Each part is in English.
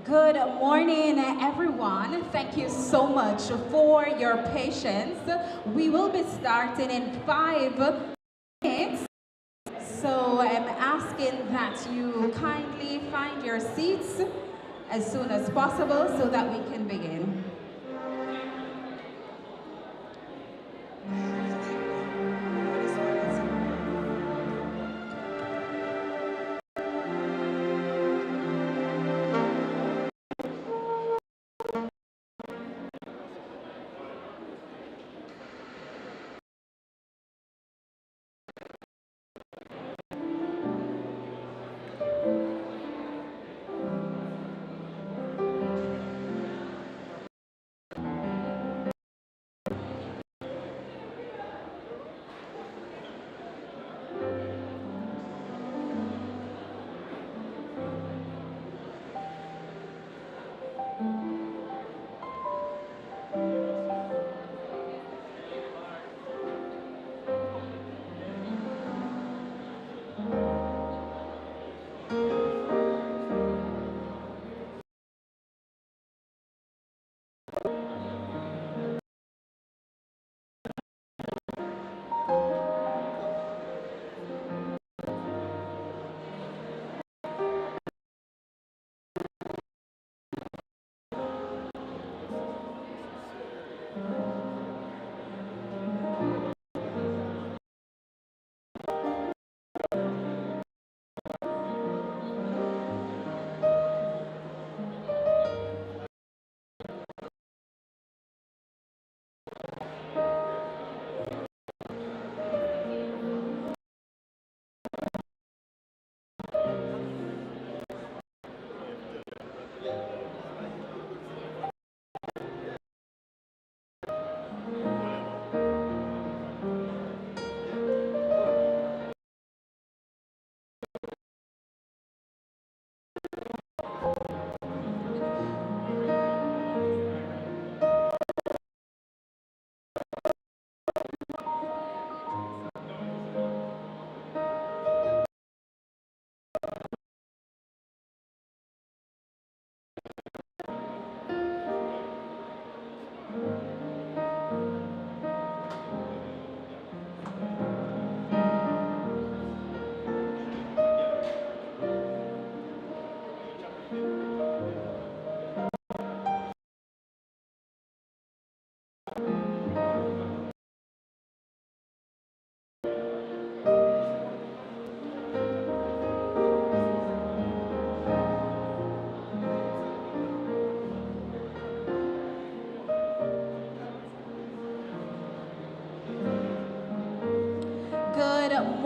Good morning, everyone. Thank you so much for your patience. We will be starting in 5 minutes. So I'm asking that you kindly find your seats as soon as possible so that we can begin.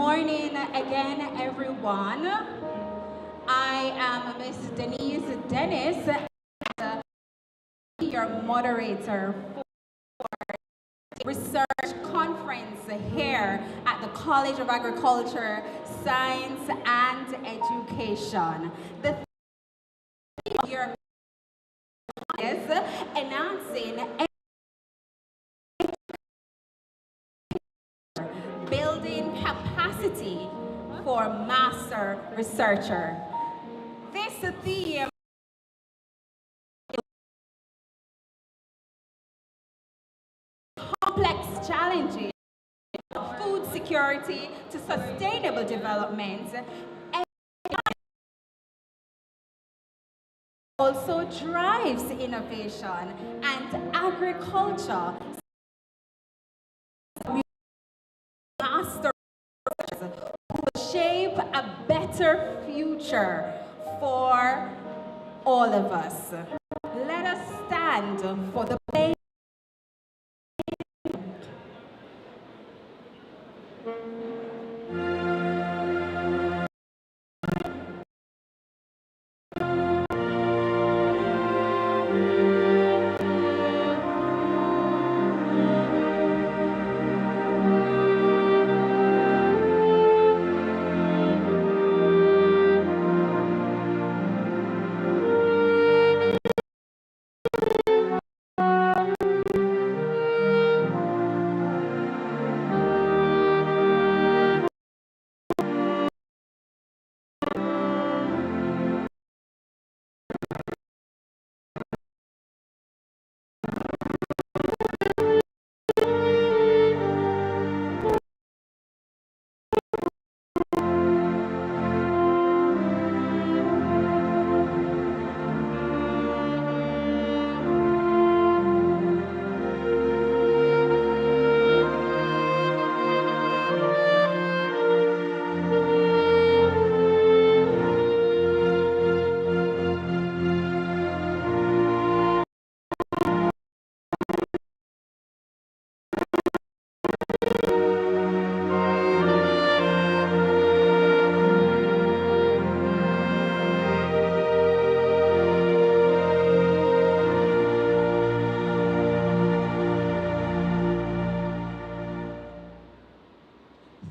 morning again, everyone. I am Miss Denise Dennis, your moderator for the research conference here at the College of Agriculture, Science and Education. The theme of your is announcing building capacity for master researcher. This theme complex challenges of food security to sustainable development and also drives innovation and agriculture. Master who will shape a better future for all of us. Let us stand for the pledge.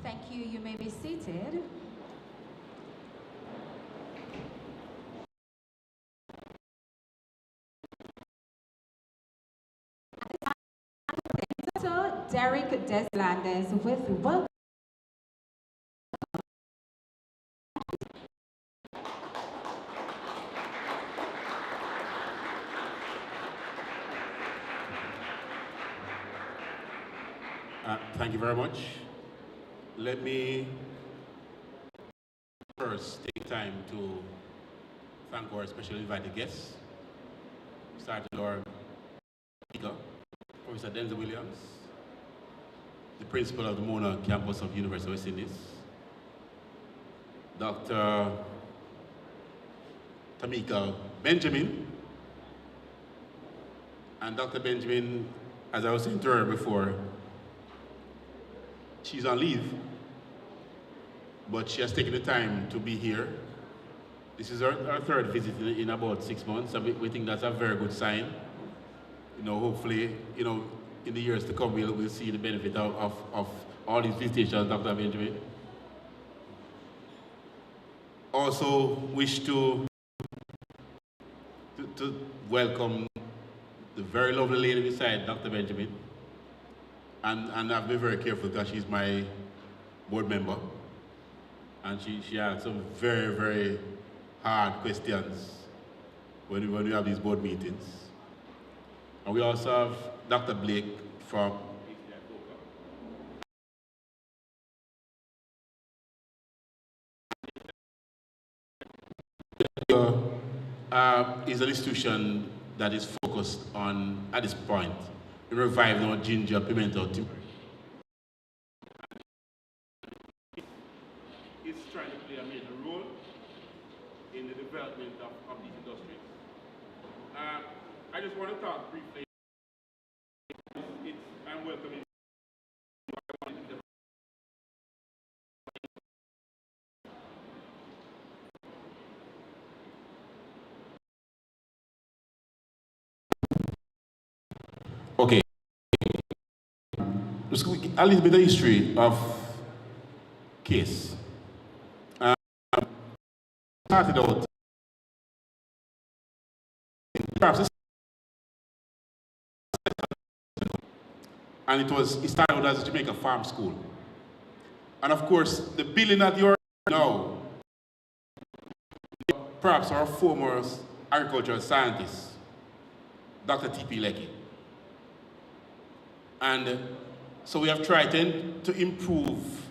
Thank you. You may be seated. So Derek Deslandes with welcome. Thank you very much. Let me first take time to thank our special invited guests, starting with our speaker, Professor Denzel Williams, the principal of the Mona campus of University of West Indies, Dr. Tamika Benjamin, and Dr. Benjamin, as I was saying to her before, she's on leave, but she has taken the time to be here. This is our third visit in about 6 months, and we think that's a very good sign. Hopefully, in the years to come, we'll see the benefit of all these visitations, Dr. Benjamin. Also wish to welcome the very lovely lady beside Dr. Benjamin. And I've been very careful because she's my board member. And she had some very, very hard questions when we have these board meetings. And we also have Dr. Blake from is an institution that is focused on, at this point, reviving our ginger pimento tea. It's trying to play a major role in the development of these industries. I just want to talk briefly. I'm welcoming just a little bit of history of CASE. Started out, perhaps, and it started out as a Jamaica Farm School. And of course, the building that you're now, perhaps our foremost agricultural scientist, Dr. T.P. Lecky. And so we have tried to improve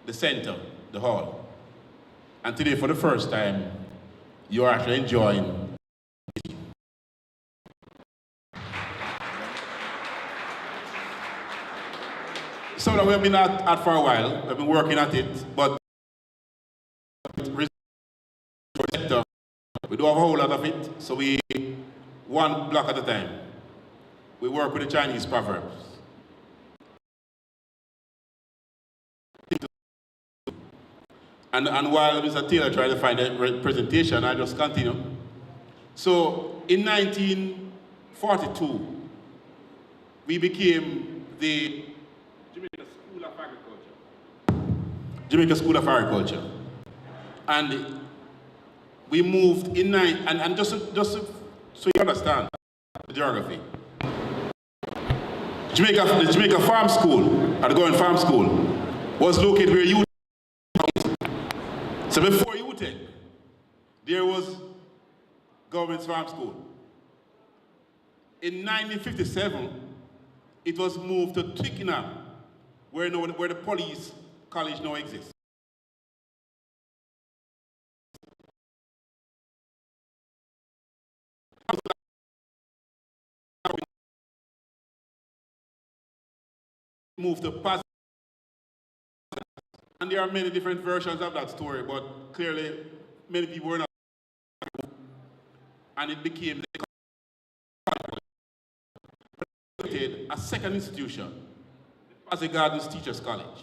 the center, the hall. And today, for the first time, you are actually enjoying so that we have been at for a while. We've been working at it, but we do have a whole lot of it, so we one block at a time. We work with the Chinese proverbs. And while Mr. Taylor tried to find a presentation, I just continue. So in 1942, we became the Jamaica School of Agriculture. Jamaica School of Agriculture. And we moved in and just so you understand the geography. The Jamaica Farm School, Argoin Farm School, was located where you. So before UTEC, there was Government's Farm School. In 1957, it was moved to Twickenham, where the police college now exists. Moved to Pas. And there are many different versions of that story, but clearly many people were not. And it became a second institution, as a Gardens Teachers College.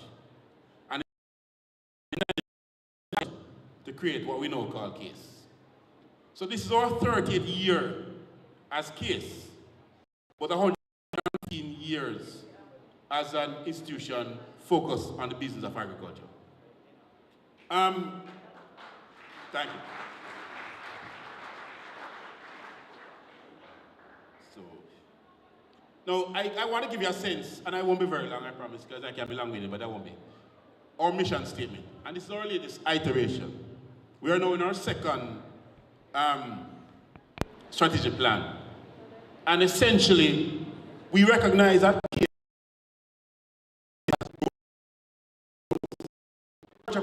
And to create what we now call CASE. So this is our 30th year as CASE, but 115 years as an institution focused on the business of agriculture. Thank you. So, now I want to give you a sense, and I won't be very long, I promise, because I can be long-winded, but I won't be. Our mission statement, and this is our latest iteration. We are now in our second strategic plan. And essentially, we recognize that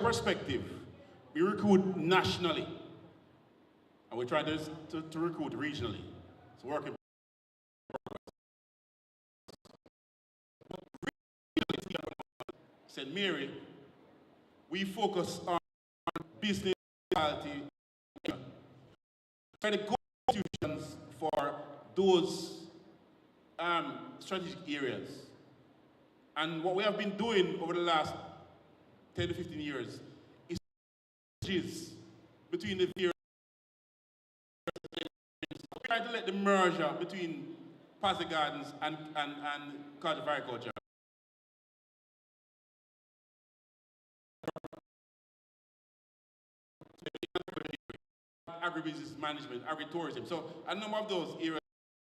perspective, we recruit nationally, and we try to recruit regionally. It's working. St. Mary, we focus on business reality. Try to go institutions for those strategic areas. And what we have been doing over the last 10 to 15 years is between the various. We try to let the merger between Pasig Gardens and College of Agriculture. Agribusiness management, agritourism. So a number of those areas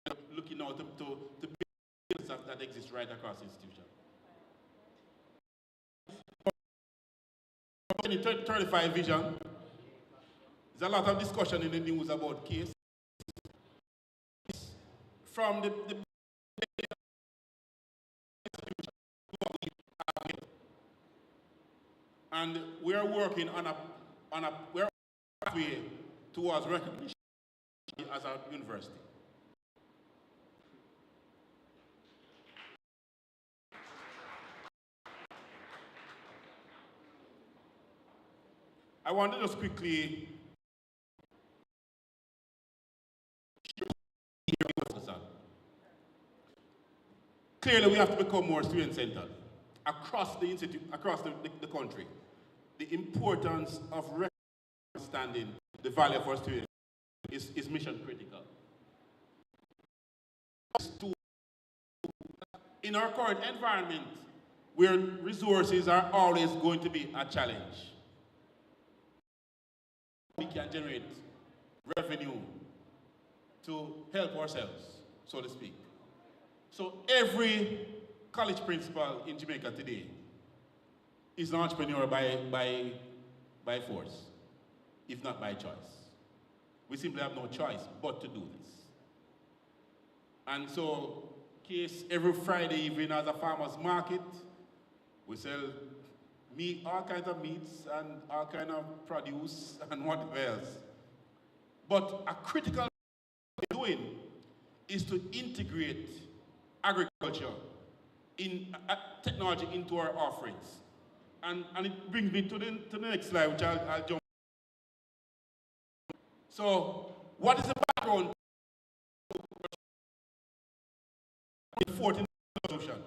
are looking now to build stuff that exists right across the institution. 2035 vision. There's a lot of discussion in the news about CASE. From the and we are working on a pathway towards recognition as a university. I want to just quickly clearly we have to become more student-centered across the institute, across the country. The importance of understanding the value of our students is mission critical. in our current environment, where resources are always going to be a challenge, we can generate revenue to help ourselves, so to speak. So every college principal in Jamaica today is an entrepreneur by force, if not by choice. We simply have no choice but to do this. And so, case every Friday evening as a farmer's market, we sell meat, all kinds of meats and all kinds of produce and whatever else. But a critical thing we're doing is to integrate agriculture in technology into our offerings. And it brings me to the next slide, which I'll jump. So, what is the background to the 14th resolution?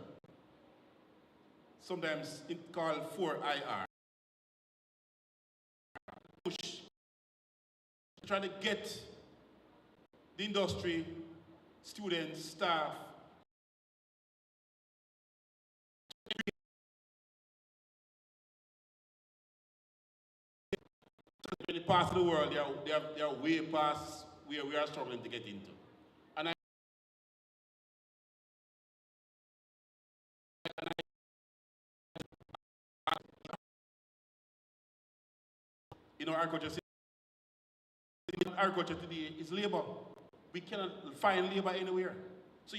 Sometimes it's called 4IR. Push to try to get the industry, students, staff, in the parts of the world, they are way past where we are struggling to get into. And agriculture today is labor. We cannot find labor anywhere. So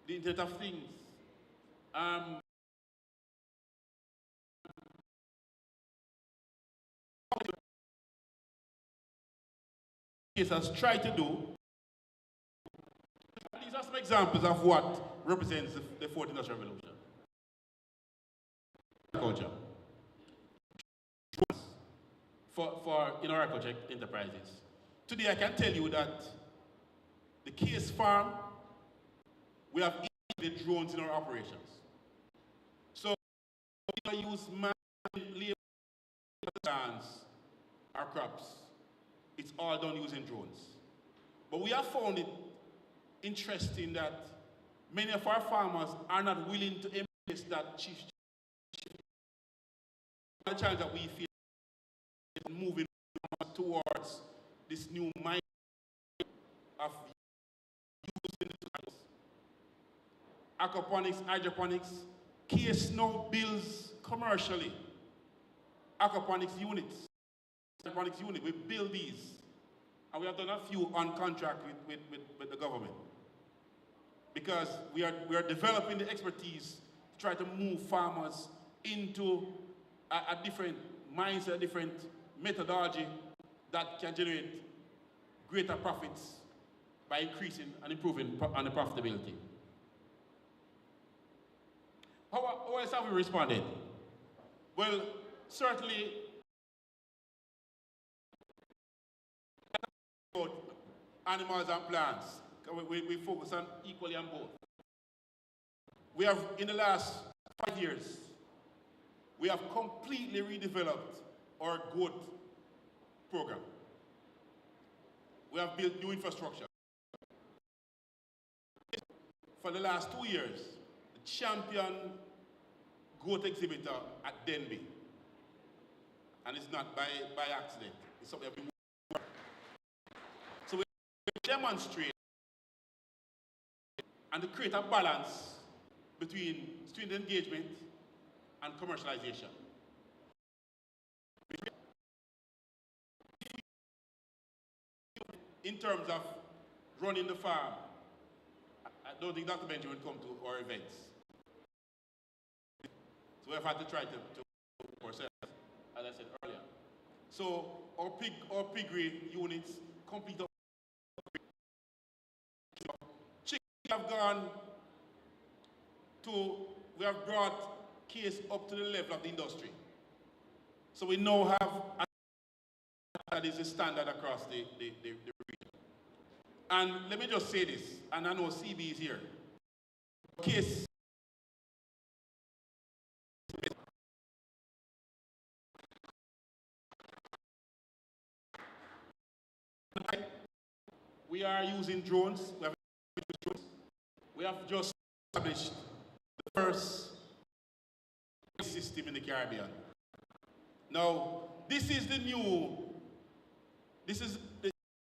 the Internet of Things. Has tried to do. These are some examples of what represents the fourth industrial revolution. Agriculture. For agriculture enterprises. Today I can tell you that the Case Farm, we have integrated drones in our operations. So we use man labor plants, our crops. It's all done using drones. But we have found it interesting that many of our farmers are not willing to embrace that shift. The challenge that we feel is moving towards this new mindset of using the tools. Aquaponics, hydroponics, Case now builds commercially aquaponics units. Aquaponics unit, we build these. And we have done a few on contract with the government. Because we are developing the expertise to try to move farmers into a different mindset, a different methodology that can generate greater profits by increasing and improving on the profitability. How else have we responded? Well, certainly, animals and plants. We focus on equally on both. We have, in the last 5 years, we have completely redeveloped our goat program. We have built new infrastructure. For the last 2 years, the champion goat exhibitor at Denby. And it's not by accident. It's something that we so we demonstrate and to create a balance between student engagement and commercialization. In terms of running the farm, I don't think Dr. Benjamin will come to our events. So we've had to try to ourselves, as I said earlier. So our piggery units complete. Chickens have gone to, we have brought Case up to the level of the industry. So we now have, that is the standard across the region. And let me just say this, and I know CB is here. Case We are using drones. We have just established the first system in the Caribbean. Now, this is the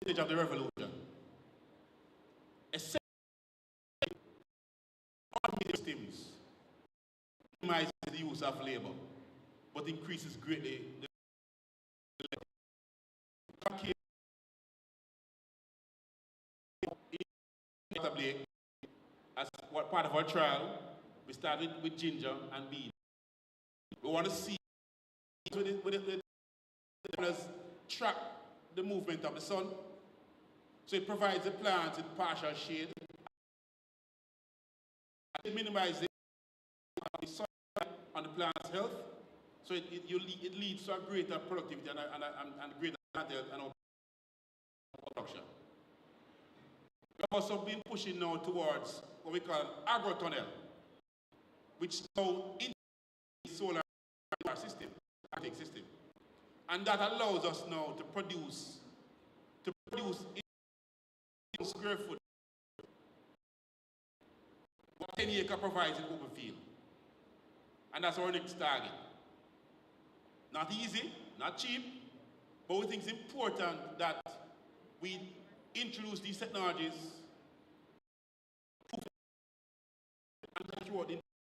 stage of the revolution. Essentially, automated systems minimizes the use of labor, but increases greatly the as part of our trial. We started with ginger and bean. We want to see with track the movement of the sun. So it provides the plants with partial shade. It minimizes the sun on the plant's health. So it leads to a greater productivity and greater plant health and production. We've also been pushing now towards what we call agrotunnel, which now integrates solar system, and that allows us now to produce in square foot what 10 acre provides in open field, and that's our next target. Not easy, not cheap, but we think it's important that we introduce these technologies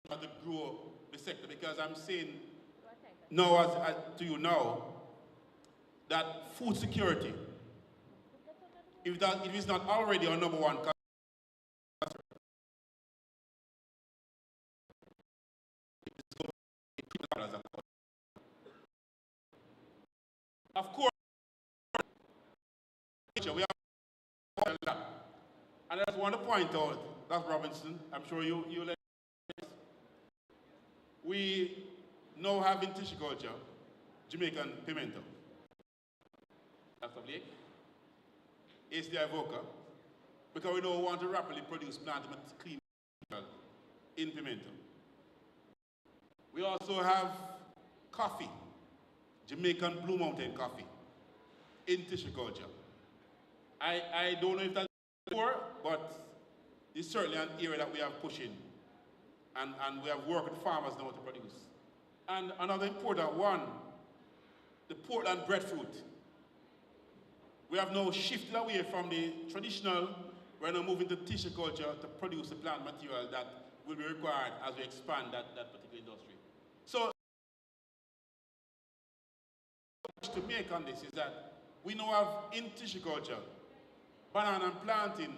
and to grow the sector, because I'm saying now to you now that food security, if it is not already our number one concern, of course, we have a lot. And I just want to point out, Dr. Robinson, I'm sure you let we now have in tissue culture Jamaican pimento. Dr. Blake is the evoker, because we don't want to rapidly produce plant clean in pimento. We also have coffee, Jamaican Blue Mountain coffee in tissue culture. I don't know if that's before, but it's certainly an area that we are pushing. And we have worked with farmers now to produce. And another important one, the Portland breadfruit. We have now shifted away from the traditional, we're now moving to tissue culture to produce the plant material that will be required as we expand that particular industry. So, to make on this is that we now have in tissue culture banana and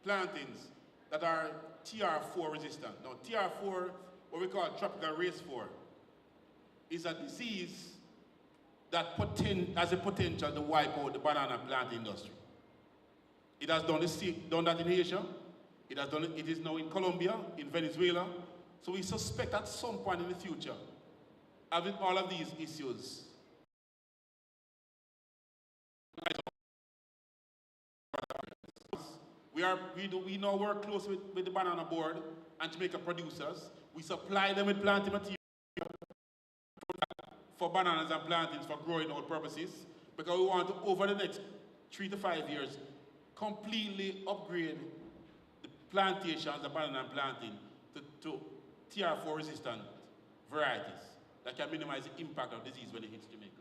plantings that are TR4 resistant. Now, TR4, what we call tropical race 4, is a disease that has a potential to wipe out the banana plant industry. It has done that in Asia. It is now in Colombia, in Venezuela. So we suspect at some point in the future, having all of these issues, we now work closely with the Banana Board and Jamaica producers. We supply them with planting material for bananas and plantings for growing out purposes, because we want to, over the next 3 to 5 years, completely upgrade the plantations, the banana and planting, to TR4 resistant varieties that can minimize the impact of disease when it hits Jamaica.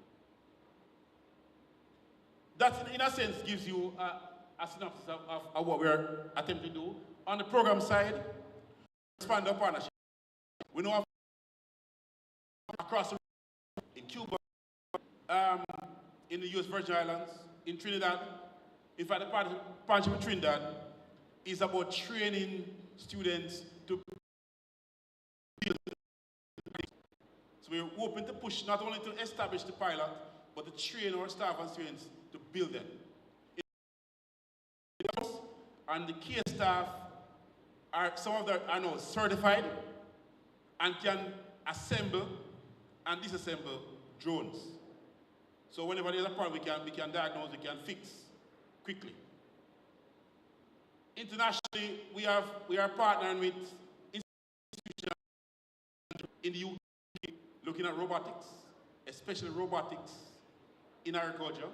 That, in a sense, gives you a synopsis of what we're attempting to do. On the program side, expand our partnership. We know across the in Cuba, in the US Virgin Islands, in Trinidad. In fact, the partnership with Trinidad is about training students to build. So we're hoping to push not only to establish the pilot, but to train our staff and students to build them. And the key staff some of them are now certified and can assemble and disassemble drones. So whenever there's a problem, we can diagnose, we can fix quickly. Internationally, we are partnering with institutions in the UK looking at robotics, especially robotics in agriculture.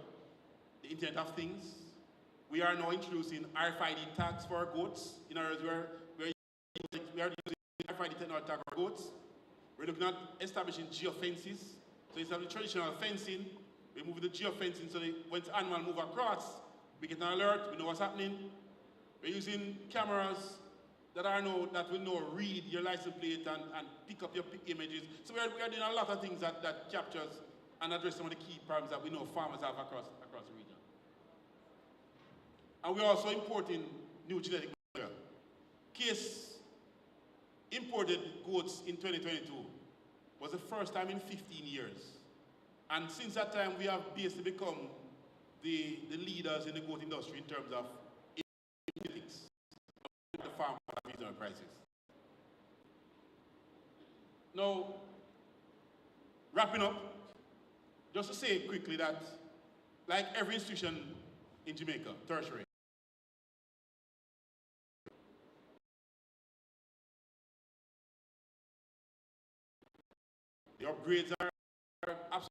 The the Internet of Things. We are now introducing RFID tags for our goats. In other words, we are using RFID technology tag for our goats. We're looking at establishing geofences. So instead of the traditional fencing, we're moving the geofencing so that when the animal move across, we get an alert, we know what's happening. We're using cameras that will now read your license plate and pick up your images. So we are doing a lot of things that captures and address some of the key problems that we know farmers have across the region. And we're also importing new genetic material. Case imported goats in 2022 was the first time in 15 years. And since that time, we have basically become the leaders in the goat industry in terms of genetics, the farm regional crisis. Now, wrapping up, just to say quickly that, like every institution in Jamaica, tertiary, the upgrades are absolutely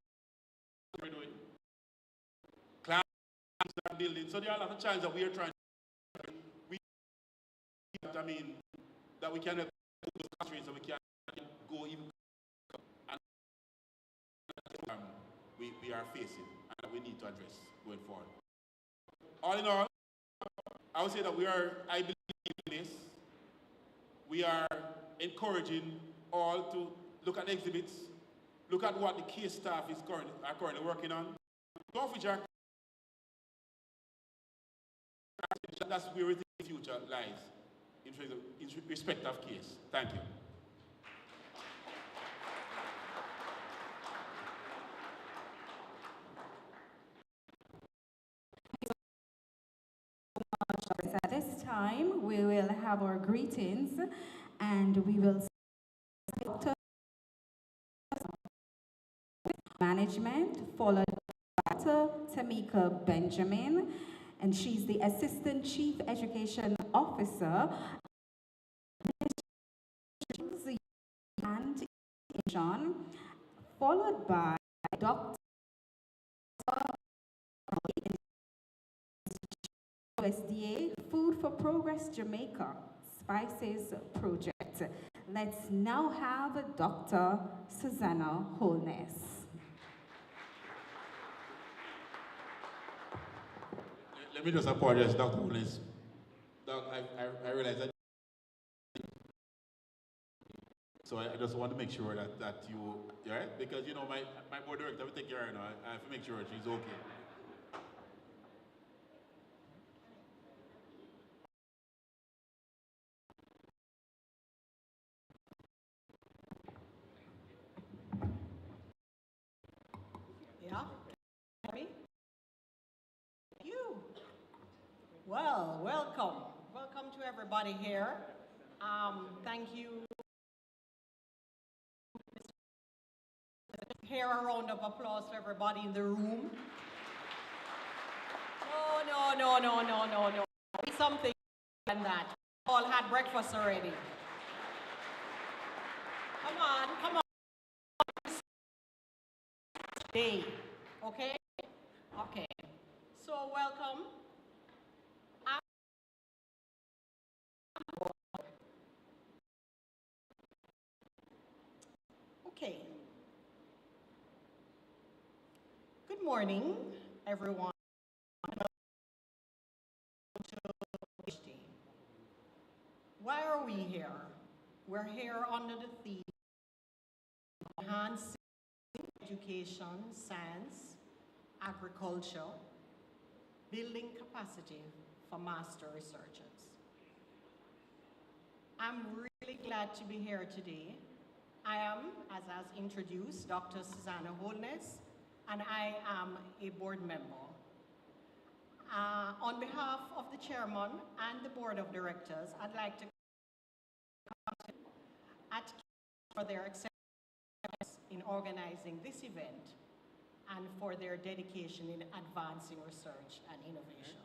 what we're doing. Class are building. So there are a lot of challenges that we are trying to that we can help those countries so we can go even and we are facing and that we need to address going forward. All in all, I would say that I believe in this. We are encouraging all to look at exhibits, look at what the case staff are currently working on. That's where we think the future lies in respect of case. Thank you. At this time, we will have our greetings, and we will Dr. Management, followed by Dr. Tamika Benjamin, and she's the Assistant Chief Education Officer and John, followed by Dr. USDA Food for Progress Jamaica Spices Project. Let's now have Dr. Susanna Holness. Let me just apologize, Dr. Holness. I realize that. So I just want to make sure that you're right, because you know my board director will take care of her now. I have to make sure she's okay. Yeah? Happy? You. Well, welcome. Welcome to everybody here. Thank you. Here, a round of applause to everybody in the room. No. Something than that. All had breakfast already. Come on. Day. Okay? Okay. So welcome. Okay. Good morning, everyone. Why are we here? We're here under the theme of enhancing education, science, agriculture, building capacity for master researchers. I'm really glad to be here today. I am, as introduced, Dr. Susanna Holness, and I am a board member. On behalf of the chairman and the board of directors, I'd like to for their acceptance in organizing this event and for their dedication in advancing research and innovation.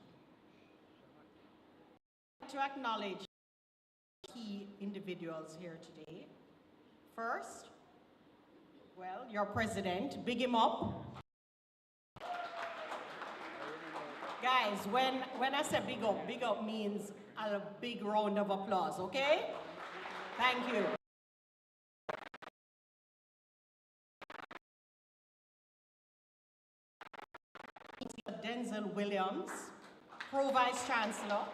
I'd like to acknowledge key individuals here today. First, well, your president, big him up. Guys, when I say big up means a big round of applause, okay? Thank you. Denzel Williams, Pro Vice Chancellor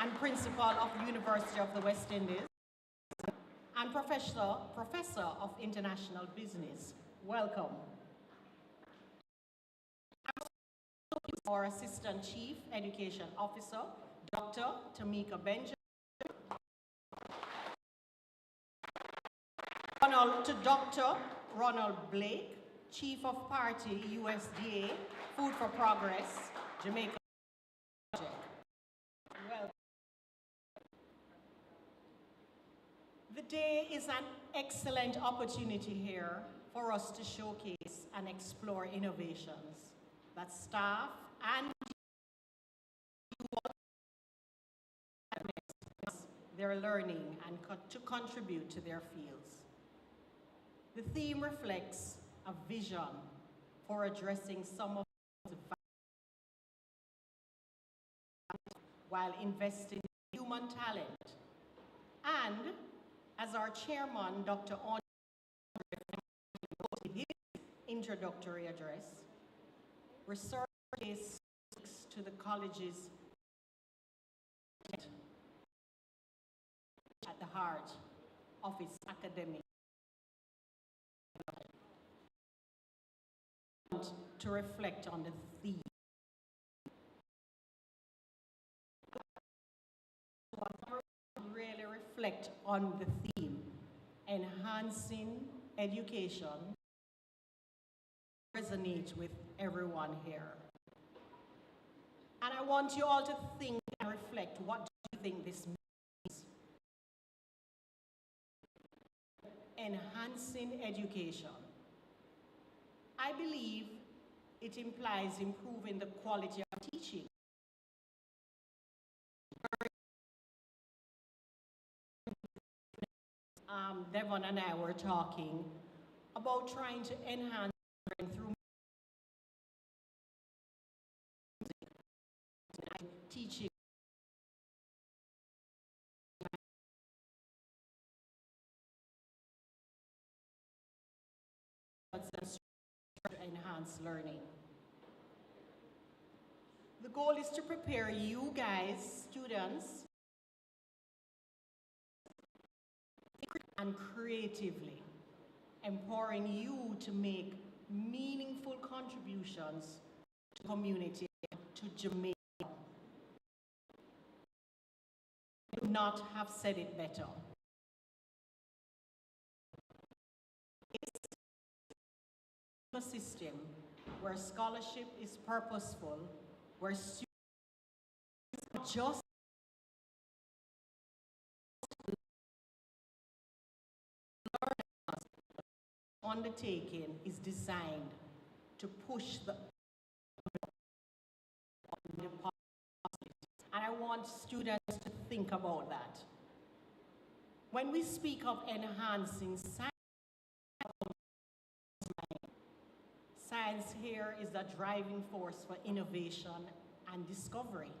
and Principal of the University of the West Indies, and Professor of International Business. Welcome. Our Assistant Chief Education Officer, Dr. Tamika Benjamin. To Dr. Ronald Blake, Chief of Party, USDA, Food for Progress, Jamaica Project. Well, the day is an excellent opportunity here for us to showcase and explore innovations that staff and their learning and to contribute to their fields. The theme reflects a vision for addressing some of the while investing in human talent. And as our chairman, Dr. On, in his introductory address, research is to the college's at the heart of its academic to reflect on the theme. Really reflect on the theme, enhancing education, resonate with everyone here. And I want you all to think and reflect, what do you think this means? Enhancing education. I believe it implies improving the quality of teaching. Devon and I were talking about trying to enhance through teaching to enhance learning. The goal is to prepare you guys, students, and creatively, empowering you to make meaningful contributions to community, to Jamaica. I could not have said it better. It's a system where scholarship is purposeful, where students just undertaking is designed to push the and I want students to think about that. When we speak of enhancing science here is the driving force for innovation and discovery.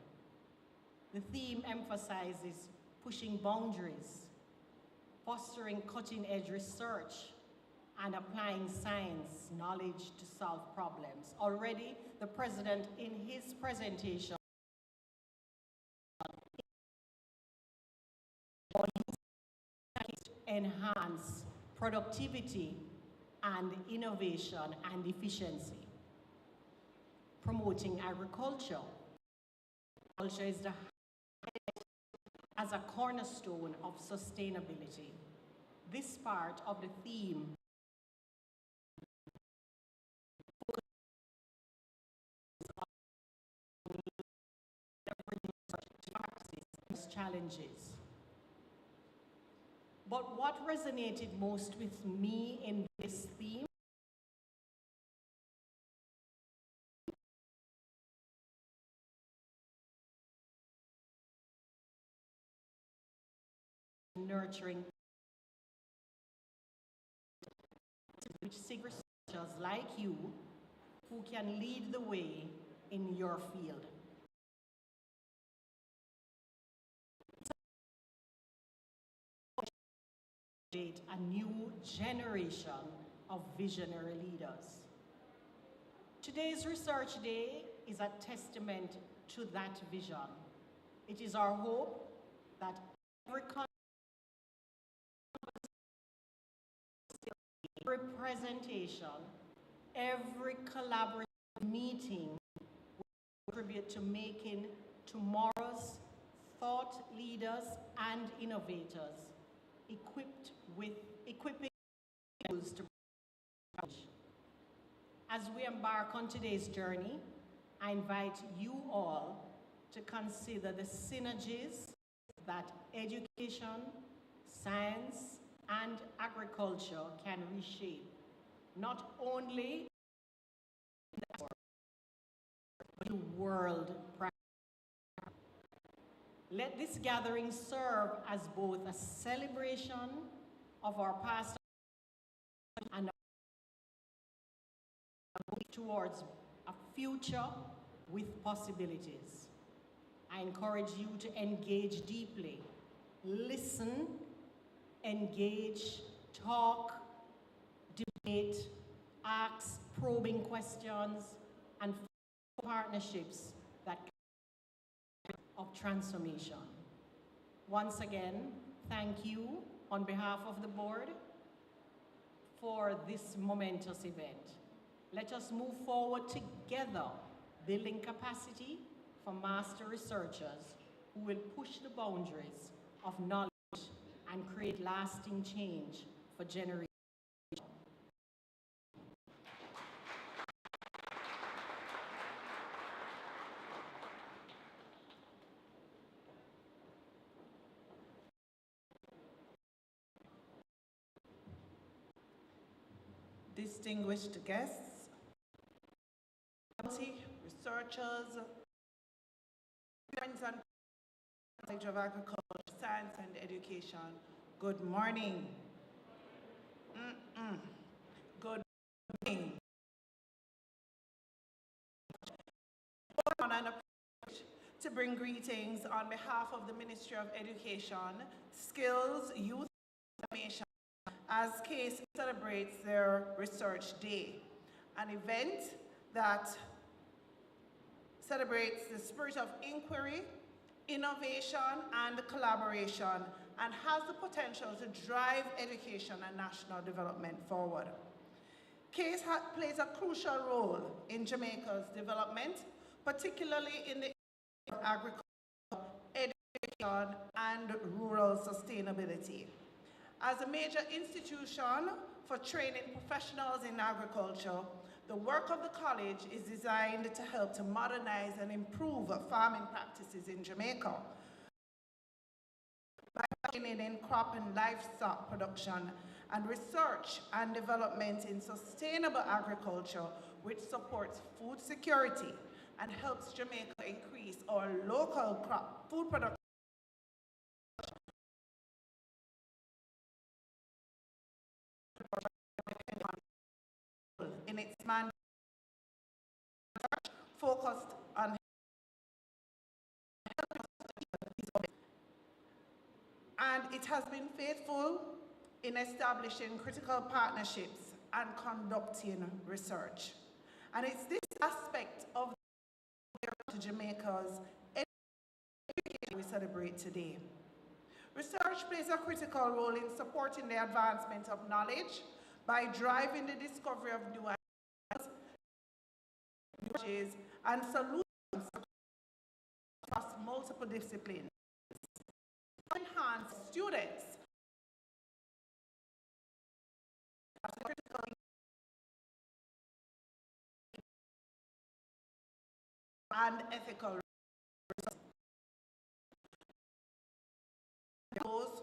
The theme emphasizes pushing boundaries, fostering cutting-edge research, and applying science knowledge to solve problems. Already, the president in his presentation enhance productivity and innovation and efficiency. Promoting agriculture. Agriculture is as a cornerstone of sustainability. This part of the theme challenges. But what resonated most with me in this theme nurturing which seek researchers like you who can lead the way in your field. create a new generation of visionary leaders. Today's Research Day is a testament to that vision. It is our hope that every presentation, every collaborative meeting will contribute to making tomorrow's thought leaders and innovators equipping those to as we embark on today's journey, I invite you all to consider the synergies that education, science, and agriculture can reshape, not only but the world practice. Let this gathering serve as both a celebration of our past and towards a future with possibilities. I encourage you to engage deeply, listen, engage, talk, debate, ask probing questions, and partnerships that of transformation. Once again, thank you on behalf of the board for this momentous event. Let us move forward together, building capacity for master researchers who will push the boundaries of knowledge and create lasting change for generations. Distinguished guests, researchers, friends and College of Agriculture, Science and Education, good morning. Good morning. And a privilege to bring greetings on behalf of the Ministry of Education, Skills, Youth and Information as CASE celebrates their Research Day, an event that celebrates the spirit of inquiry, innovation, and collaboration, and has the potential to drive education and national development forward. CASE plays a crucial role in Jamaica's development, particularly in the area of agriculture, education, and rural sustainability. As a major institution for training professionals in agriculture, the work of the college is designed to help to modernize and improve farming practices in Jamaica by training in crop and livestock production and research and development in sustainable agriculture, which supports food security and helps Jamaica increase our local crop food production in its mandate focused on and it has been faithful in establishing critical partnerships and conducting research. And it's this aspect of Jamaica's education we celebrate today. Research plays a critical role in supporting the advancement of knowledge by driving the discovery of new ideas and solutions across multiple disciplines. Enhance students and ethical those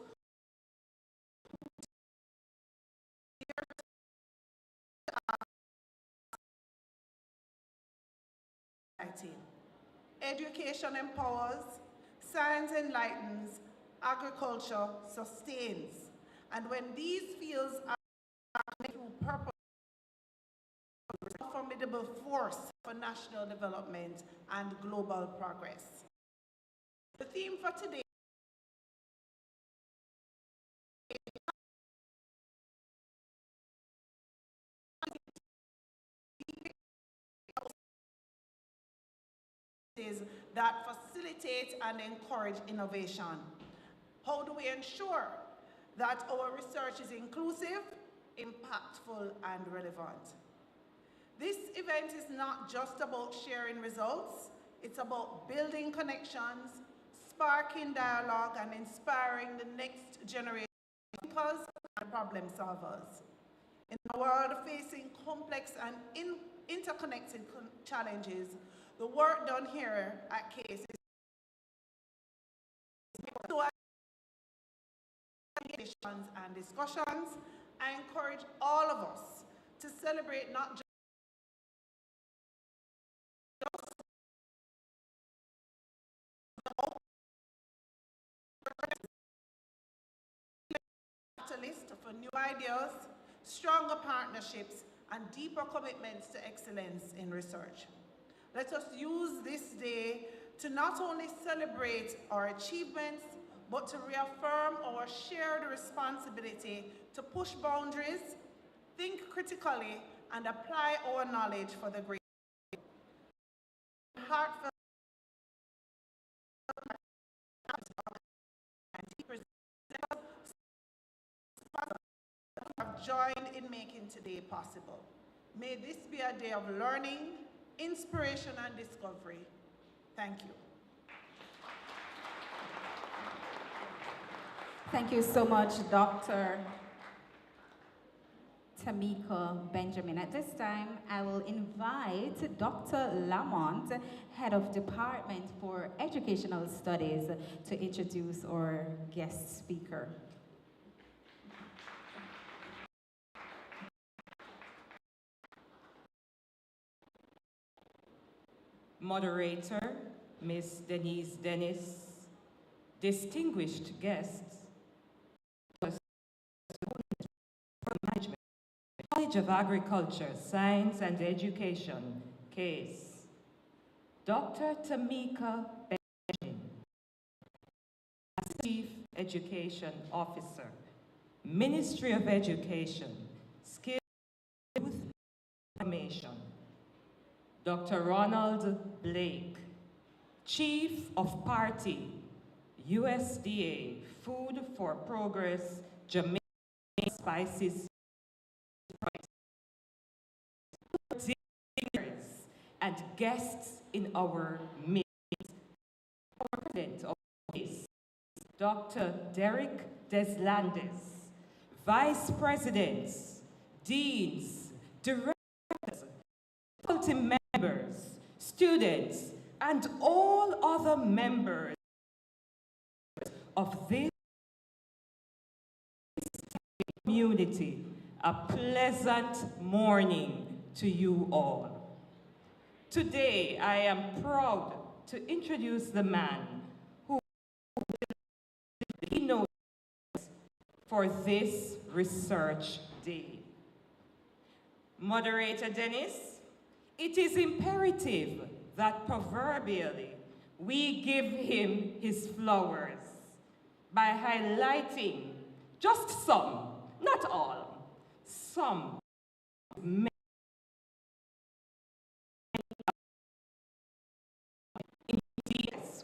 education empowers, science enlightens, agriculture sustains. And when these fields are through purpose, a formidable force for national development and global progress. The theme for today that facilitate and encourage innovation? How do we ensure that our research is inclusive, impactful, and relevant? This event is not just about sharing results, it's about building connections, sparking dialogue, and inspiring the next generation of thinkers and problem solvers. In a world facing complex and interconnected challenges, the work done here at CASE is and discussions. I encourage all of us to celebrate not just catalyst for new ideas, stronger partnerships, and deeper commitments to excellence in research. Let us use this day to not only celebrate our achievements, but to reaffirm our shared responsibility to push boundaries, think critically, and apply our knowledge for the greater good. Heartfelt have joined in making today possible. May this be a day of learning, inspiration, and discovery. Thank you. Thank you so much, Dr. Tamika Benjamin. At this time, I will invite Dr. Lamont, Head of Department for Educational Studies, to introduce our guest speaker. Moderator, Ms. Denise Dennis, distinguished guests, College of Agriculture, Science and Education, CASE, Dr. Tamika Benjamin, Chief Education Officer, Ministry of Education, Skills and Youth Information, Dr. Ronald Blake, Chief of Party, USDA, Food for Progress, Jamaican Spices, and guests in our midst. Our President of CASE, Dr. Derek Deslandes, Vice Presidents, Deans, Directors, faculty members, students, and all other members of this community, a pleasant morning to you all. Today, I am proud to introduce the man who will be the keynote for this Research Day. Moderator Dennis, it is imperative that proverbially we give him his flowers by highlighting just some, not all, some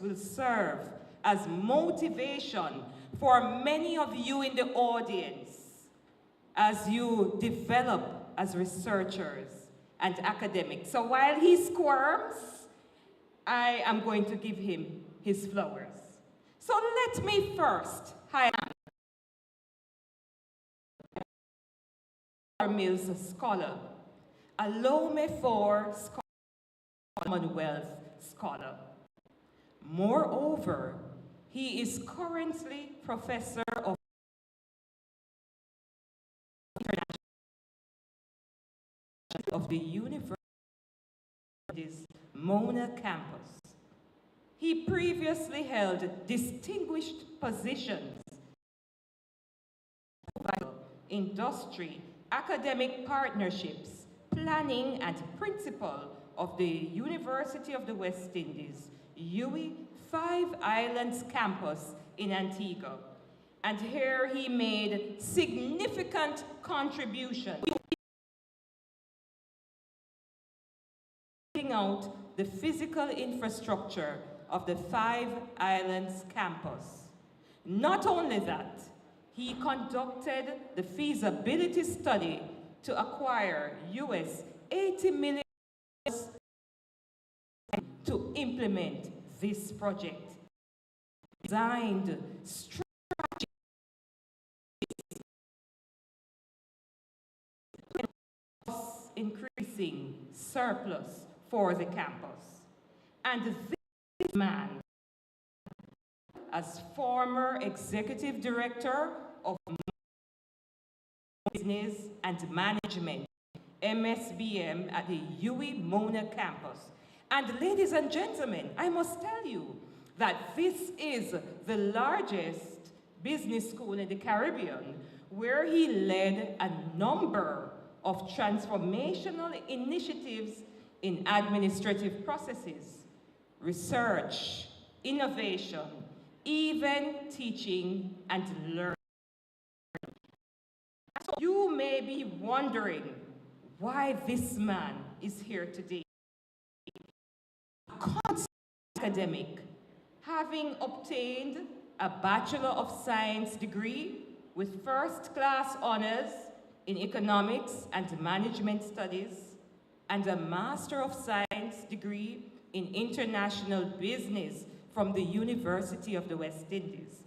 will serve as motivation for many of you in the audience as you develop as researchers and academics. So while he squirms, I am going to give him his flowers. So let me first highlight Mills Scholar, a Lome 4 Commonwealth Scholar. Moreover, he is currently Professor of the University's Mona campus. He previously held distinguished positions in industry, academic partnerships, planning, and principal of the University of the West Indies, UWI Five Islands campus in Antigua. And here he made significant contributions out the physical infrastructure of the Five Islands campus. Not only that, he conducted the feasibility study to acquire US $80 million to implement this project. Designed strategies increasing surplus for the campus. And this man, as former executive director of Business and Management, MSBM, at the UWI Mona campus. And ladies and gentlemen, I must tell you that this is the largest business school in the Caribbean, where he led a number of transformational initiatives in administrative processes, research, innovation, even teaching and learning. So you may be wondering why this man is here today. A academic, having obtained a Bachelor of Science degree with first-class honors in Economics and Management Studies, and a Master of Science degree in International Business from the University of the West Indies.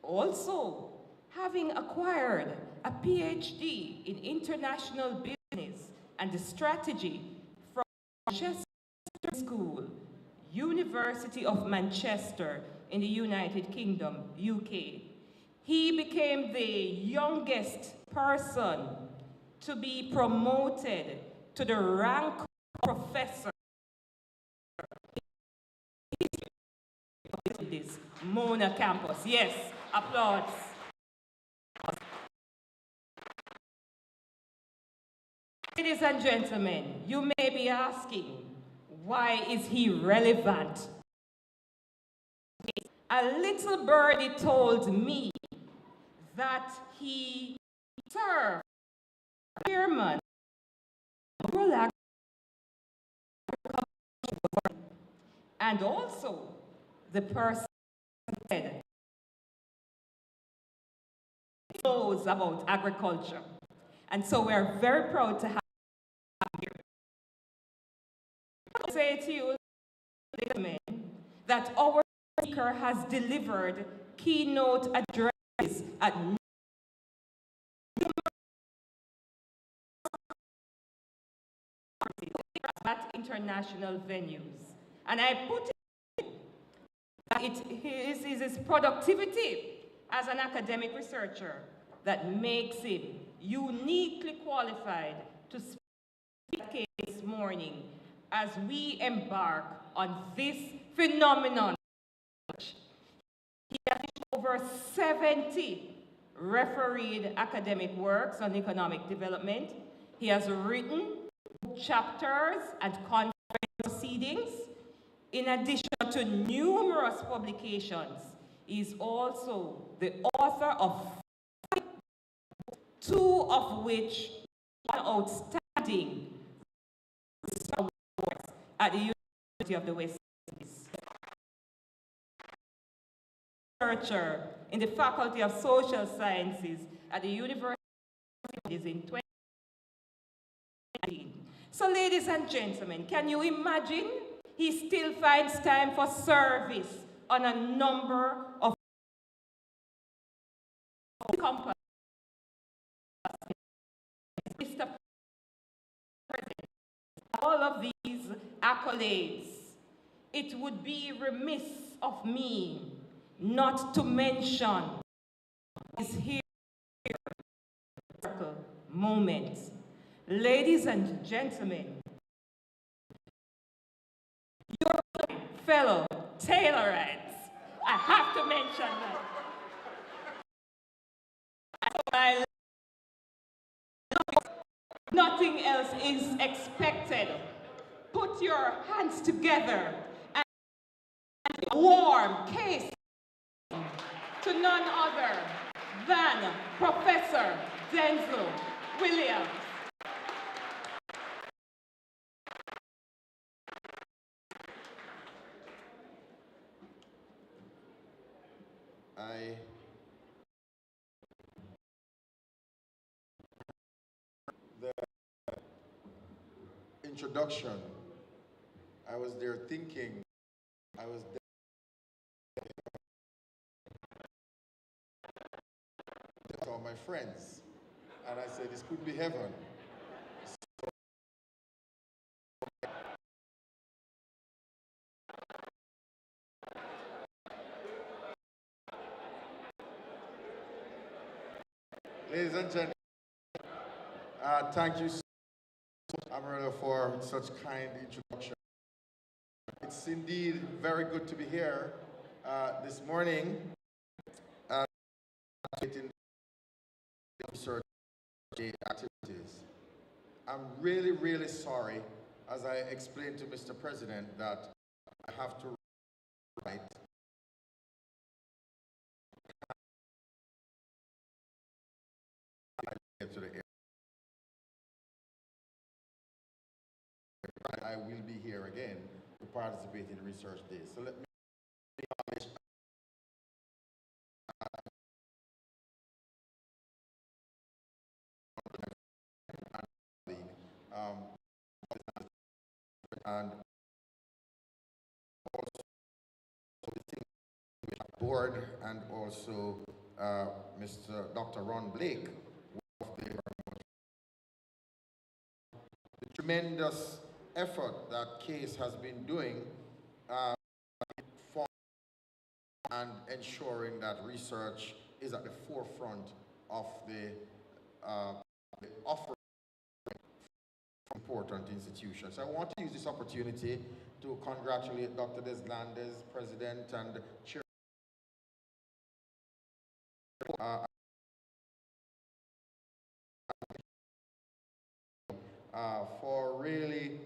Also, having acquired a PhD in International Business and Strategy from Manchester School, University of Manchester in the United Kingdom, UK. He became the youngest person to be promoted to the rank of professor in this Mona campus. Yes, applause. Ladies and gentlemen, you may be asking, why is he relevant? A little birdie told me that he served as chairman of rural agriculture, and also the person said knows about agriculture. And so we're very proud to have him here. I say to you, gentlemen, that our speaker has delivered keynote addresses at international venues. And I put it that it is his productivity as an academic researcher that makes him uniquely qualified to speak this morning as we embark on this phenomenon. He has over 70 refereed academic works on economic development. He has written chapters and conference proceedings. In addition to numerous publications, he is also the author of 5 books, 2 of which are outstanding awards at the University of the West Indies. Researcher in the Faculty of Social Sciences at the University of in 2019. So ladies and gentlemen, can you imagine? He still finds time for service on a number of companies. Mr. President, all of these accolades, it would be remiss of me not to mention this here moment. Ladies and gentlemen, your fellow Taylorites, I have to mention that. Nothing else is expected. Put your hands together and a warm case to none other than Professor Denzil Williams. The introduction, I was there thinking, I was there with all my friends, and I said, this could be heaven. Ladies and gentlemen, thank you so much, Amarillo, for such kind introduction. It's indeed very good to be here this morning in research activities. I'm really, really sorry, as I explained to Mr. President, that I have to write to the air. I will be here again to participate in Research Day. So let me acknowledge and also the board and also Mr. Dr. Ron Blake of the tremendous effort that CASE has been doing for and ensuring that research is at the forefront of the offering from important institutions. So I want to use this opportunity to congratulate Dr. Deslandes, President and Chair for really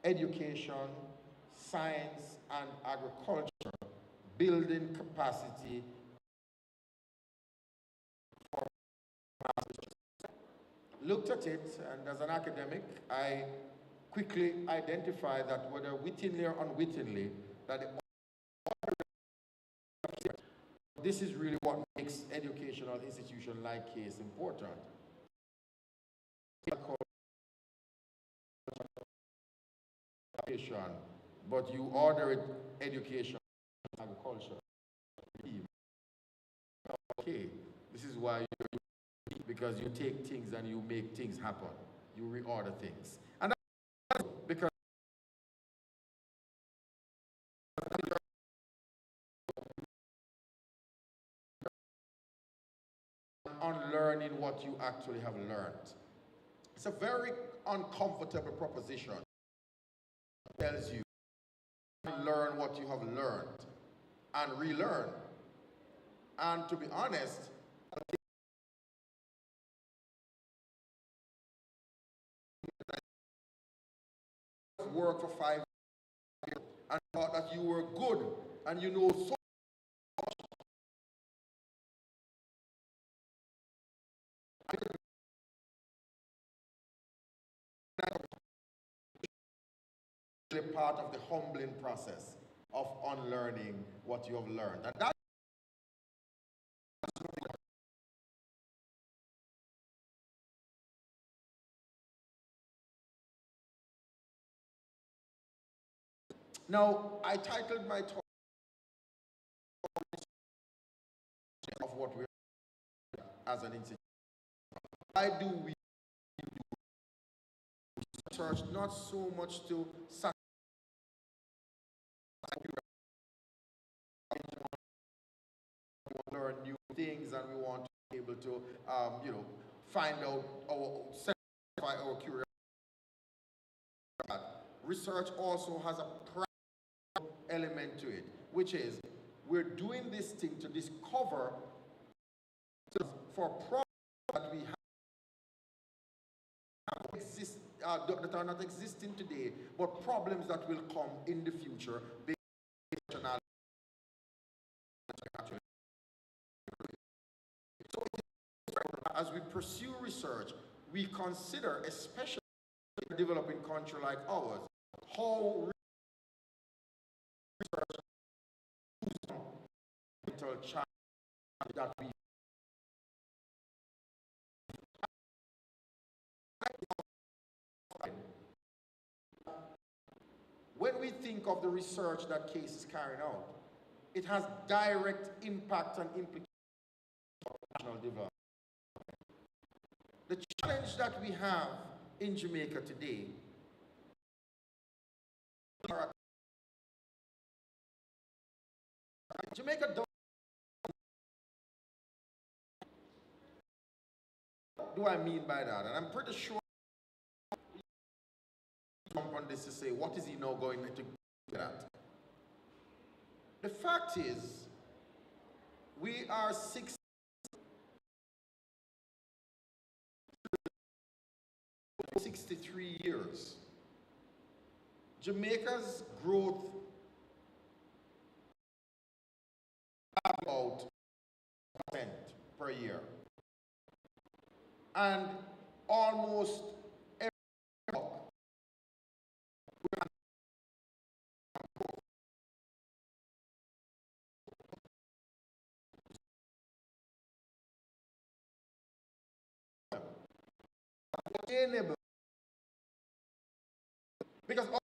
education, science, and agriculture, building capacity for looked at it, and as an academic, I quickly identified that whether wittingly or unwittingly, that this is really what makes educational institutions like CASE important. But you order it education, agriculture. Okay, this is why because you take things and you make things happen. You reorder things. And that's because unlearning what you actually have learned. It's a very uncomfortable proposition. It tells you learn what you have learned and relearn. And to be honest, work for 5 years and thought that you were good and you know so part of the humbling process of unlearning what you have learned. And that now, I titled my talk of what we are as an institution. Why do we do research? Not so much to learn new things, and we want to be able to, find out or satisfy our curiosity. Research also has a practical element to it, which is we're doing this thing to discover for problems that we have that are not existing today, but problems that will come in the future based on so as we pursue research, we consider, especially in a developing country like ours, how research mental challenge that we when we think of the research that CASE is carrying out, it has direct impact and implications on national development. The challenge that we have in Jamaica today Jamaica don't. What do I mean by that? And I'm pretty sure jump on this to say, what is he now going to get at? The fact is, we are 63 years. Jamaica's growth about 10% per year. And almost every block, sustainable. Because all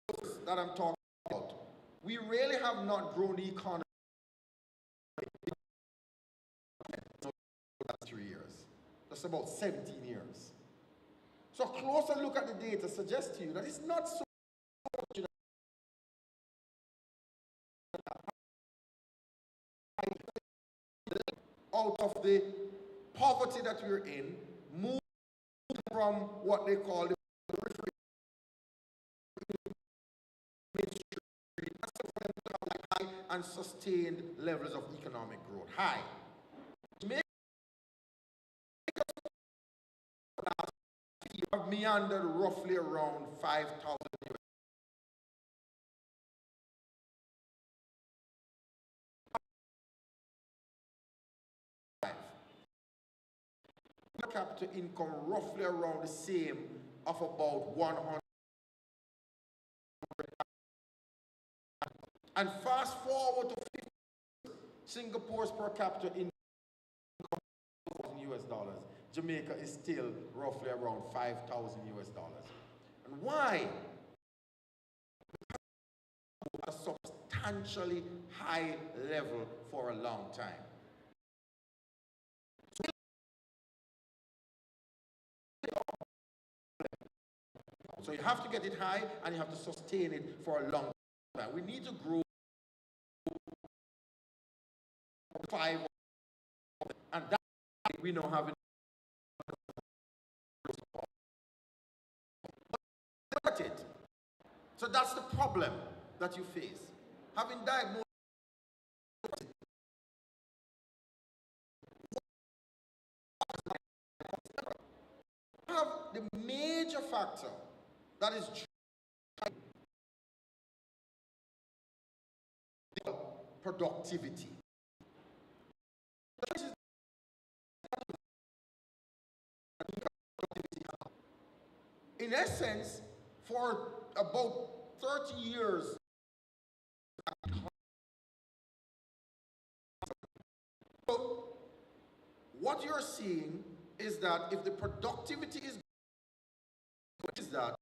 those that I'm talking about, we really have not grown the economy in the last 3 years. That's about 17 years. So a closer look at the data suggests to you that it's not so much out of the poverty that we're in, move from what they call the periphery mainstream, high and sustained levels of economic growth. High. Jamaica have meandered roughly around 5,000 per capita income roughly around the same of about 100. And fast forward to 50, Singapore's per capita income in US dollars. Jamaica is still roughly around 5,000 US dollars. And why? A substantially high level for a long time. So you have to get it high and you have to sustain it for a long time. We need to grow 5, and that we know having it. So that's the problem that you face. Having diagnosed have the major factor that is productivity. In essence, for about 30 years, so what you're seeing is that if the productivity is that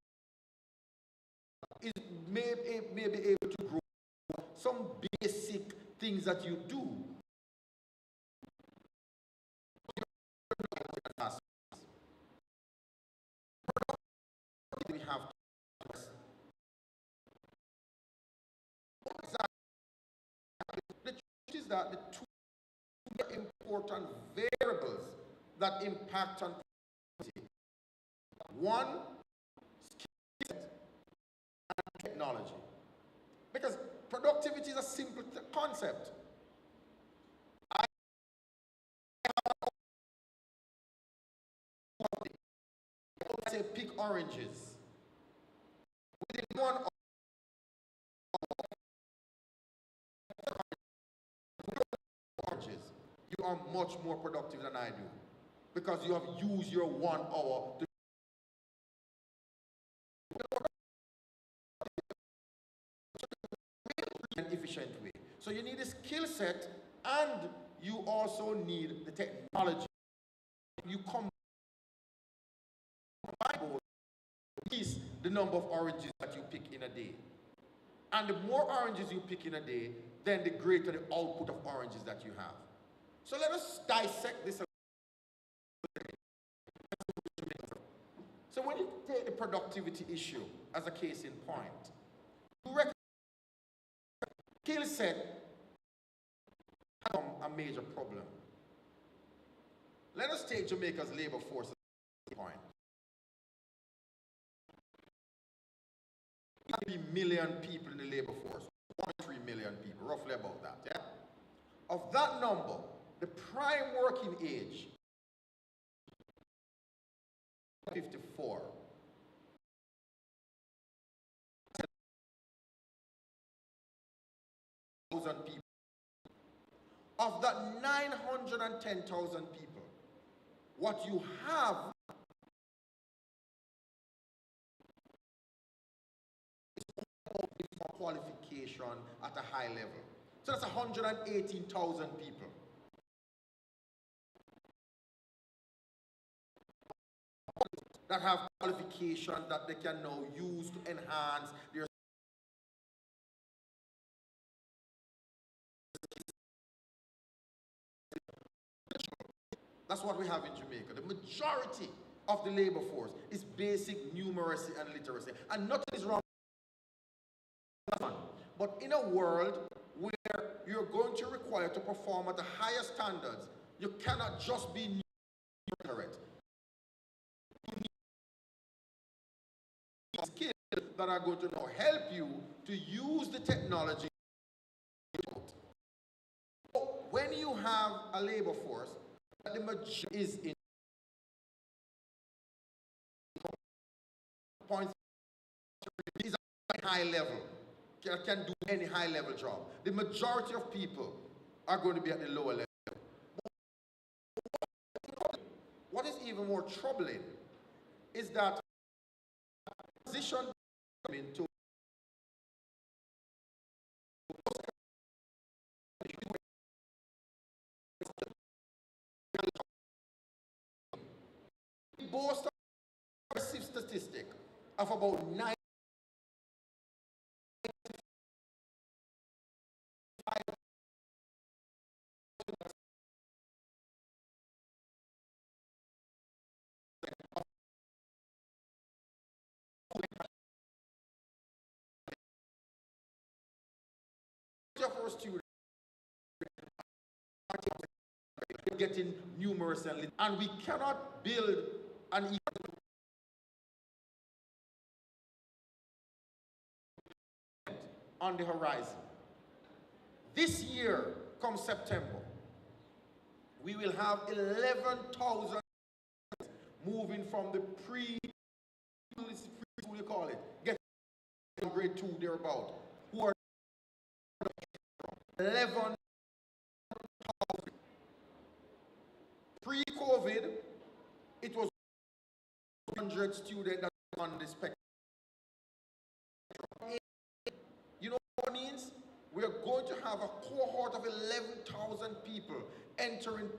it may be able to grow some basic things that you do. We have the truth is that the two important variables that impact on productivity. One, skill set and technology. Because productivity is a simple concept. I say pick oranges. Within one oranges, you are much more productive than I do. because you have used your 1 hour to an efficient way. So you need a skill set, and you also need the technology. You combine both, increase the number of oranges that you pick in a day. And the more oranges you pick in a day, then the greater the output of oranges that you have. So let us dissect this a little bit. So when you take the productivity issue as a case in point, you recognize skill set has become a major problem. Let us take Jamaica's labor force as a point. 3 million people in the labor force, 1.3 million people, roughly about that. Yeah? Of that number, the prime working age, 54. People. Of that 910,000 people, what you have is for qualification at a high level. So that's 118,000 people. That have qualification that they can now use to enhance their That's what we have in Jamaica. The majority of the labor force is basic numeracy and literacy. And nothing is wrong with that. But in a world where you're going to require to perform at the highest standards, you cannot just be literate. You need skills that are going to now help you to use the technology. When you have a labor force, the majority is in point is at a high level, can do any high level job. The majority of people are going to be at the lower level. What is even more troubling is that position to boast of a massive statistic of about 9 of our students are getting numerous and we cannot build an on the horizon. This year, come September, we will have 11,000 moving from the pre-school, you call it, get grade 2 thereabout, who are 11,000. Pre-COVID, it was 100 students that were on the spectrum. You know what it means? We are going to have a cohort of 11,000 people entering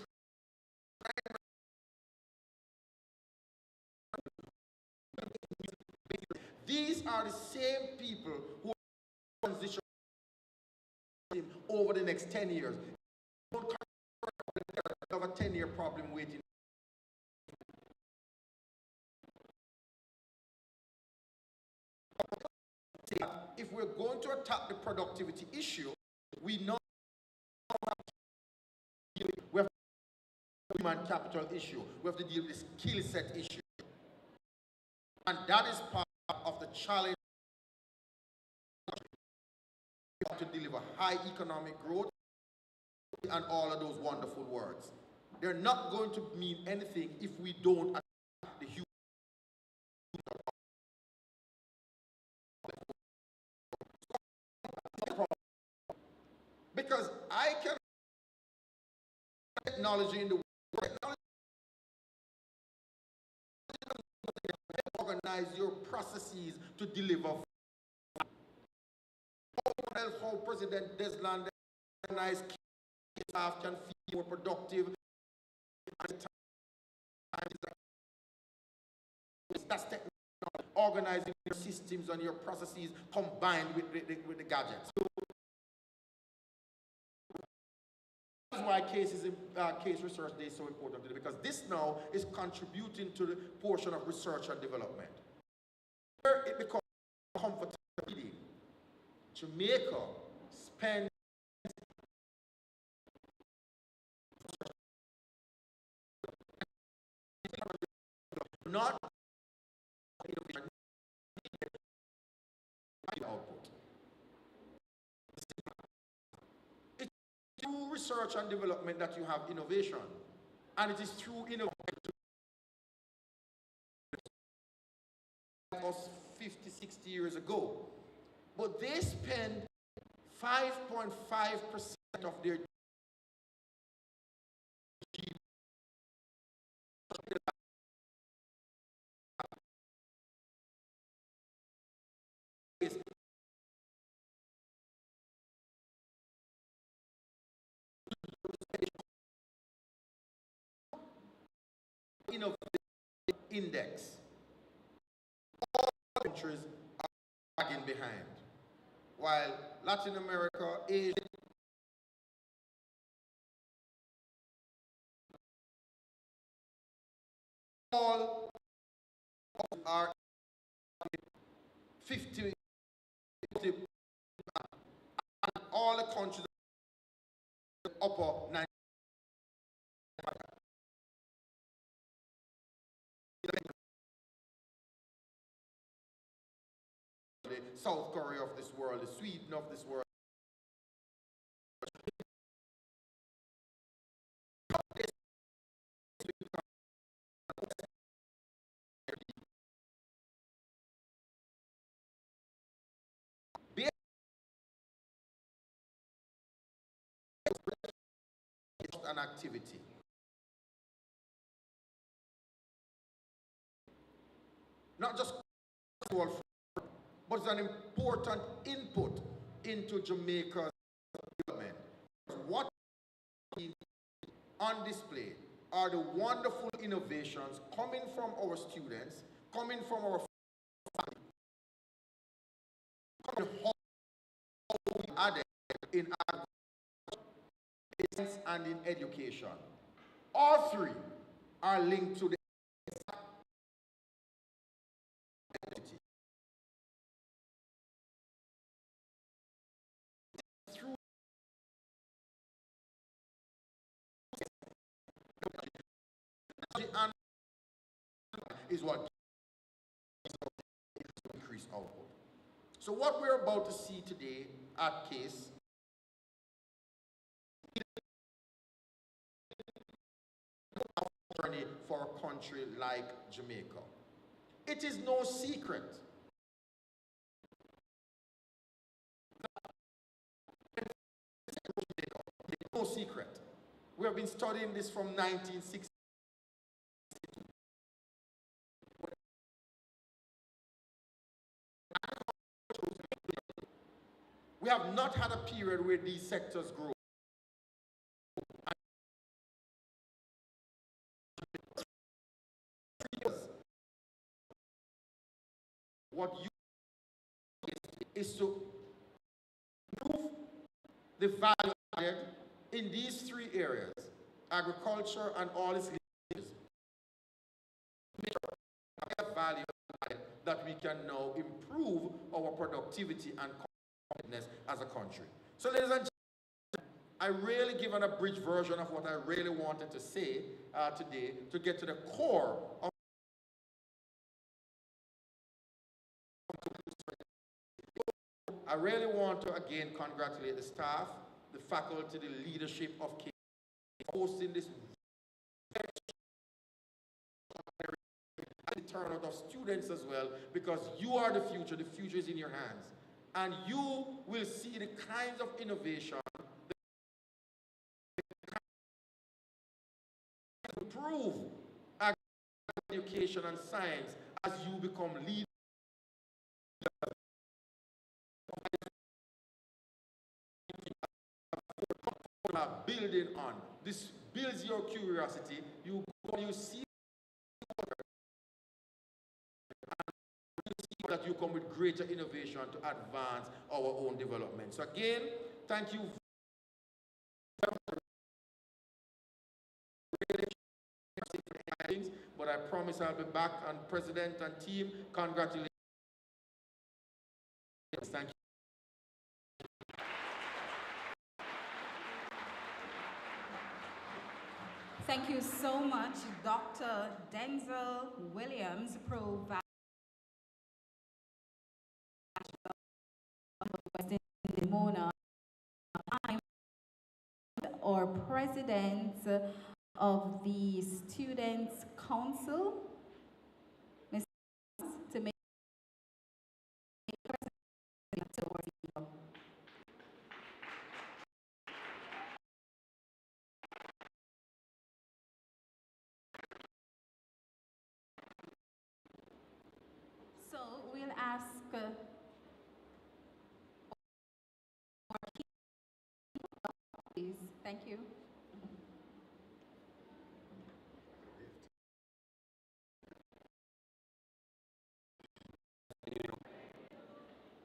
primary. These are the same people who are transitioning over the next 10 years. Don't have a 10-year problem waiting. If we're going to attack the productivity issue, we know we have the human capital issue. We have to deal with the skill set issue. And that is part of the challenge to deliver high economic growth and all of those wonderful words. They're not going to mean anything if we don't attack the human. Because I can technology in the world, technology organize your processes to deliver. How President Desland organized staff can feel more productive. That's technology, organizing your systems and your processes combined with the gadgets. So that's why case research day is so important today, because this now is contributing to the portion of research and development. Where it becomes comfortable reading, Jamaica spends not output. It's through research and development that you have innovation, and it is through innovation us 50, 60 years ago. But they spend 5.5% of their innovation index. All countries are lagging behind, while Latin America, Asia, all are 50, and all the countries are upper 90. The South Korea of this world, the Sweden of this world. An activity. Not just but it's an important input into Jamaica's development. What is on display are the wonderful innovations coming from our students, coming from our family, coming how we added in agriculture and in education. All three are linked to the through and is what increase output. So what we're about to see today at CASE journey for a country like Jamaica. It is no secret it's no secret. We have been studying this from 1960. We have not had a period where these sectors grow. What you is to improve the value added in these three areas, agriculture and all its leaders. Value added that we can now improve our productivity and competitiveness as a country. So ladies and gentlemen, I really give an abridged version of what I really wanted to say today to get to the core of I really want to again congratulate the staff, the faculty, the leadership of CASE hosting this the turnout of students as well, because you are the future is in your hands. And you will see the kinds of innovation that improve education and science as you become leaders, building on. This builds your curiosity. You go, you see that you come with greater innovation to advance our own development. So again, thank you. But I promise I'll be back, and President and team, congratulations. Thank you. Thank you so much, Dr. Denzel Williams, Pro Vice Mona, or President of the Students' Council, Ms. to make so we'll ask please. Thank you.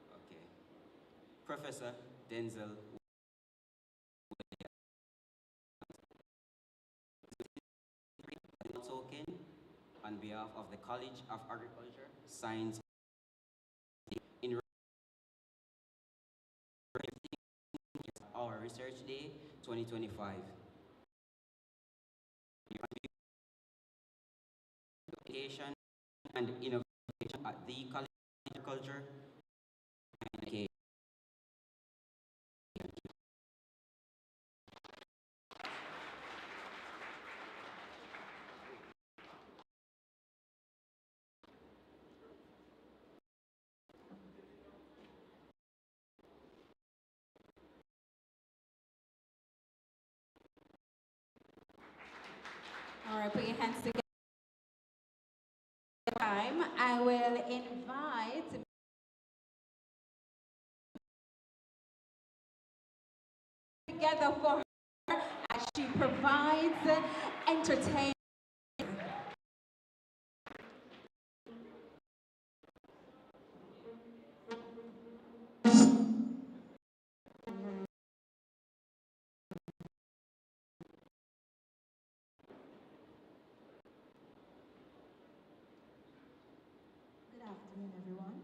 Okay. Professor Denzel token on behalf of the College of Agriculture, Science, in our Research Day 2025. Education and innovation at the College of Agriculture. Okay. All right, put your hands together. I will invite together for her as she provides entertainment. Good afternoon, everyone.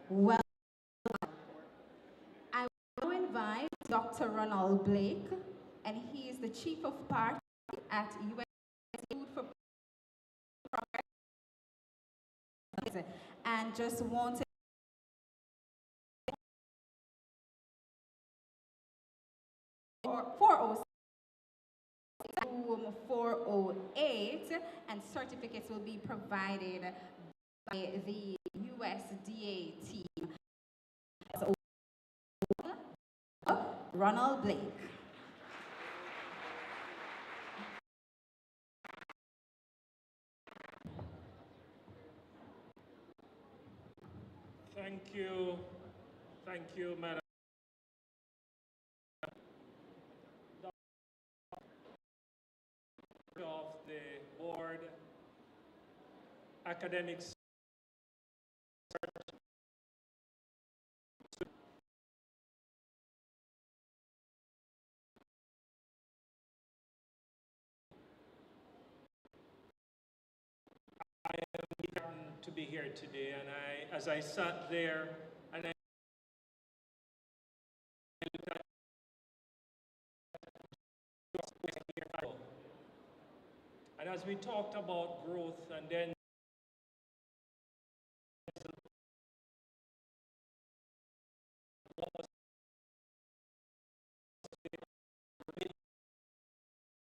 Well, I will now invite Dr. Ronald Blake, and he is the Chief of Party at US Food for Progress. And just wanted for 406 room 408, and certificates will be provided by the USDA team. So, Ronald Blake. Thank you, Madam. Of the board, academics. I am eager to be here today, and as I sat there, and as we talked about growth, and then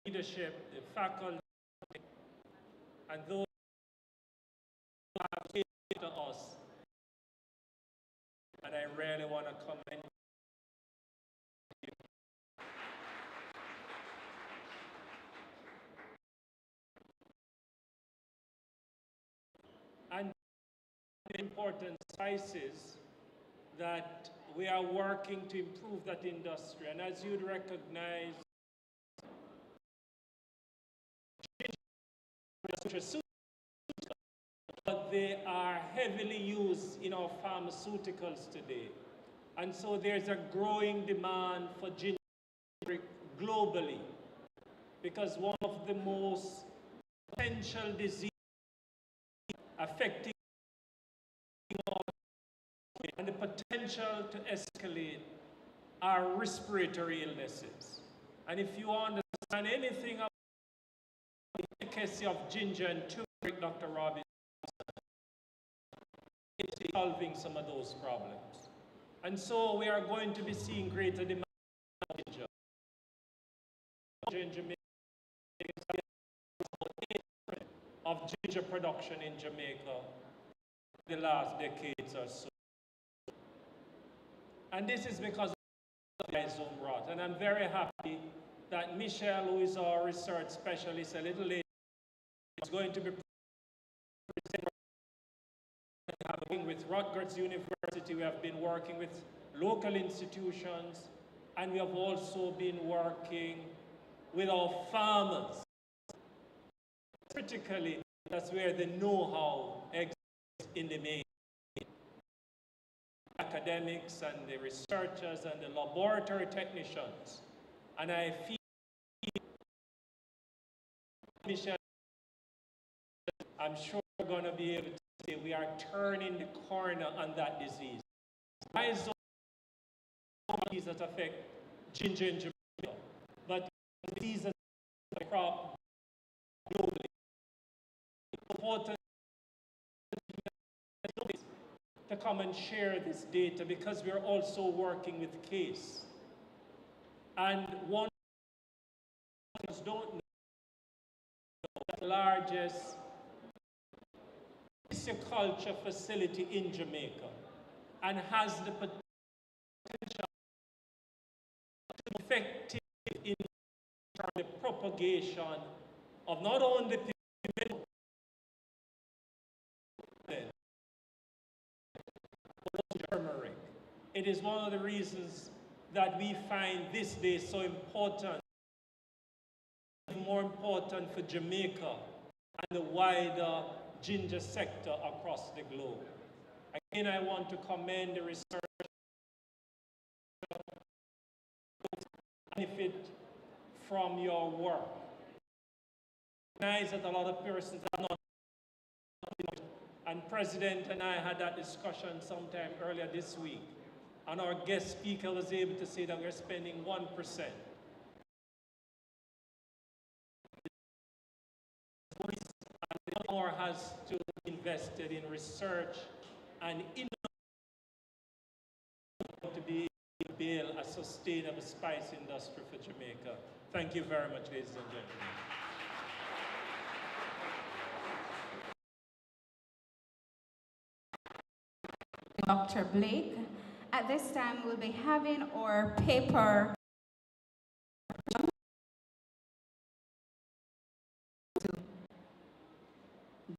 leadership, the faculty, and those who have given to us, and I really want to commend you. And the important spices that we are working to improve that industry. And as you'd recognize, but they are heavily used in our pharmaceuticals today. And so there's a growing demand for ginger globally, because one of the most potential diseases affecting and the potential to escalate are respiratory illnesses. And if you understand anything about the efficacy of ginger and turmeric, Dr. Robinson, it's solving some of those problems. And so we are going to be seeing greater demand for ginger. In Jamaica, of ginger production in Jamaica in the last decades or so. And this is because of the rhizome rot. And I'm very happy that Michelle, who is our research specialist a little later, is going to be working with Rutgers University. We have been working with local institutions, and we have also been working with our farmers. Critically, that's where the know-how exists in the main. Academics and the researchers and the laboratory technicians. And I feel, Michelle, I'm sure we're going to be able to say we are turning the corner on that disease. Rhizome disease that affect ginger in Jamaica, but diseases that affect crop globally. It's important to come and share this data, because we're also working with CASE. And one of us don't know the largest pisciculture facility in Jamaica, and has the potential to be effective in the propagation of not only turmeric. It is one of the reasons that we find this day so important, more important for Jamaica and the wider ginger sector across the globe. Again, I want to commend the research benefit from your work. I recognize that a lot of persons are not And President and I had that discussion sometime earlier this week. And our guest speaker was able to say that we're spending 1%. And more has to be invested in research and innovation to be able to build a sustainable spice industry for Jamaica. Thank you very much, ladies and gentlemen. Dr. Blake. At this time, we'll be having our paper to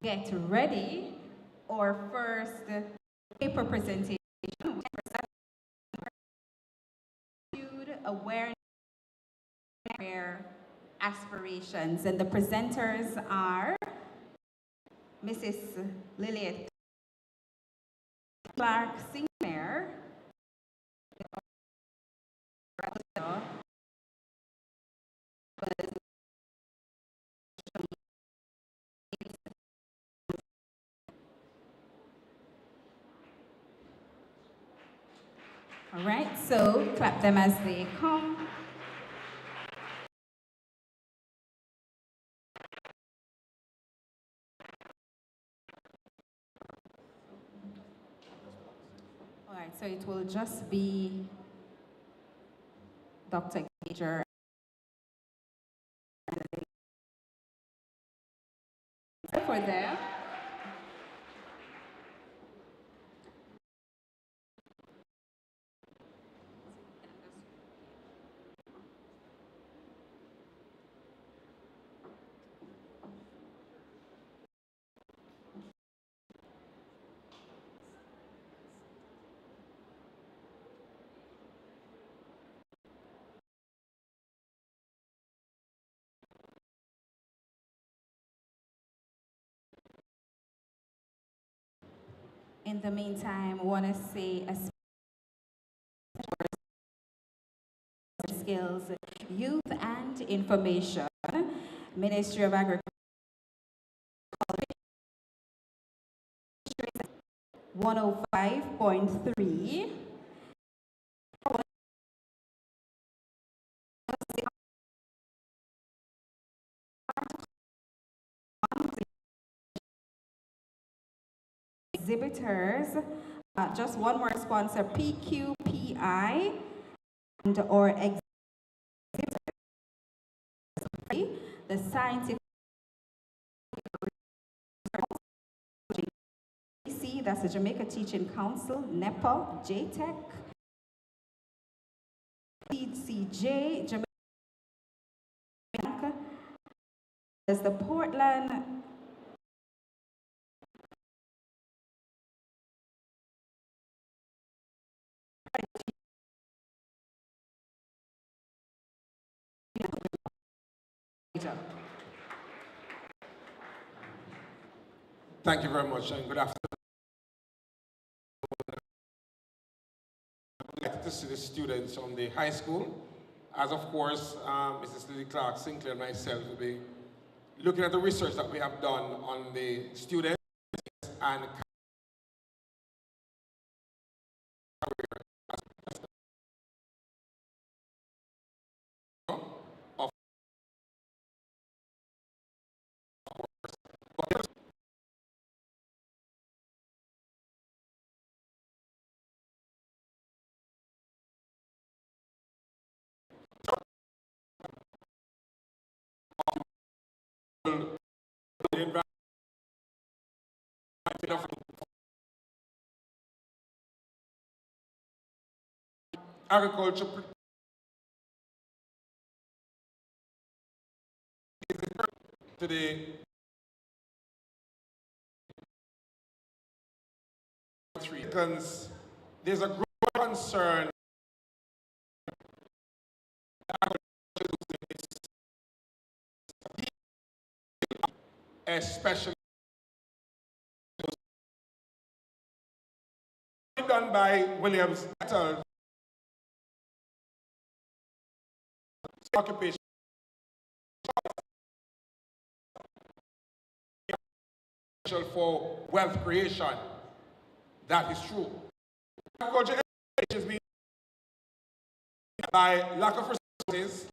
get ready. Our first paper presentation, awareness aspirations, and the presenters are Mrs. Lilliet Clark Sinclair, all right, so clap them as they come. All right, so it will just be Dr. Gager for them. In the meantime, I want to say skills, youth and information, Ministry of Agriculture, 105.3. Exhibitors, just one more sponsor, PQPI, and or exhibitors, the scientific, that's the Jamaica Teaching Council, NEPA, JTEC, CJ, Jamaica, there's the Portland, Thank you very much and good afternoon. I'd like to see the students on the high school, as of course, Mrs. Lily Clark Sinclair and myself will be looking at the research that we have done on the students and of agriculture today. There's a growing concern especially done by Williams occupation. potential for wealth creation. That is true. Agriculture education is being by lack of resources,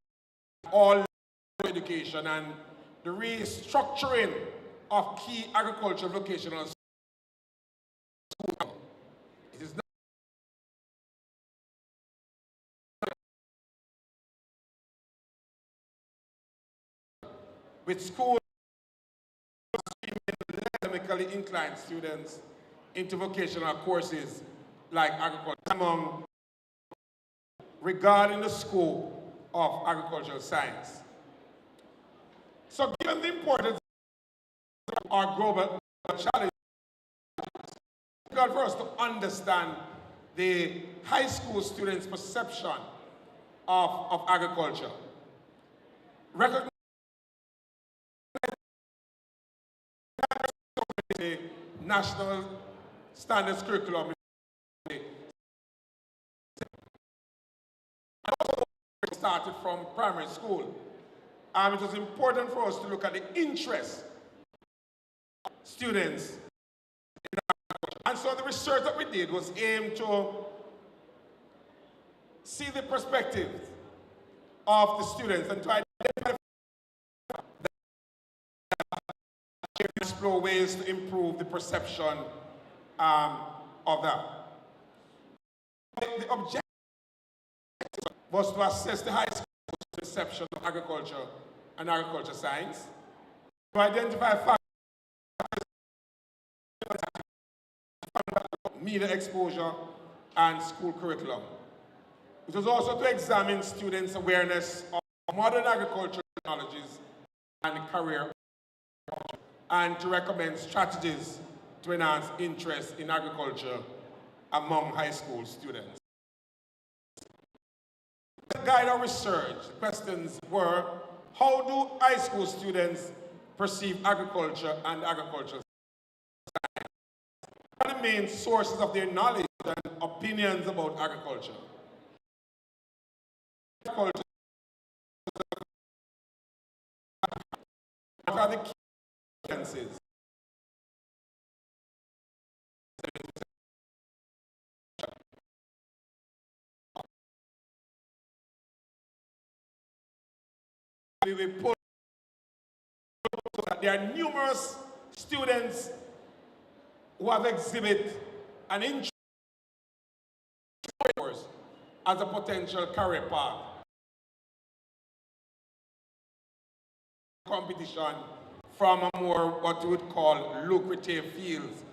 all education, and the restructuring of key agricultural vocational schools. It is not with schools academically inclined students into vocational courses like agriculture among regarding the scope of agricultural science. So given the importance of our global challenge, it's difficult for us to understand the high school students' perception of agriculture. Recognize the national standards curriculum started from primary school. It was important for us to look at the interest of students in agriculture. And so the research that we did was aimed to see the perspective of the students and to identify explore ways to improve the perception of that. The objective was to assess the high school perception of agriculture and agriculture science, to identify factors, media exposure, and school curriculum. It was also to examine students' awareness of modern agricultural technologies and career, and to recommend strategies to enhance interest in agriculture among high school students. To guide our research, the questions were, how do high school students perceive agriculture and agricultural science? What are the main sources of their knowledge and opinions about agriculture? What are the key differences? We put so that there are numerous students who have exhibited an interest as a potential career path. Competition from a more what we would call lucrative fields.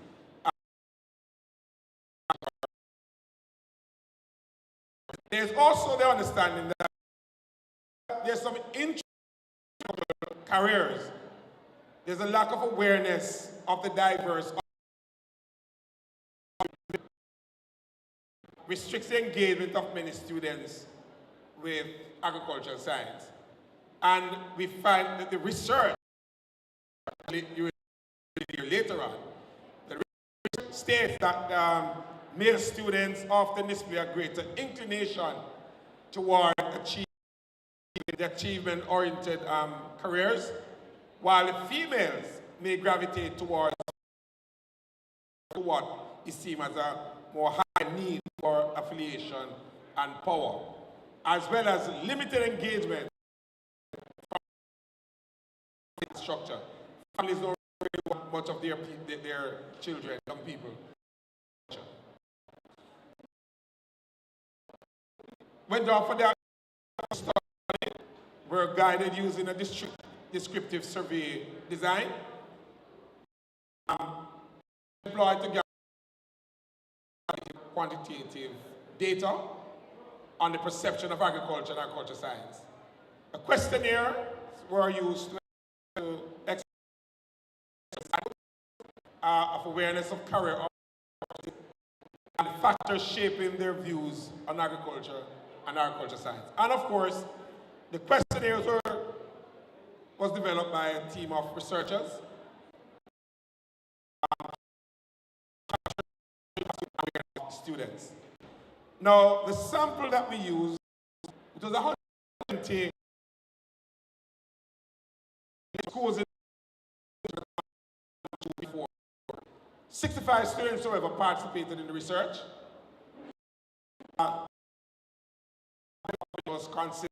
There's also the understanding that there's some interest careers. There's a lack of awareness of the diverse, restricts the engagement of many students with agricultural science. And we find that the research, you will hear later on, the research states that male students often display a greater inclination toward achievement-oriented careers, while the females may gravitate towards what is seen as a more high need for affiliation and power, as well as limited engagement from structure. Families don't really want much of their children, young people. Went off for that study. We're guided using a descriptive survey design. Employed to gather quantitative data on the perception of agriculture and agriculture science. A questionnaire were used to exercise of awareness of career and factors shaping their views on agriculture and agriculture science. And of course, the questionnaires was developed by a team of researchers. Students. Now, the sample that we used, it was 120 schools in 65 students who ever participated in the research. Was considered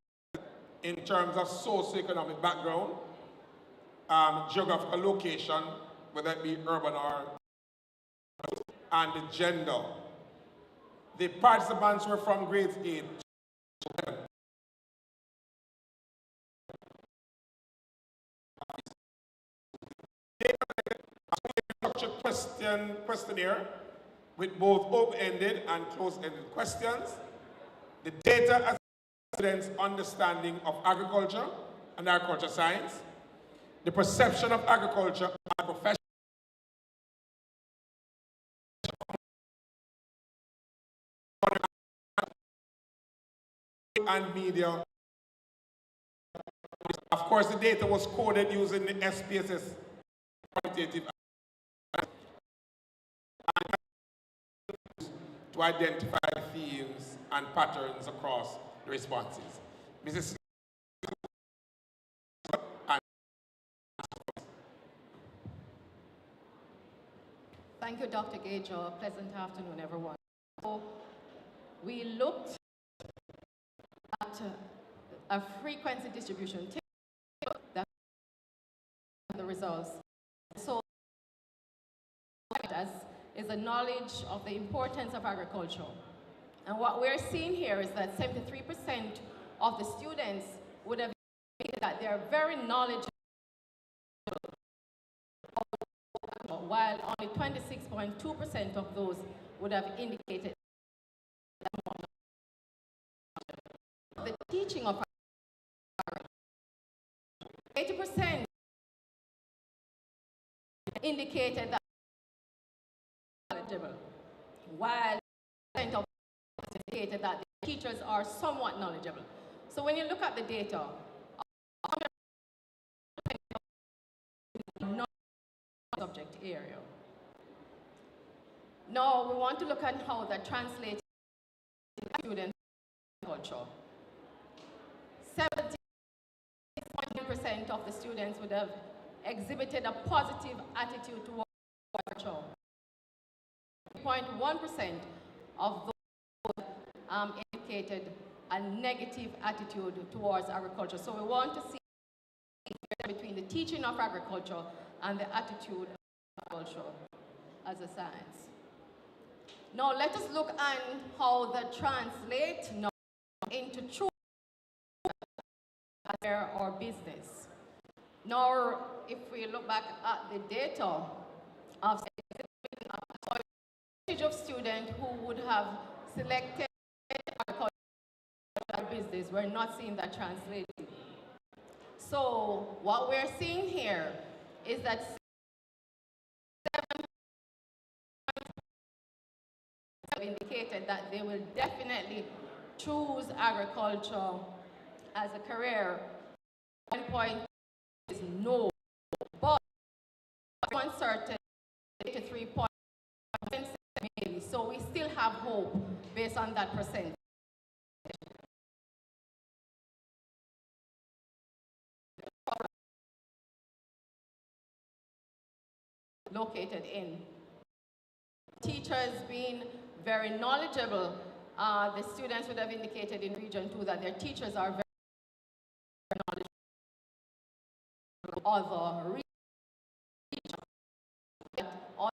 in terms of socioeconomic background, geographical location, whether it be urban or, and the gender. The participants were from grades 8 to 11. Questionnaire with both open-ended and closed-ended questions. The data assesses students' understanding of agriculture and agriculture science, the perception of agriculture as a profession, and media. Of course, the data was coded using the SPSS quantitative to identify themes and patterns across the responses. Mrs. Thank you, Dr. Gage. Pleasant afternoon, everyone. So we looked at a frequency distribution table that the results. So is a knowledge of the importance of agriculture. And what we're seeing here is that 73% of the students would have indicated that they're very knowledgeable, while only 26.2% of those would have indicated the teaching of 80% indicated that knowledgeable, while of indicated that the teachers are somewhat knowledgeable. So when you look at the data, subject area. Now we want to look at how that translates to student culture. 70% of the students would have exhibited a positive attitude towards agriculture. 0.1% of those indicated a negative attitude towards agriculture. So we want to see between the teaching of agriculture and the attitude of agriculture as a science. Now let us look at how that translates now into true or business. Now, if we look back at the data of students who would have selected agriculture business, we're not seeing that translated. So what we're seeing here is that 7 indicated that they will definitely choose agriculture as a career. 1 point is no, but uncertain 83 points maybe. So we still have hope based on that percentage. Located in. Teachers being very knowledgeable, the students would have indicated in Region 2 that their teachers are very knowledgeable. Other regions, all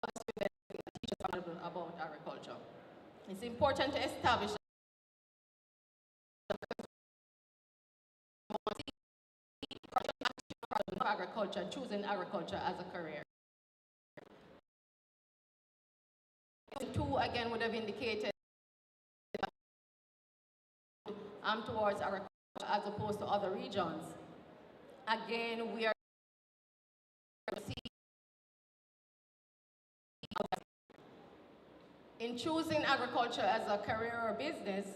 the students teachers are knowledgeable about agriculture. It's important to establish agriculture, choosing agriculture as a career. 2 again would have indicated towards agriculture as opposed to other regions. Again, we are in choosing agriculture as a career or business.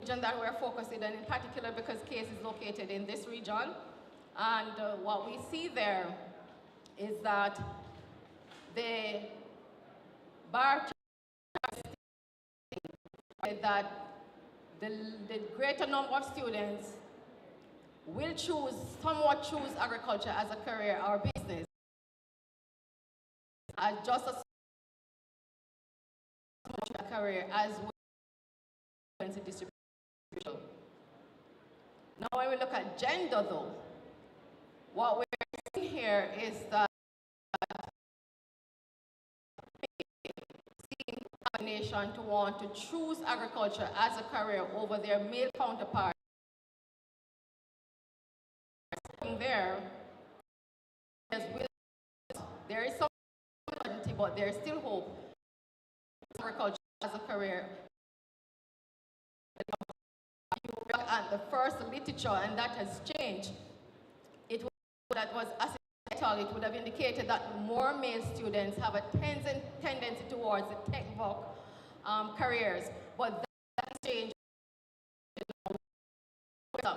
Region that we're focusing on in particular because Case is located in this region. And what we see there is that the bar that the greater number of students will somewhat choose agriculture as a career or business, as just as much a career as distribution. Now, when we look at gender, though, what we're seeing here is that seeing a nation to want to choose agriculture as a career over their male counterparts. There is some uncertainty, but there is still hope. Agriculture as a career. You look at the first literature, and that has changed. It would have indicated that more male students have a tendency towards the tech careers, but that changed.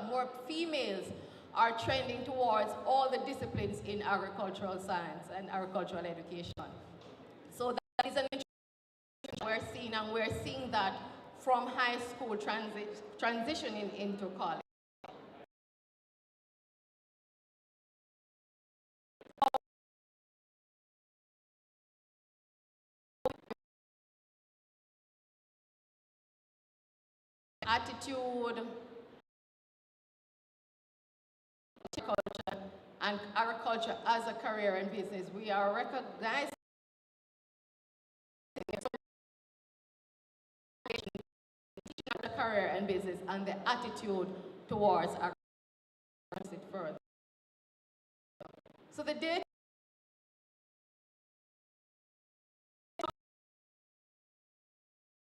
More females are trending towards all the disciplines in agricultural science and agricultural education. So that is an interesting we're seeing, and we're seeing that from high school transitioning into college. Attitude, culture, and agriculture as a career and business. We are recognizing the career and business and the attitude towards agriculture further. So the data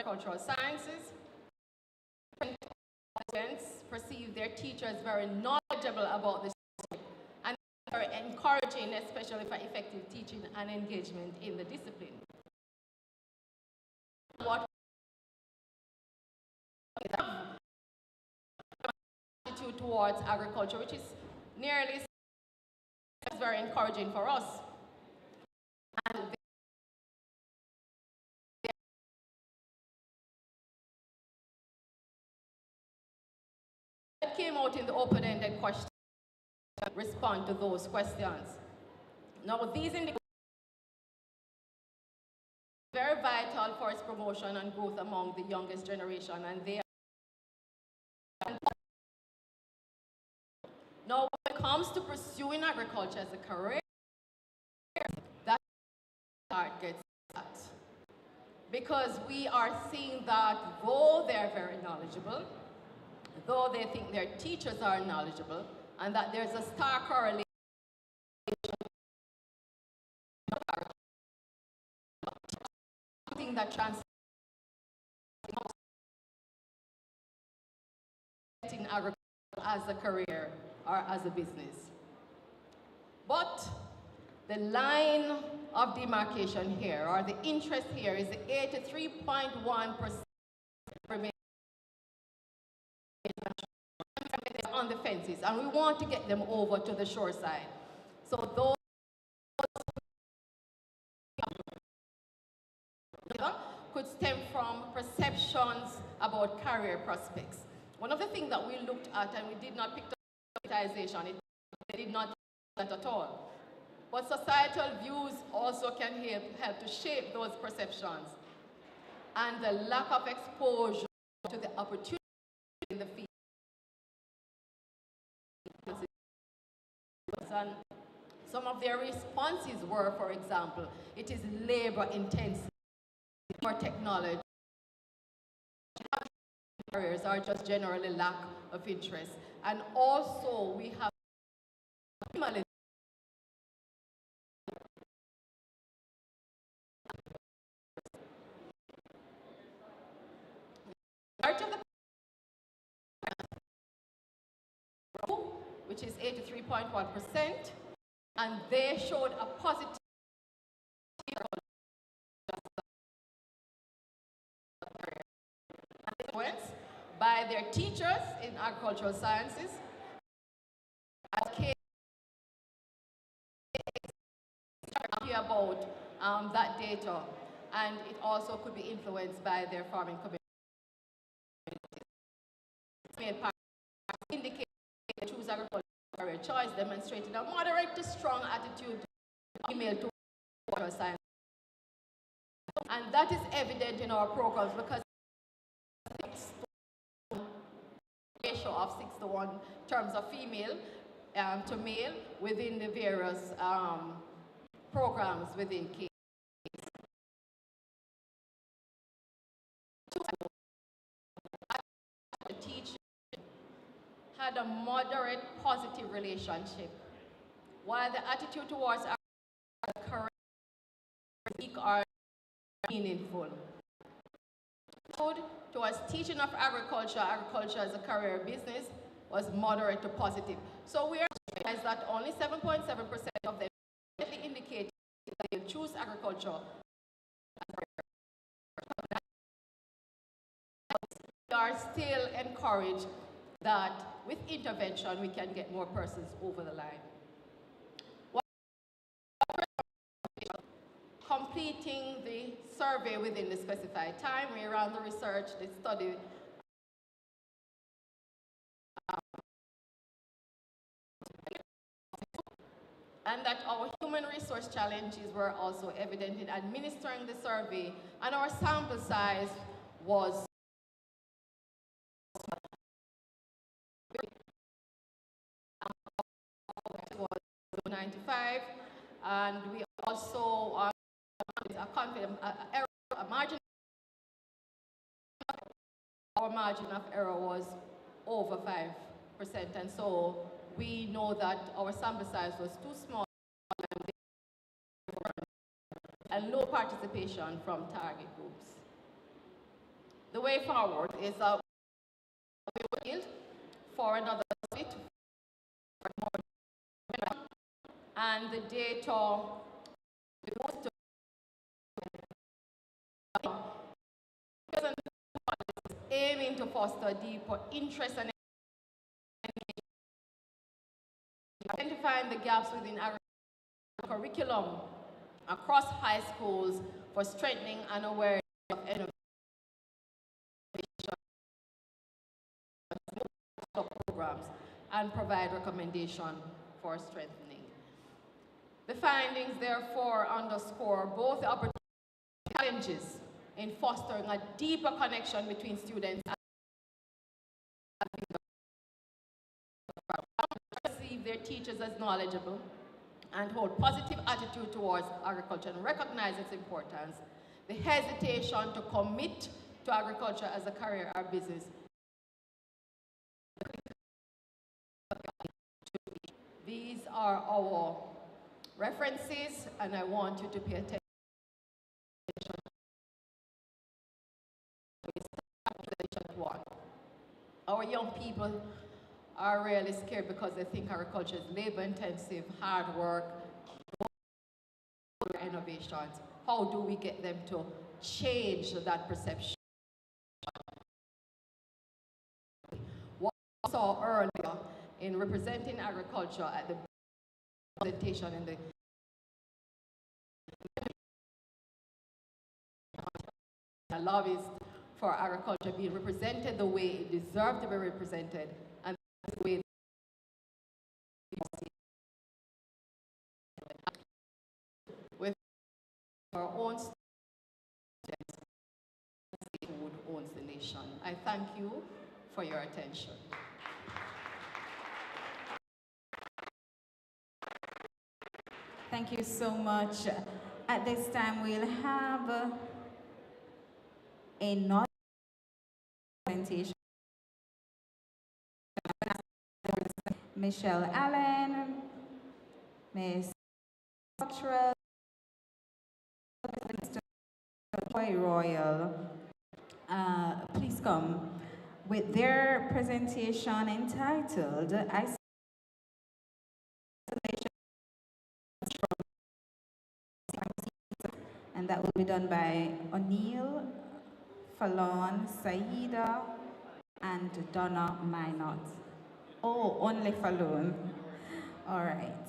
agricultural sciences perceive their teachers very knowledgeable about this and very encouraging, especially for effective teaching and engagement in the discipline. What attitude towards agriculture, which is nearly very encouraging for us. And that came out in the open-ended question, respond to those questions. Now, these indicators are very vital for its promotion and growth among the youngest generation, and they are. Now, when it comes to pursuing agriculture as a career, that part gets that. Because we are seeing that though they're very knowledgeable, though they think their teachers are knowledgeable, and that there's a stark correlation something that translates in agriculture as a career or as a business. But the line of demarcation here, or the interest here, is the 83.1% on the fences, and we want to get them over to the shore side. So those could stem from perceptions about career prospects. One of the things that we looked at, and we did not pick up monetization, it did not do that at all. But societal views also can help to shape those perceptions, and the lack of exposure to the opportunity in the field. And some of their responses were, for example, it is labor intensive, more technology. Barriers are just generally lack of interest. And also we have which is 83.1%, and they showed a positive influence by their teachers in agricultural sciences, about that data, and it also could be influenced by their farming community. Indicate they choose agriculture career choice demonstrated a moderate to strong attitude to female to agricultural science. And that is evident in our programs because ratio of 6:1 in terms of female to male within the various programs within K. The teacher had a moderate positive relationship, while the attitude towards our career are meaningful. Towards teaching of agriculture as a career business was moderate to positive. So we realize that only 7.7% of them indicated that they choose agriculture. We are still encouraged that with intervention we can get more persons over the line. Completing the survey within the specified time, we ran the research, the study, and that our human resource challenges were also evident in administering the survey, and our sample size was 95, and we also our margin of error was over 5%, and so we know that our sample size was too small and low participation from target groups. The way forward is that we will yield for another split, and the data aiming to foster deeper interest and identifying the gaps within our curriculum across high schools for strengthening and awareness of innovation programs and provide recommendation for strengthening. The findings therefore underscore both the opportunities and challenges in fostering a deeper connection between students and perceive their teachers as knowledgeable and hold positive attitude towards agriculture and recognize its importance. The hesitation to commit to agriculture as a career or business. These are our references, and I want you to pay attention. Our young people are really scared because they think agriculture is labor-intensive, hard work, innovations. How do we get them to change that perception? What we saw earlier in representing agriculture at the presentation in the lobbies for agriculture being represented the way it deserved to be represented, and the way with our own students, who owns the nation. I thank you for your attention. Thank you so much. At this time, we'll have a presentation. Michelle Allen, Ms. Cottrell, Mr. Roy Royal, please come with their presentation entitled Isolation, and that will be done by O'Neill, Fallon, Saida, and Donna Minot. Oh, only Fallon. All right.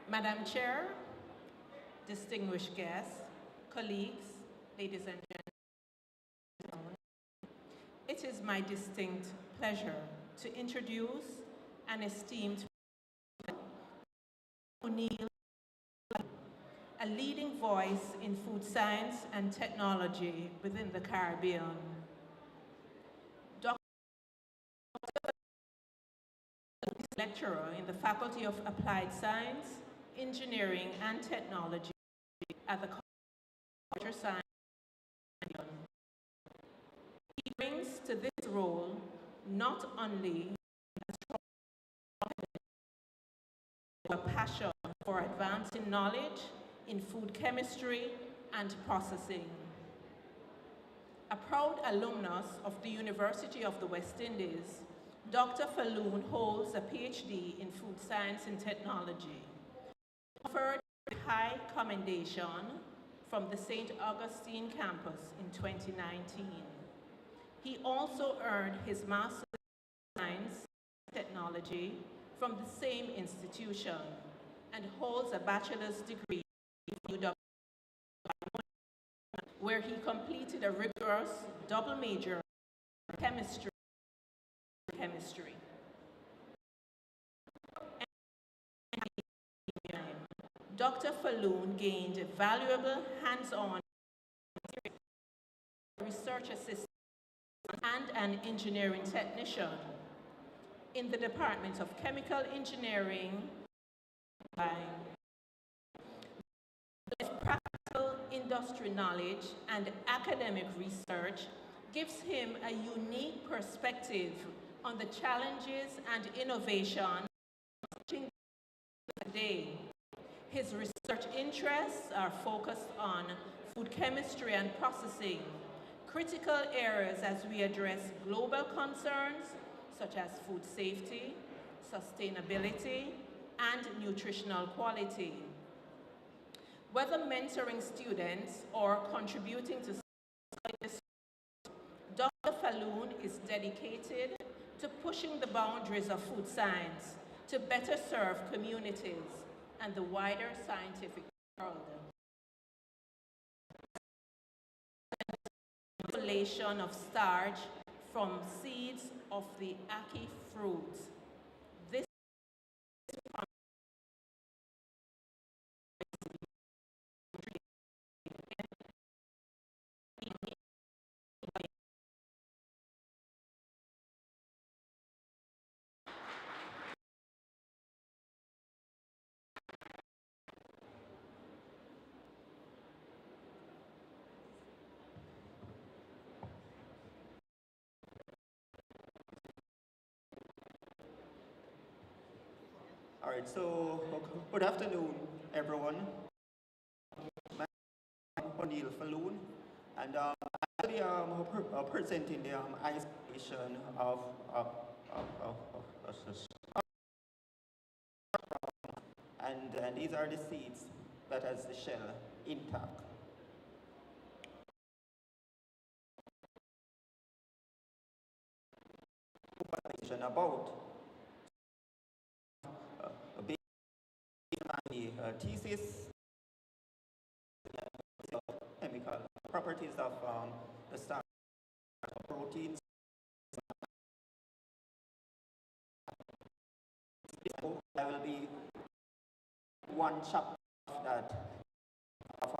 Madam Chair, distinguished guests, colleagues, ladies and gentlemen, It is my distinct pleasure to introduce an esteemed O'Neill, a leading voice in food science and technology within the Caribbean. Dr. is a lecturer in the Faculty of Applied Science, Engineering and Technology at the College of Science. He brings to this role not only a passion for advancing knowledge in food chemistry and processing. A proud alumnus of the University of the West Indies, Dr. Falloon holds a PhD in food science and technology, conferred with high commendation from the St. Augustine campus in 2019. He also earned his Master's in Science and Technology from the same institution and holds a bachelor's degree from UW, where he completed a rigorous double major in chemistry. Dr. Falloon gained valuable hands-on research assistant and an engineering technician in the Department of Chemical Engineering. His practical industry knowledge and academic research gives him a unique perspective on the challenges and innovation today. His research interests are focused on food chemistry and processing, critical areas as we address global concerns such as food safety, sustainability, and nutritional quality. Whether mentoring students or contributing to studies, Dr. Falloon is dedicated to pushing the boundaries of food science to better serve communities and the wider scientific world. Isolation of starch from seeds of the ackee fruit. This All right, so good afternoon, everyone. My name is O'Neill Falloon, and I'll be presenting the isolation of and these are the seeds that has the shell intact. About the thesis, chemical properties of the starch proteins. I will be one chapter of that of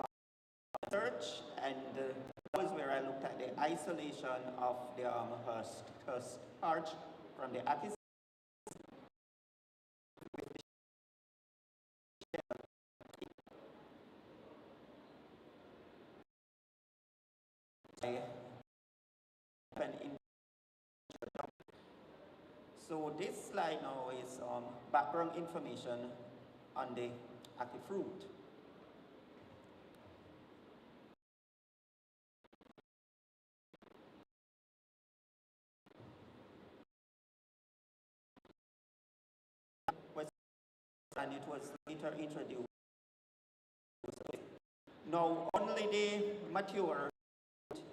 research, and that was where I looked at the isolation of the starch from the ackee. So this slide now is background information on the ackee fruit. And it was later introduced. Now only the mature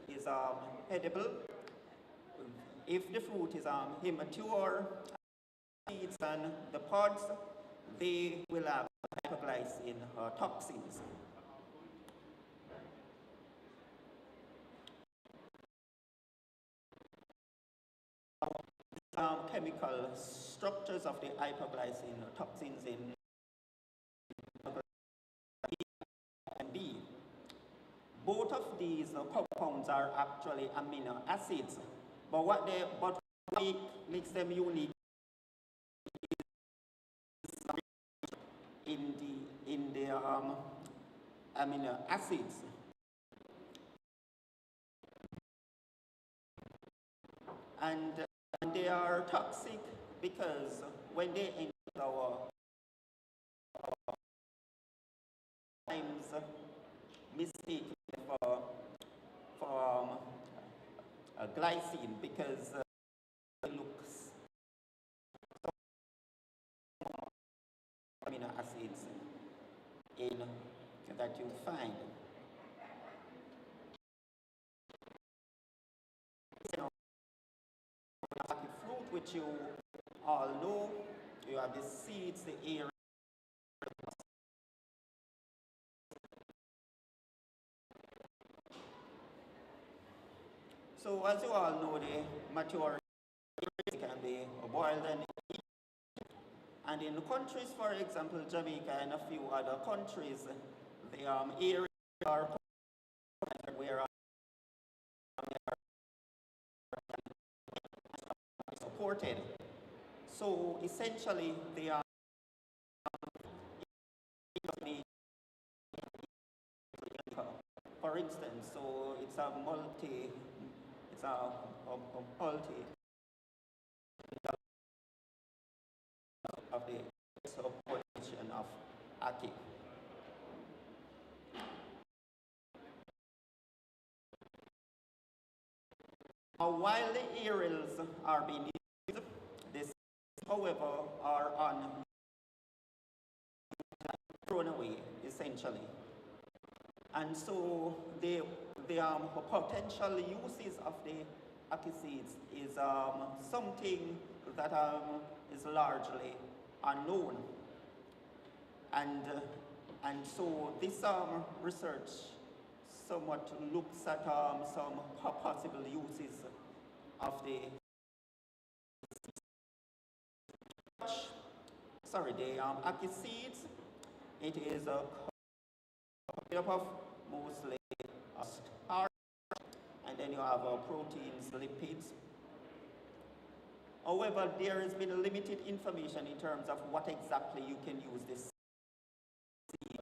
is edible. If the fruit is immature, seeds and the pods, they will have hypoglycine toxins. chemical structures of the hypoglycine toxins in and B. Both of these compounds are actually amino acids, but what makes them unique in the amino acids. And they are toxic because when they enter our times mistaken for glycine because it looks amino acids in that you find. Fruit, which you all know, you have the seeds, the ear. So as you all know, the mature can be boiled and eaten. And in countries, for example, Jamaica and a few other countries, the areas are where supported. So essentially, they are for instance, so it's a multi of the supportation of Aki. Now, while the aerials are being used, this, however, are thrown away, essentially. And so the potential uses of the Aki seeds is something that is largely unknown. And so this research somewhat looks at some possible uses of the Aki seeds. It is made up of mostly starch, and then you have proteins, lipids. However, there has been limited information in terms of what exactly you can use this seed.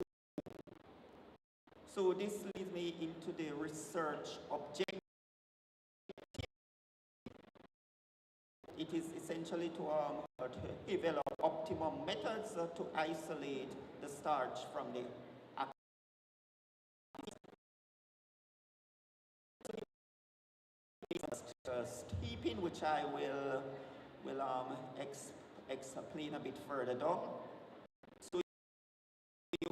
So this leads me into the research objective. It is essentially to develop optimum methods to isolate the starch from the steeping, which I will explain a bit further down. So you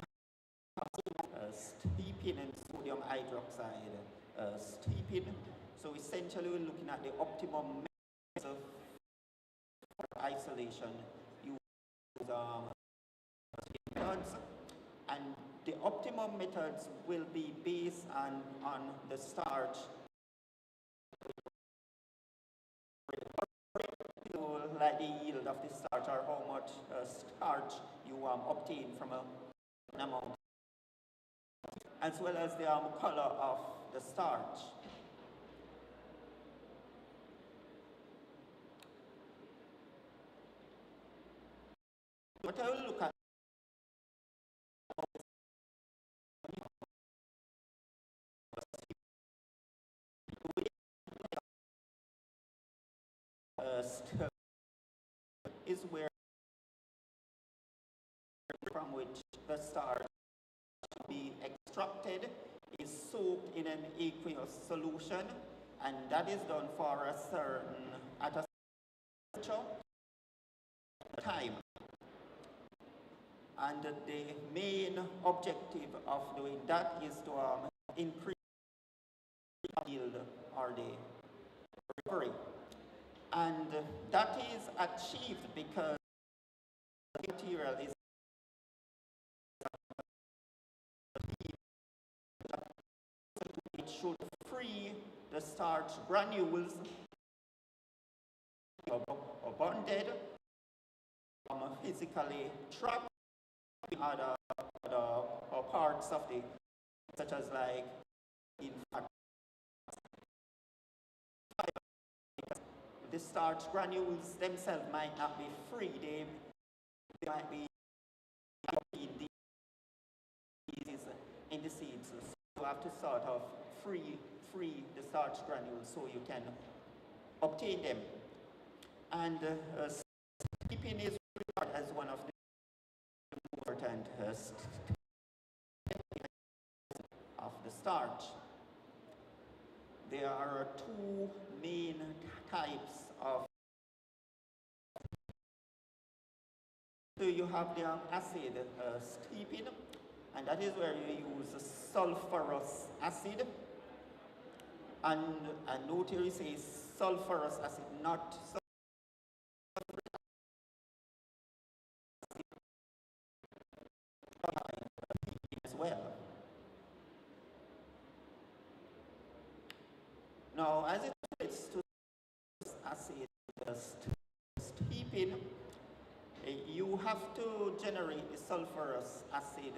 have steeping and sodium hydroxide steeping. So essentially, we're looking at the optimum methods of isolation. Use methods, and the optimum methods will be based on the starch. Like the yield of the starch or how much starch you obtain from an amount, as well as the color of the starch. What I will look at is where from which the starch to be extracted is soaked in an aqueous solution, and that is done for a certain at a time. And the main objective of doing that is to increase the yield or the recovery. And that is achieved because the material is it should free the starch granules of bonded, physically trapped in other parts of the, such as like in fact, the starch granules themselves might not be free, they might be in the seeds. So you have to sort of free the starch granules so you can obtain them. And steeping is regarded as one of the important of the starch. There are two main types of. So you have the acid steeping, and that is where you use sulfurous acid. And note here it says sulfurous acid, not sulfuric acid as well. Now, as it relates to acid steeping, you have to generate the sulfurous acid.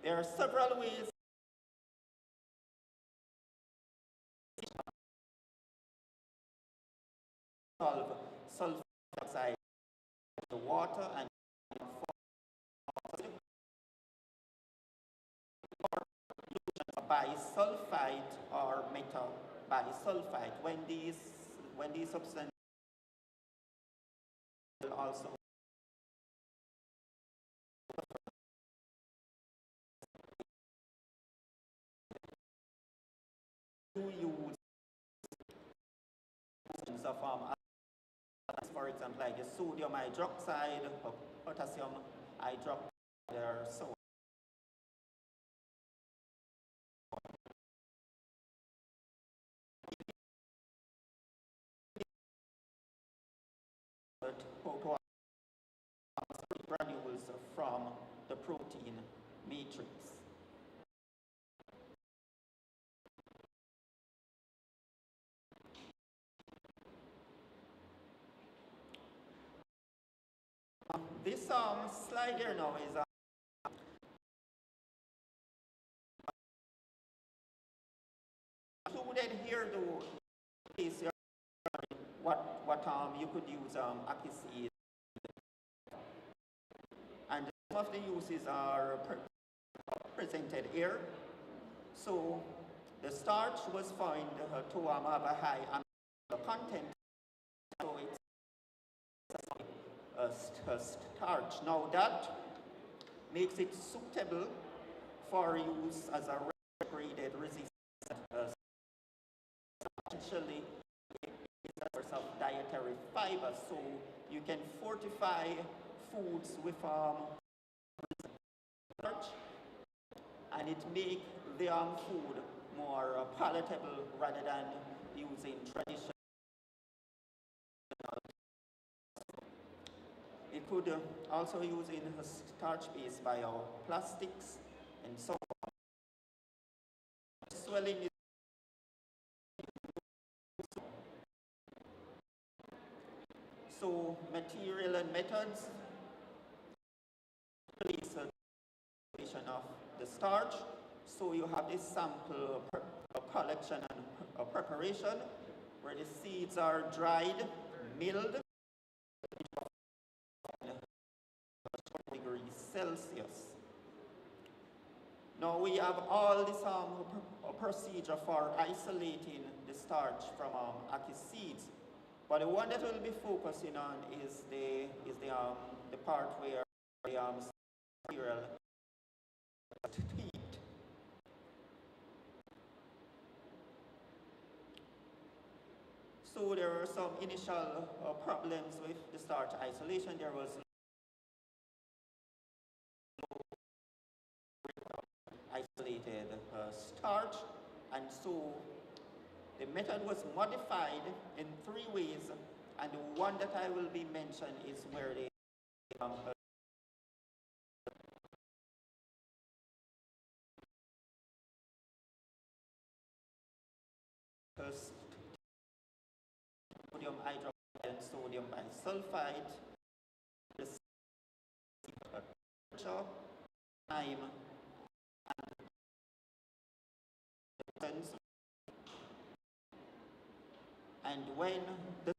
There are several ways to solve sulfur dioxide, the water, and bisulfite or metal bisulfite. When these substances will also use of for example, like the sodium hydroxide, potassium hydroxide, so granules from the protein matrix. This slide here now is included here though is what you could use ackee seed, and some of the uses are presented here. So the starch was found to have a high amino content, so it's starch. Now that makes it suitable for use as a retrograded resistant essentially a source of dietary fiber, so you can fortify foods with starch, and it make the food more palatable rather than using traditional. It could also use in starch-based bioplastics and so on. Swelling is so material and methods of the starch. So you have this sample collection and preparation where the seeds are dried, milled, degrees Celsius. Now we have all this procedure for isolating the starch from ackee seeds, but the one that we'll be focusing on is the part where the material heat. So there were some initial problems with the starch isolation. There was isolated starch, and so the method was modified in 3 ways, and the one that I will be mentioned is where they sodium hydroxide and sodium bisulfite, the temperature, time, and when the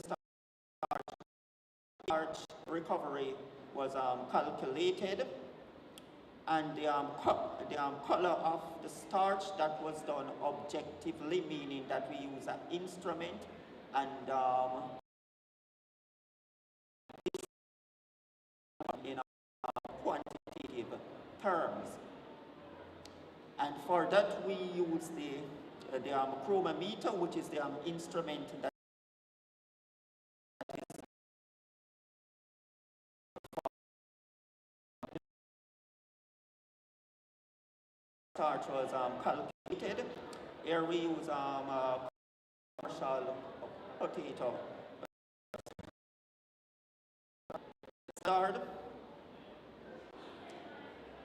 starch recovery was calculated, and the color of the starch that was done objectively, meaning that we use an instrument and in quantitative terms. And for that we use the chromometer, which is the instrument that starch was calculated. Here we use commercial potato starch.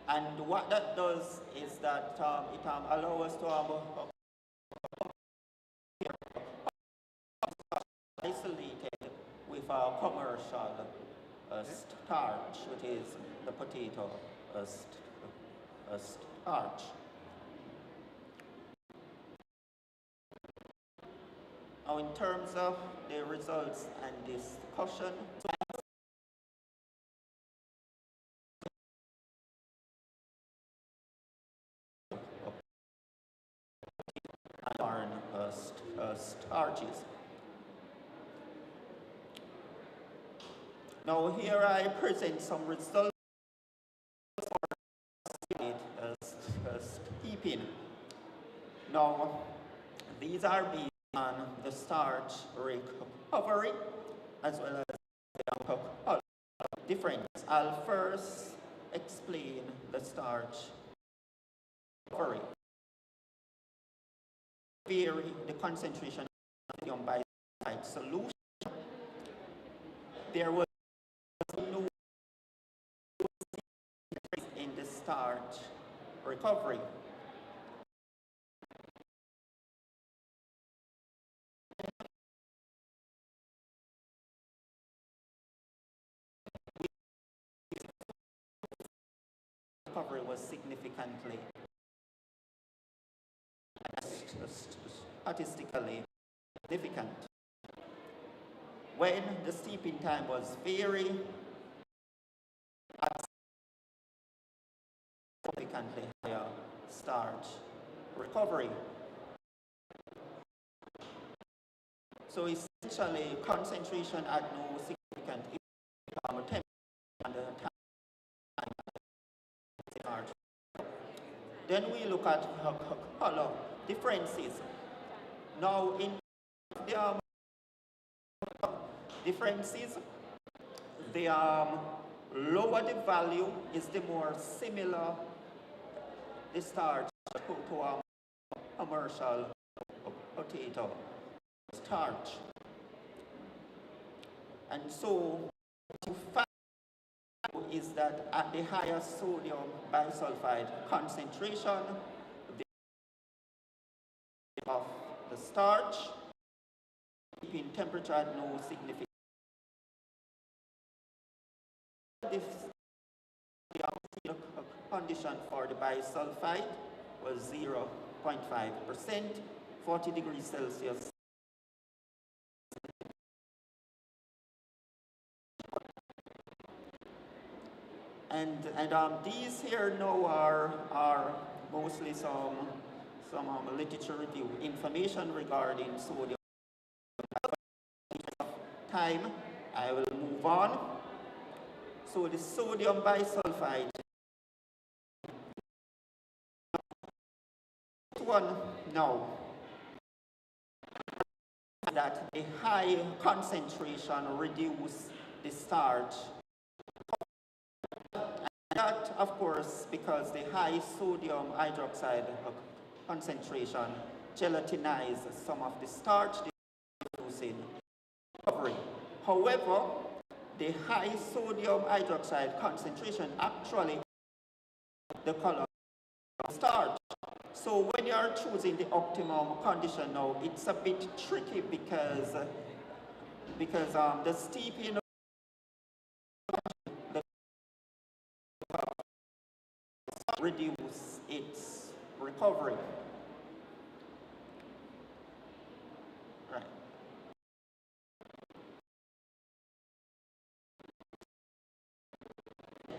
And what that does is that it allows us to isolated with a commercial starch, which is the potato starch. Now, in terms of the results and discussion, starches. Now, here I present some results for steeping. Now, these are based on the starch recovery as well as the color difference. I'll first explain the starch recovery. Vary the concentration of sodium bisulfite solution. There was no increase in the starch recovery. Recovery was significantly statistically significant. When the steeping time was very significantly higher starch recovery. So essentially, concentration had no significant impact on the temperature and the time starch. Then we look at color differences. Now, in the differences, the lower the value is, the more similar the starch to a commercial potato starch. And so, what you find is that at the higher sodium bisulfite concentration of the starch, keeping temperature at no significant. The condition for the bisulfite was 0.5%, 40 degrees Celsius. And these here now are mostly some literature review information regarding sodium. Time, I will move on. So the sodium bisulfite. One now that a high concentration reduce the starch. And that, of course, because the high sodium hydroxide concentration gelatinizes some of the starch reducing recovery. However, the high sodium hydroxide concentration actually the color of starch. So when you are choosing the optimum condition now, it's a bit tricky because because the steeping reduce its recovery. Right.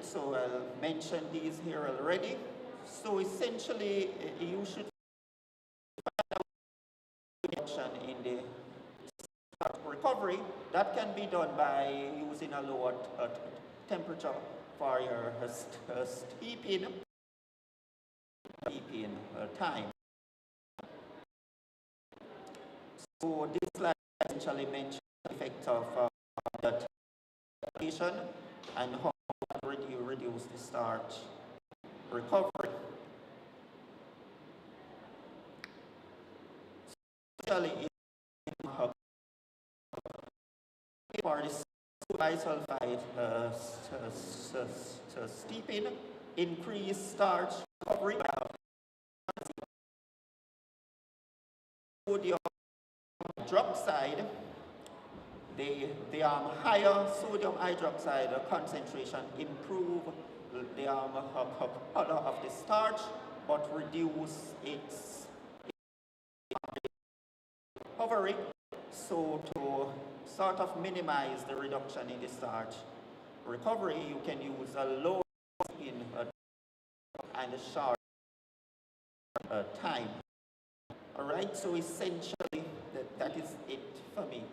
So I'll mention these here already. So essentially, you should find out reduction in the recovery. That can be done by using a lower temperature for your steeping time. So this slide essentially mentions the effect of that and how you reduce the starch recovery. Especially for the bisulfite steeping, increase starch recovery by sodium hydroxide. The higher sodium hydroxide concentration improve the color of the starch, but reduce its recovery. So to sort of minimize the reduction in the starch recovery, you can use a low in and a short time. All right, so essentially that is it for me.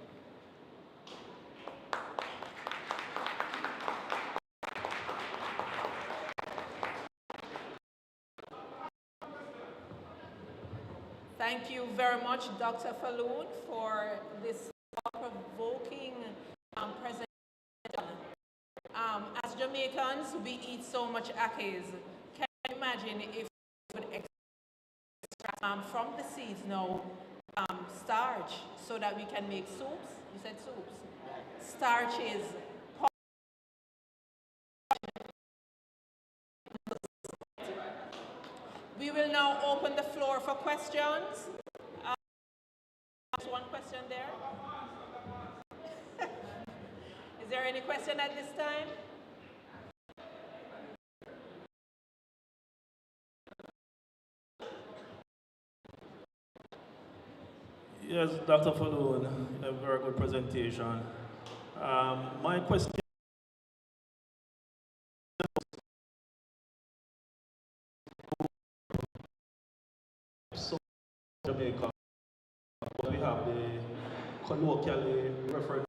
Thank you very much, Dr. Falloon, for this thought-provoking presentation. As Jamaicans, we eat so much akis. Can you imagine if we would extract from the seeds now starch so that we can make soups? You said soups. Starches. We will now open the floor for questions. One question there. Is there any question at this time? Yes, Dr. Falloon, a very good presentation. My question is Jamaica. We have the colloquially referred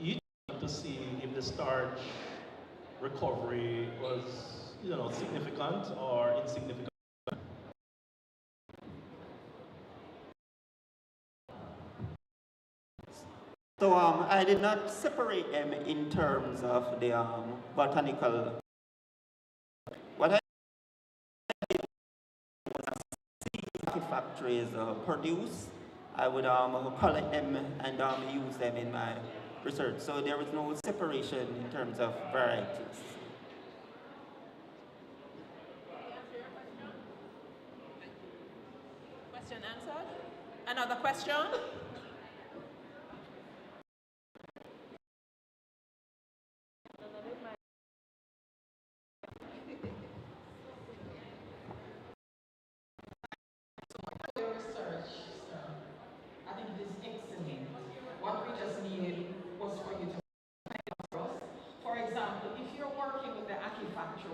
each to see if the starch recovery was, significant or insignificant. So I did not separate them in terms of the botanical. What I did was factories produce, I would collect them and use them in my research. So there was no separation in terms of varieties. Question answered. Another question?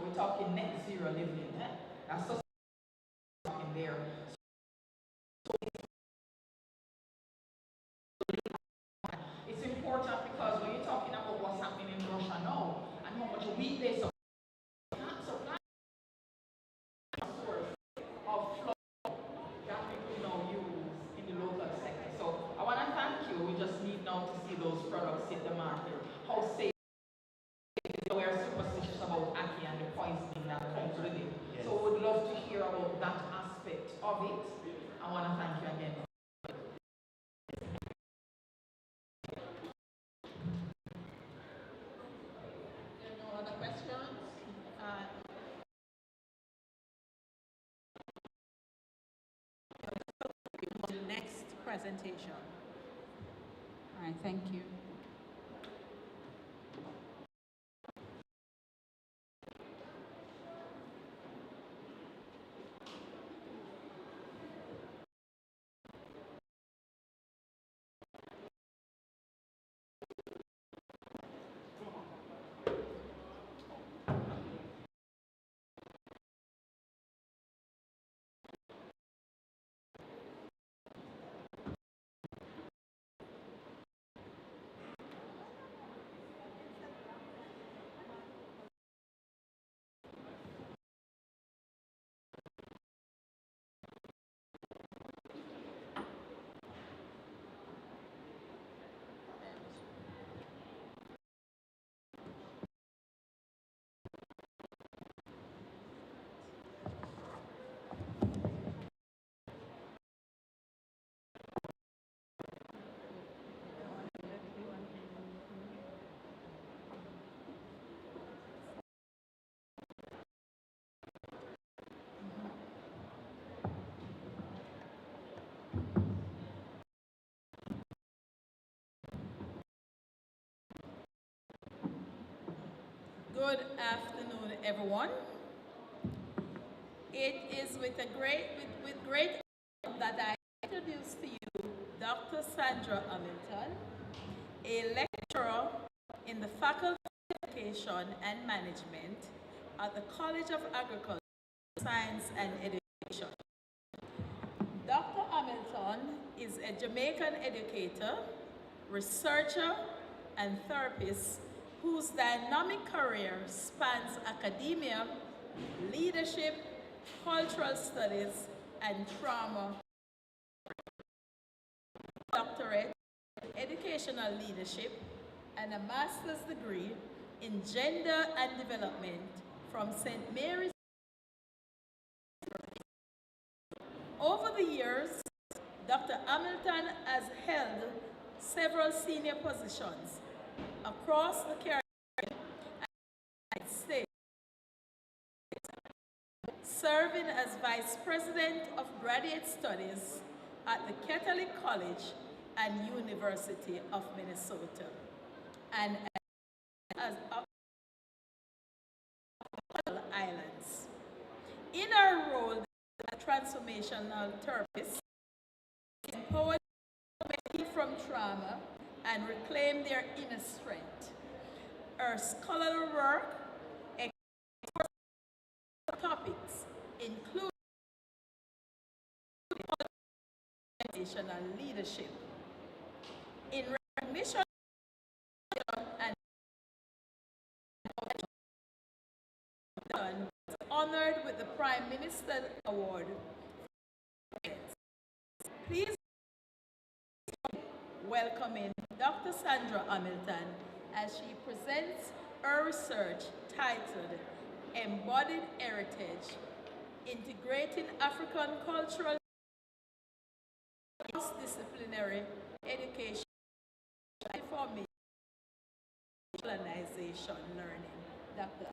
We're talking net zero living. That's just in there. It's important because when you're talking about what's happening in Russia now and how much wheat they supply source of flour that we could now use in the local sector. So I want to thank you. We just need now to see those products hit the market. How safe. We are superstitious about ackee and the poisoning that comes with it. Yes. So we would love to hear about that aspect of it. I want to thank you again. No other question? presentation. All right, thank you. Good afternoon, everyone. It is with great honor that I introduce to you Dr. Sandra Hamilton, a lecturer in the Faculty of Education and Management at the College of Agriculture, Science and Education. Dr. Hamilton is a Jamaican educator, researcher, and therapist whose dynamic career spans academia, leadership, cultural studies, and trauma. Doctorate in educational leadership and a master's degree in gender and development from St. Mary's. Over the years, Dr. Hamilton has held several senior positions across the Caribbean and the United States, serving as Vice President of Graduate Studies at the Catholic College and University of Minnesota, and as of the Islands. In her role as a transformational therapist, she empowers people from trauma and reclaim their inner strength. Her scholarly work explores topics including and leadership. In recognition and was honored with the Prime Minister's Award. Please welcome in Dr. Sandra Hamilton as she presents her research titled Embodied Heritage, Integrating African Cultural Cross-Disciplinary Education, Information, Colonization Learning. Dr.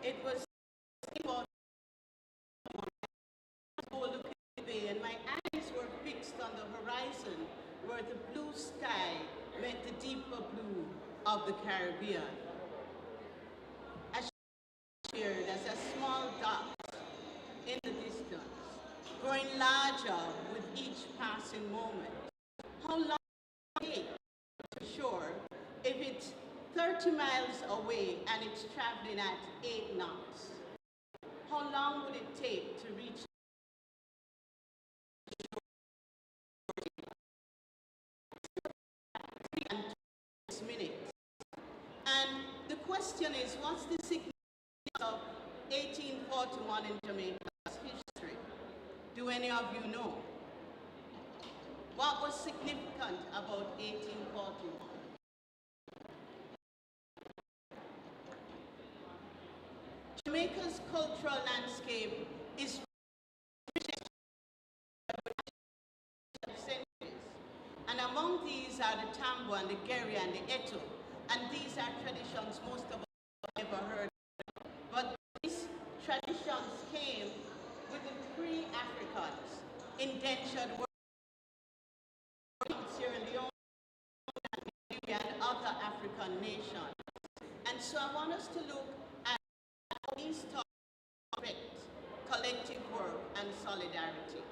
It was looking away, and my eyes were fixed on the horizon where the blue sky met the deeper blue of the Caribbean. I appeared as a small dot in the distance, growing larger with each passing moment. How long will it take to shore if it's 30 miles away and it's traveling at 8 knots? How long would it take to reach minutes? And the question is, what's the significance of 1841 in Jamaica's history? Do any of you know? What was significant about 1841? Jamaica's cultural landscape is these are the Tambo and the Geri and the Eto. And these are traditions most of us have never heard of. But these traditions came with the free Africans, indentured workers in Sierra Leone and other African nations. And so I want us to look at how these topics affect collective work and solidarity.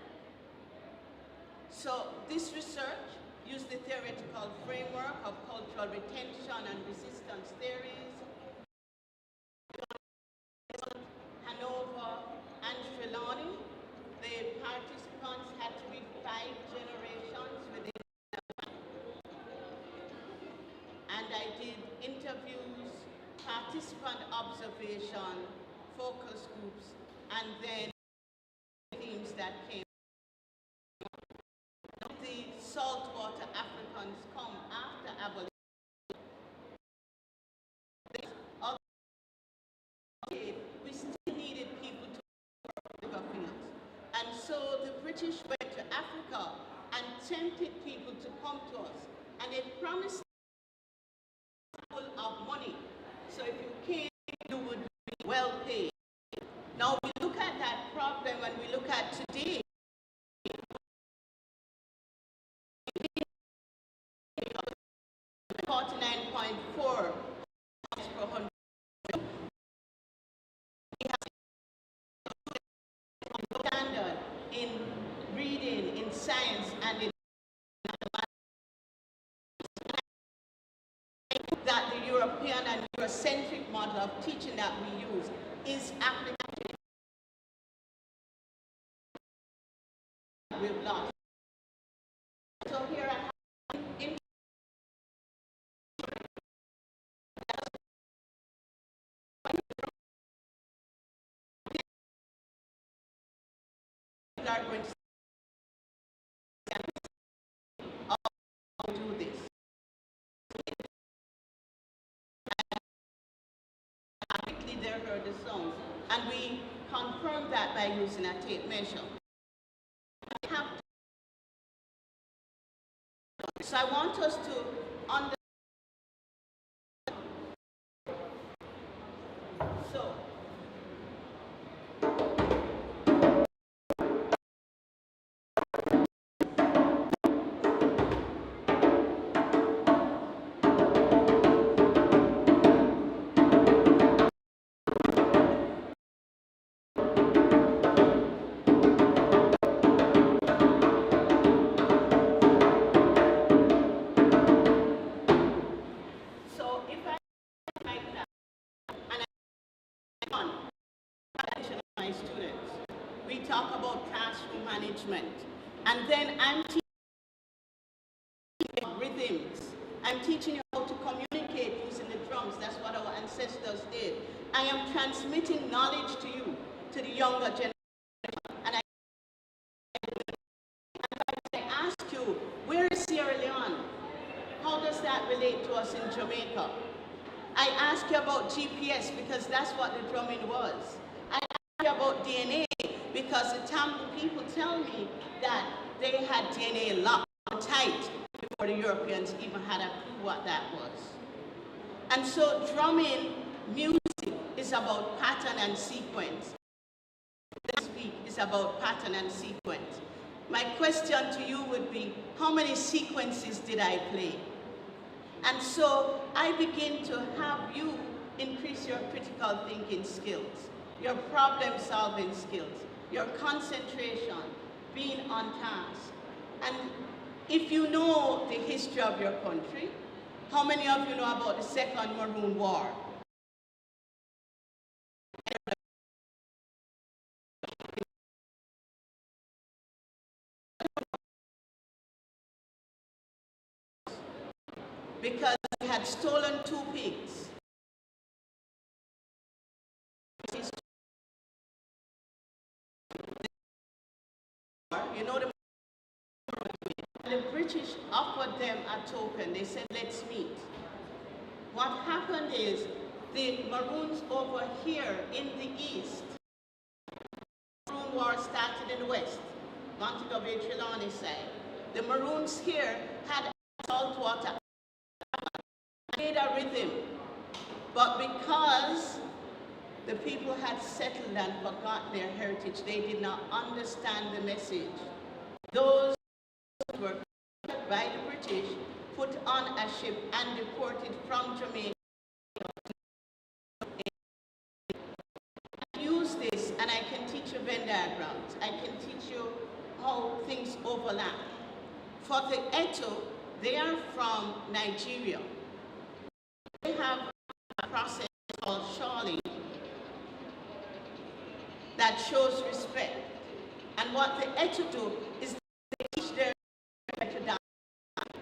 So this research used the theoretical framework of cultural retention and resistance theories, Hanover and Trelawney. The participants had to be 5 generations within the and I did interviews, participant observation, focus groups, and then themes that came. The saltwater Africans come after abolition. We still needed people to work in the fields. And so the British went to Africa and tempted people to come to us. And they promised of money. So if you came, you would be well paid. Now we look at that problem when we look at today. 49.4 per 100. We have standard in reading, in science, and in that the European and Eurocentric model of teaching that we use is applicable. We've lost. So here I have are going to do this. Quickly they heard the song, and we confirmed that by using a tape measure. So I want us to understand. So. Talk about classroom management, and then I'm teaching rhythms. I'm teaching you how to communicate using the drums. That's what our ancestors did. I am transmitting knowledge to you, to the younger generation. And I ask you, where is Sierra Leone? How does that relate to us in Jamaica? I ask you about GPS because that's what the drumming was. I ask you about DNA because the Tamil people tell me that they had DNA locked tight before the Europeans even had a clue what that was. And so drumming music is about pattern and sequence. This week is about pattern and sequence. My question to you would be, how many sequences did I play? And so I begin to have you increase your critical thinking skills, your problem-solving skills, your concentration, being on task. And if you know the history of your country, how many of you know about the Second Maroon War? Because they had stolen 2 pigs. You know, the British offered them a token. They said, let's meet. What happened is the Maroons over here in the east, the Maroon War started in the west, Montego Bay Trelawney side. The Maroons here had saltwater, made a rhythm. But because the people had settled and forgot their heritage, they did not understand the message. Those were captured by the British, put on a ship and deported from Jamaica. I use this and I can teach you Venn diagrams. I can teach you how things overlap. For the Eto, they are from Nigeria. They have a process called shawling that shows respect. And what the Eto do is they teach their to dance.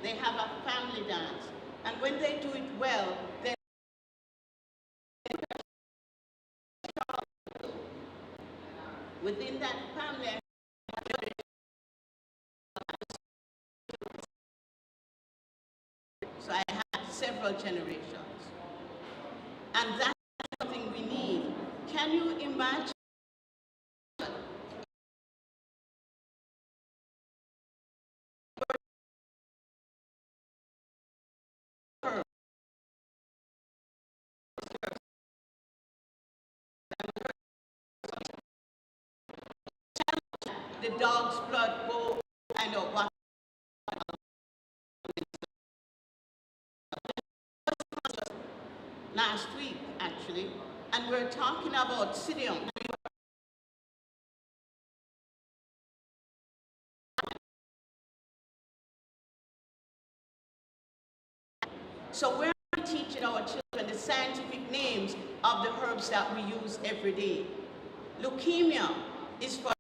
They have a family dance. And when they do it well, then within that family, so I had several generations. And that's something we need. Can you imagine the dog's blood go and what last week actually, and we're talking about Sidium. So we're teaching our children the scientific names of the herbs that we use every day. Leukemia is for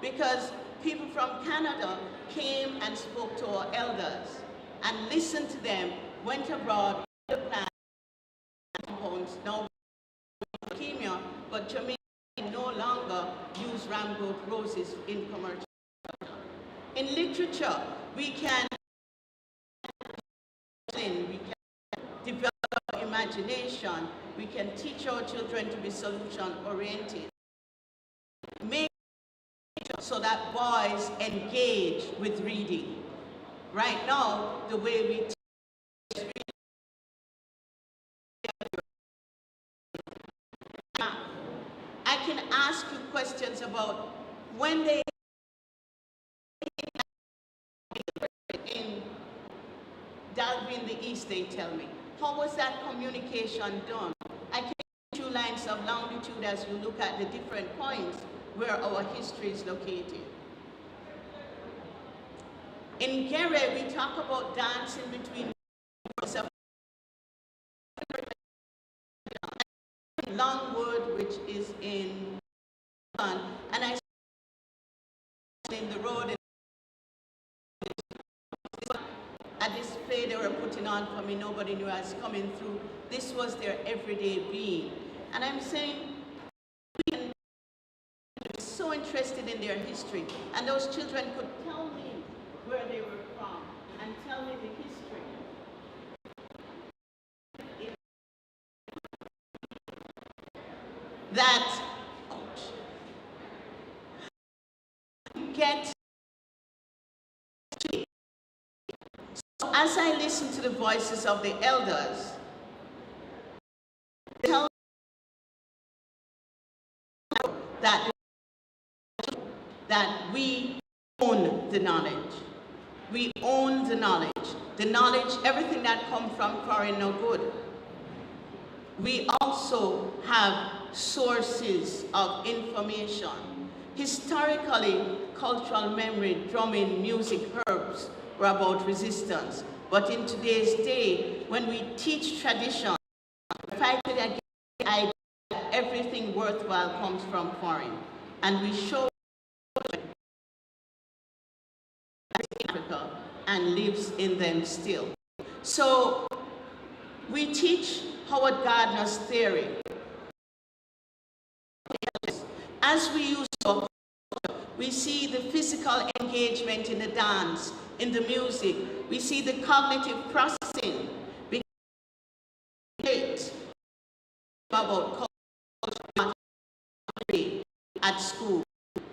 because people from Canada came and spoke to our elders and listened to them, went abroad, the plant compounds, now leukemia, but Jamaica no longer use ramgrowth roses in commercial. In literature, we can develop imagination, we can teach our children to be solution-oriented. Make so that boys engage with reading. Right now, the way we teach I can ask you questions about when they in Dalvin the East, they tell me. How was that communication done? I can give you 2 lines of longitude as you look at the different points where our history is located. In Gere, we talk about dancing between Longwood, which is in and I in the road a display they were putting on for me, nobody knew I was coming through. This was their everyday being. And I'm saying, we can be so interested in their history, and those children could tell me where they were from and tell me the history. That get so as I listen to the voices of the elders, they tell that we own the knowledge. We own the knowledge. The knowledge, everything that comes from foreign no good. We also have sources of information. Historically, cultural memory, drumming, music, herbs were about resistance. But in today's day, when we teach tradition, fighting against the idea that everything worthwhile comes from foreign, and we show Africa and lives in them still. So we teach Howard Gardner's theory. As we use our culture, we see the physical engagement in the dance, in the music. We see the cognitive processing. About culture at school.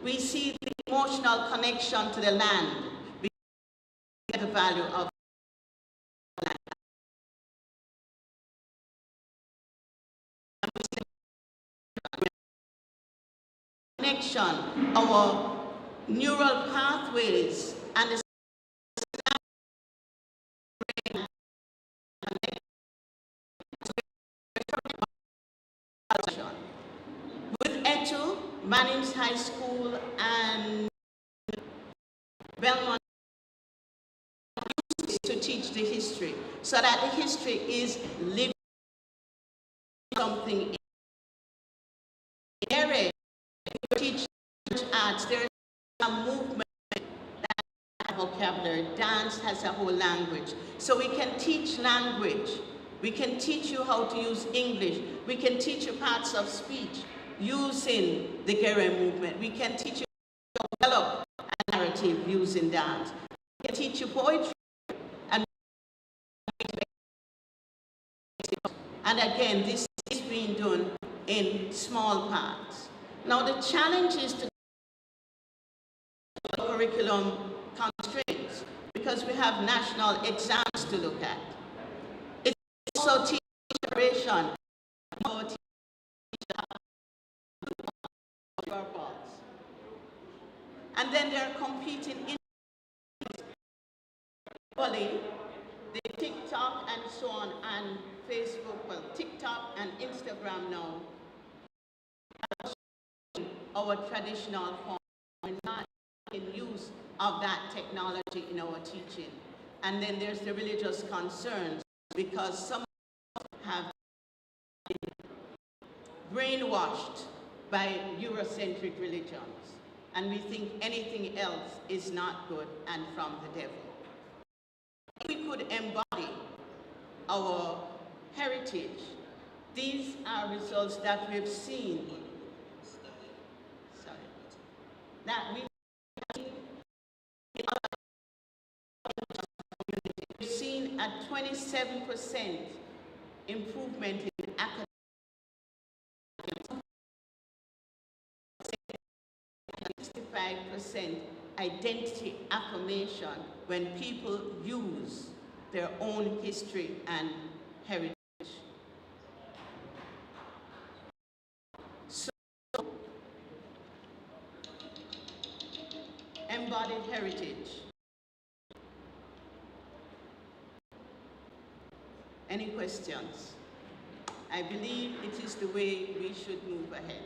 We see the emotional connection to the land, the value of land. Connection, our neural pathways, and the with ETU, Mannings High School, and Belmont to teach the history, so that the history is living something. In teach arts, there is a movement that has vocabulary. Dance has a whole language. So we can teach language. We can teach you how to use English. We can teach you parts of speech using the Gere movement. We can teach you how to develop a narrative using dance. We can teach you poetry. And again, this is being done in small parts. Now the challenge is to curriculum constraints, because we have national exams to look at. It's also teaching preparation for purpose. And then they're competing in the TikTok and so on, and Facebook, well, TikTok and Instagram now, our traditional form. We're not in use of that technology in our teaching. And then there's the religious concerns, because some have been brainwashed by Eurocentric religions, and we think anything else is not good and from the devil. If we could embody our heritage, these are results that we've seen. We've seen a 27% improvement in academic, 65% identity affirmation when people use their own history and heritage. So, embodied heritage. Any questions? I believe it is the way we should move ahead.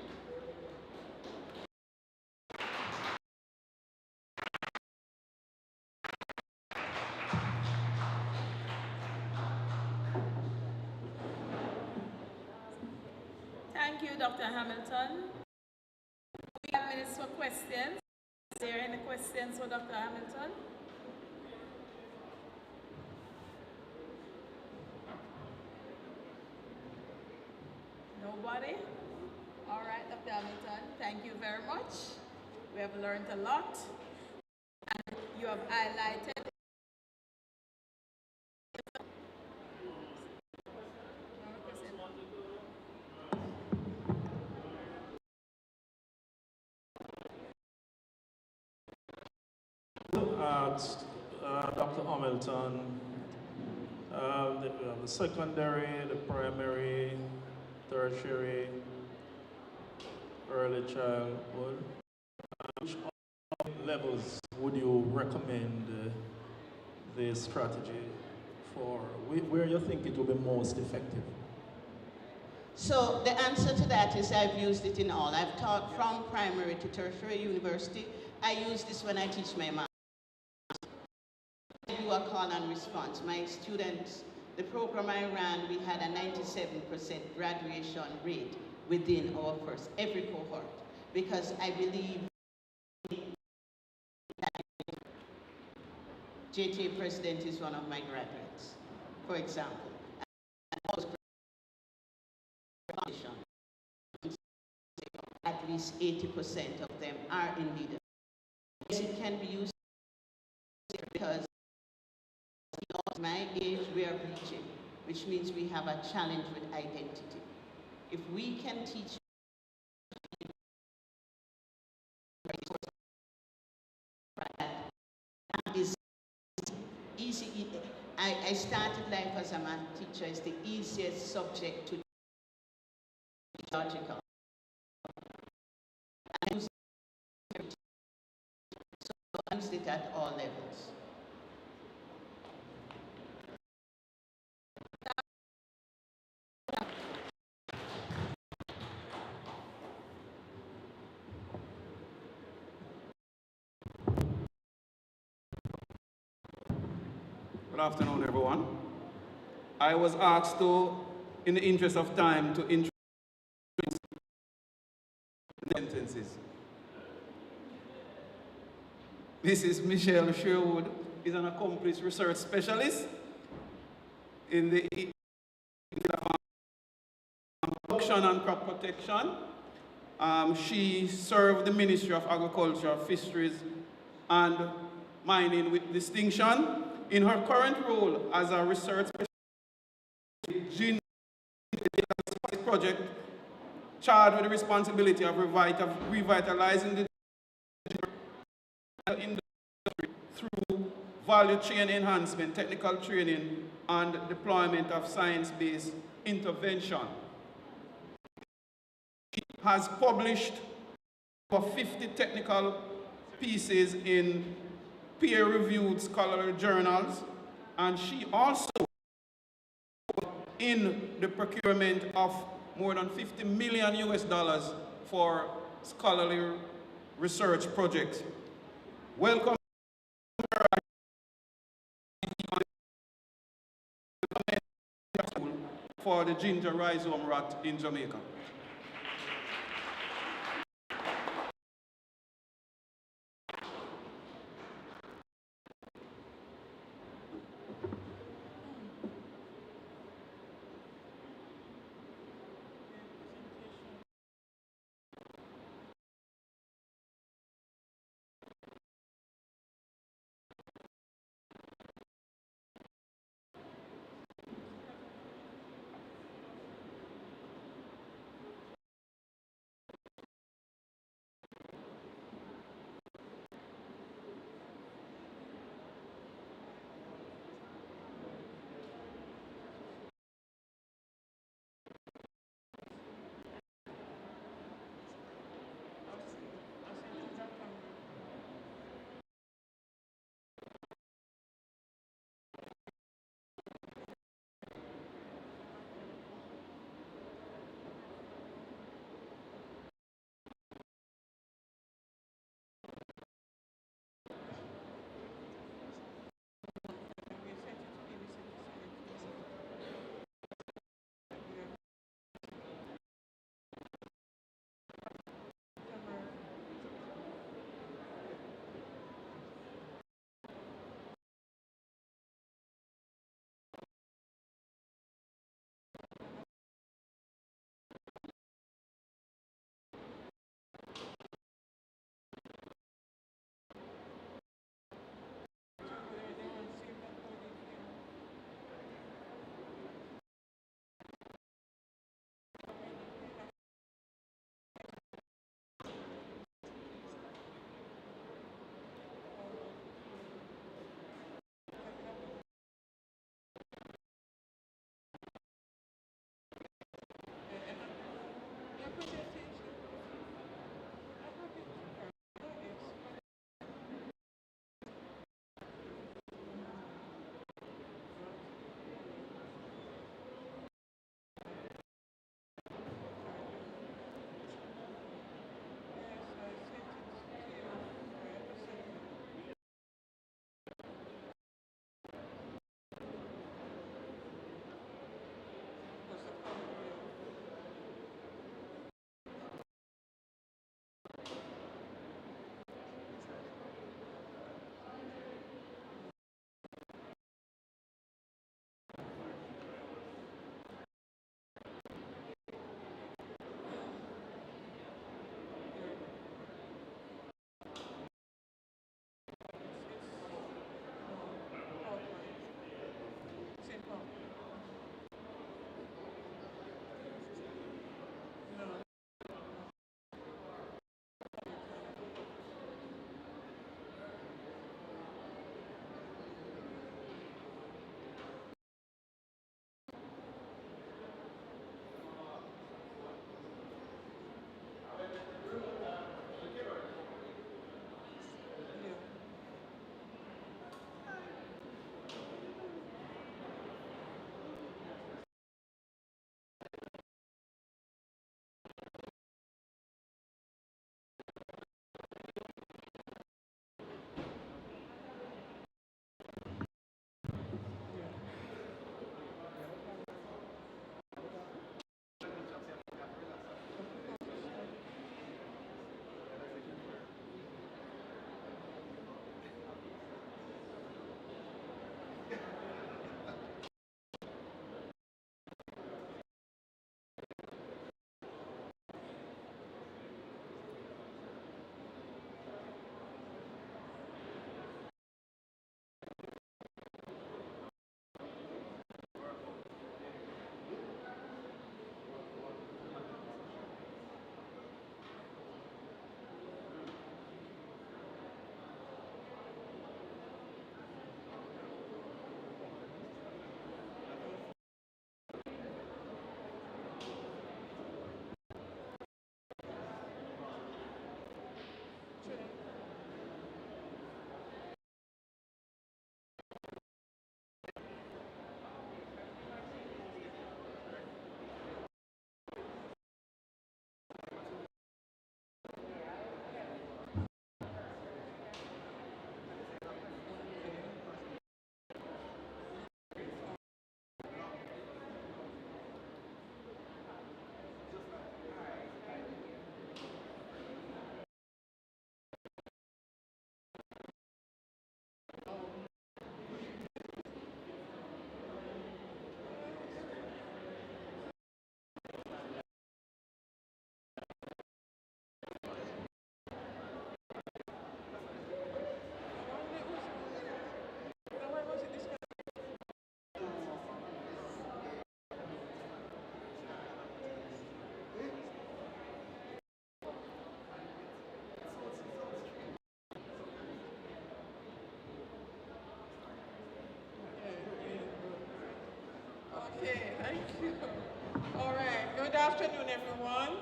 Thank you, Dr. Hamilton. We have minutes for questions. Is there any questions for Dr. Hamilton? Nobody? All right, Dr. Hamilton, thank you very much. We have learned a lot, and you have highlighted asked Dr. Hamilton, the secondary, the primary, tertiary, early childhood, which levels would you recommend this strategy for? Where you think it will be most effective? So the answer to that is I've used it in all. I've taught from primary to tertiary university. I use this when I teach my math. I do a call and response. My students, the program I ran, we had a 97% graduation rate within our first, every cohort, because I believe that JTA President is one of my graduates, for example. At least 80% of them are in leadership. It can be used because at my age we are reaching, which means we have a challenge with identity. If we can teach I started life as a math teacher. It's the easiest subject to logical. I used it, so I used it at all levels. Good afternoon, everyone. I was asked to, in the interest of time, to introduce sentences. This is Michelle Sherwood. Is an accomplished research specialist in the production and crop protection. She served the Ministry of Agriculture, Fisheries, and Mining with distinction. In her current role as a research specialist, project charged with the responsibility of revitalizing the industry through value chain enhancement, technical training, and deployment of science-based intervention. She has published over 50 technical pieces in peer-reviewed scholarly journals, and she also in the procurement of more than $50 million for scholarly research projects. Welcome for the ginger rhizome rat in Jamaica. All right, good afternoon, everyone.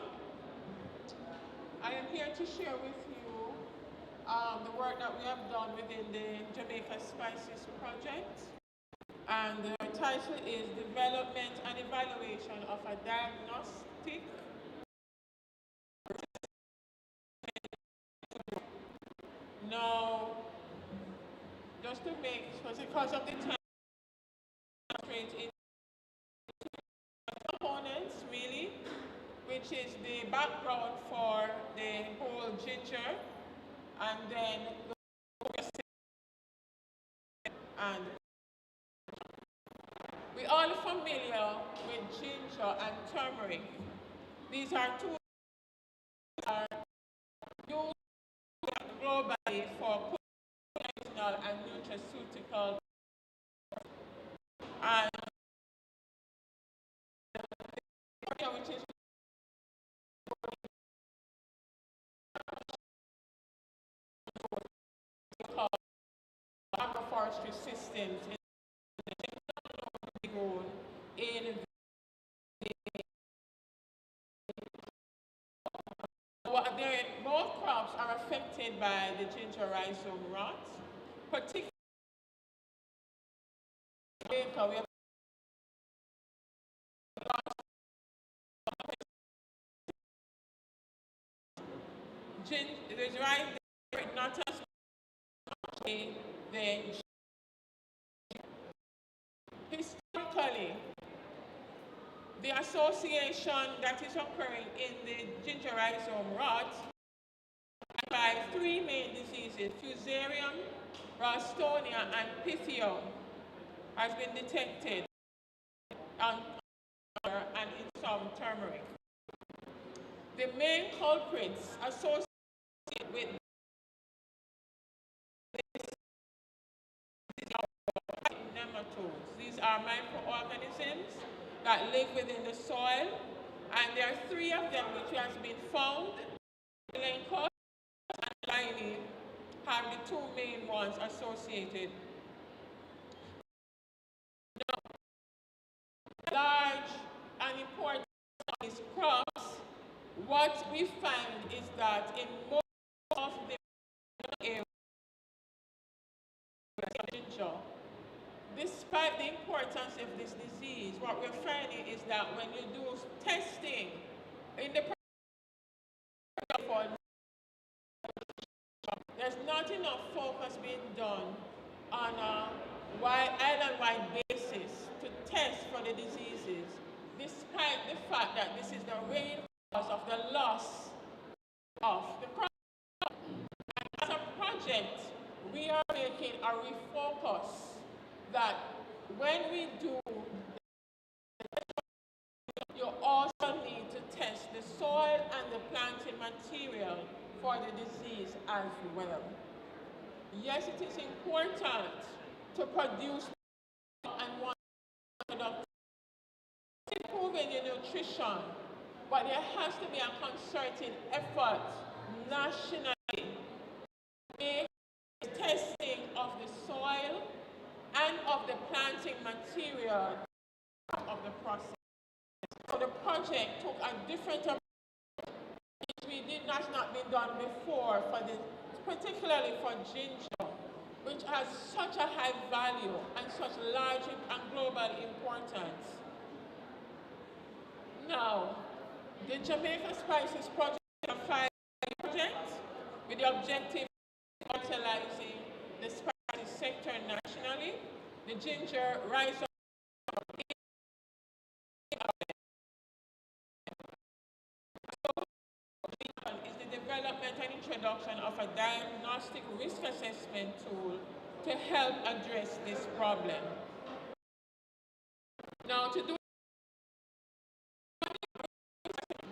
I am here to share with you the work that we have done within the Jamaica Spices Project. And the title is Development and Evaluation of a Diagnostic. Now, just to make, because of the time, straight into components, really, which is the background for the whole ginger, and then and we all are familiar with ginger and turmeric. These are two that are used globally for medicinal and nutraceutical, and which is called agroforestry systems in both crops are affected by the ginger rhizome rot, particularly we have the right not as the historically the association that is occurring in the ginger rhizome rot by three main diseases, Fusarium, Ralstonia, and Pythium, has been detected and in some turmeric. The main culprits associated with this are nematodes. These are microorganisms that live within the soil, and there are three of them which has been found. Glencoe and Liney have the two main ones associated. Now, large and important of these crops, what we find is that in most of the areas of ginger, despite the importance of this disease, what we're finding is that when you do testing in the there's not enough focus being done on a island-wide basis to test for the diseases, despite the fact that this is the main cause of the loss of the crop. And as a project, we are making a refocus that when we do, you also need to test the soil and the planting material for the disease as well. Yes, it is important to produce and want improving your nutrition, but there has to be a concerted effort nationally to make the testing of the soil and of the planting material of the process. So the project took a different approach which has not been done before, particularly for ginger, which has such a high value and such large and global importance. Now, the Jamaica Spices Project is a 5-year project with the objective of utilizing the spices sector nationally. The ginger rhizome is the development and introduction of a diagnostic risk assessment tool to help address this problem. Now, to do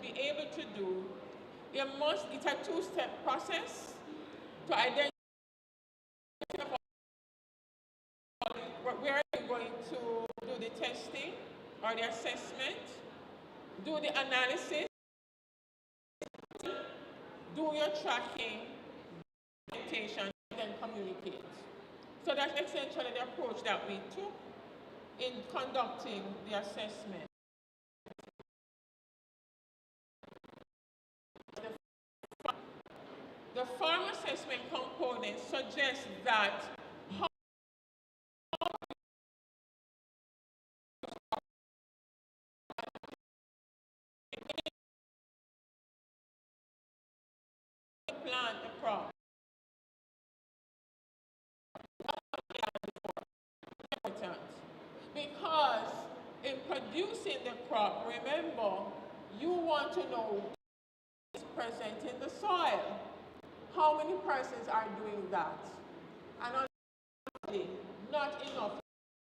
be able to do, it's a two-step process to identify where you're going to do the testing or the assessment, do the analysis, do your tracking, documentation, and then communicate. So that's essentially the approach that we took in conducting the assessment. assessment component suggests that how plant the crop. Important. Because in producing the crop, remember, you want to know what is present in the soil. How many persons are doing that? And unfortunately, not enough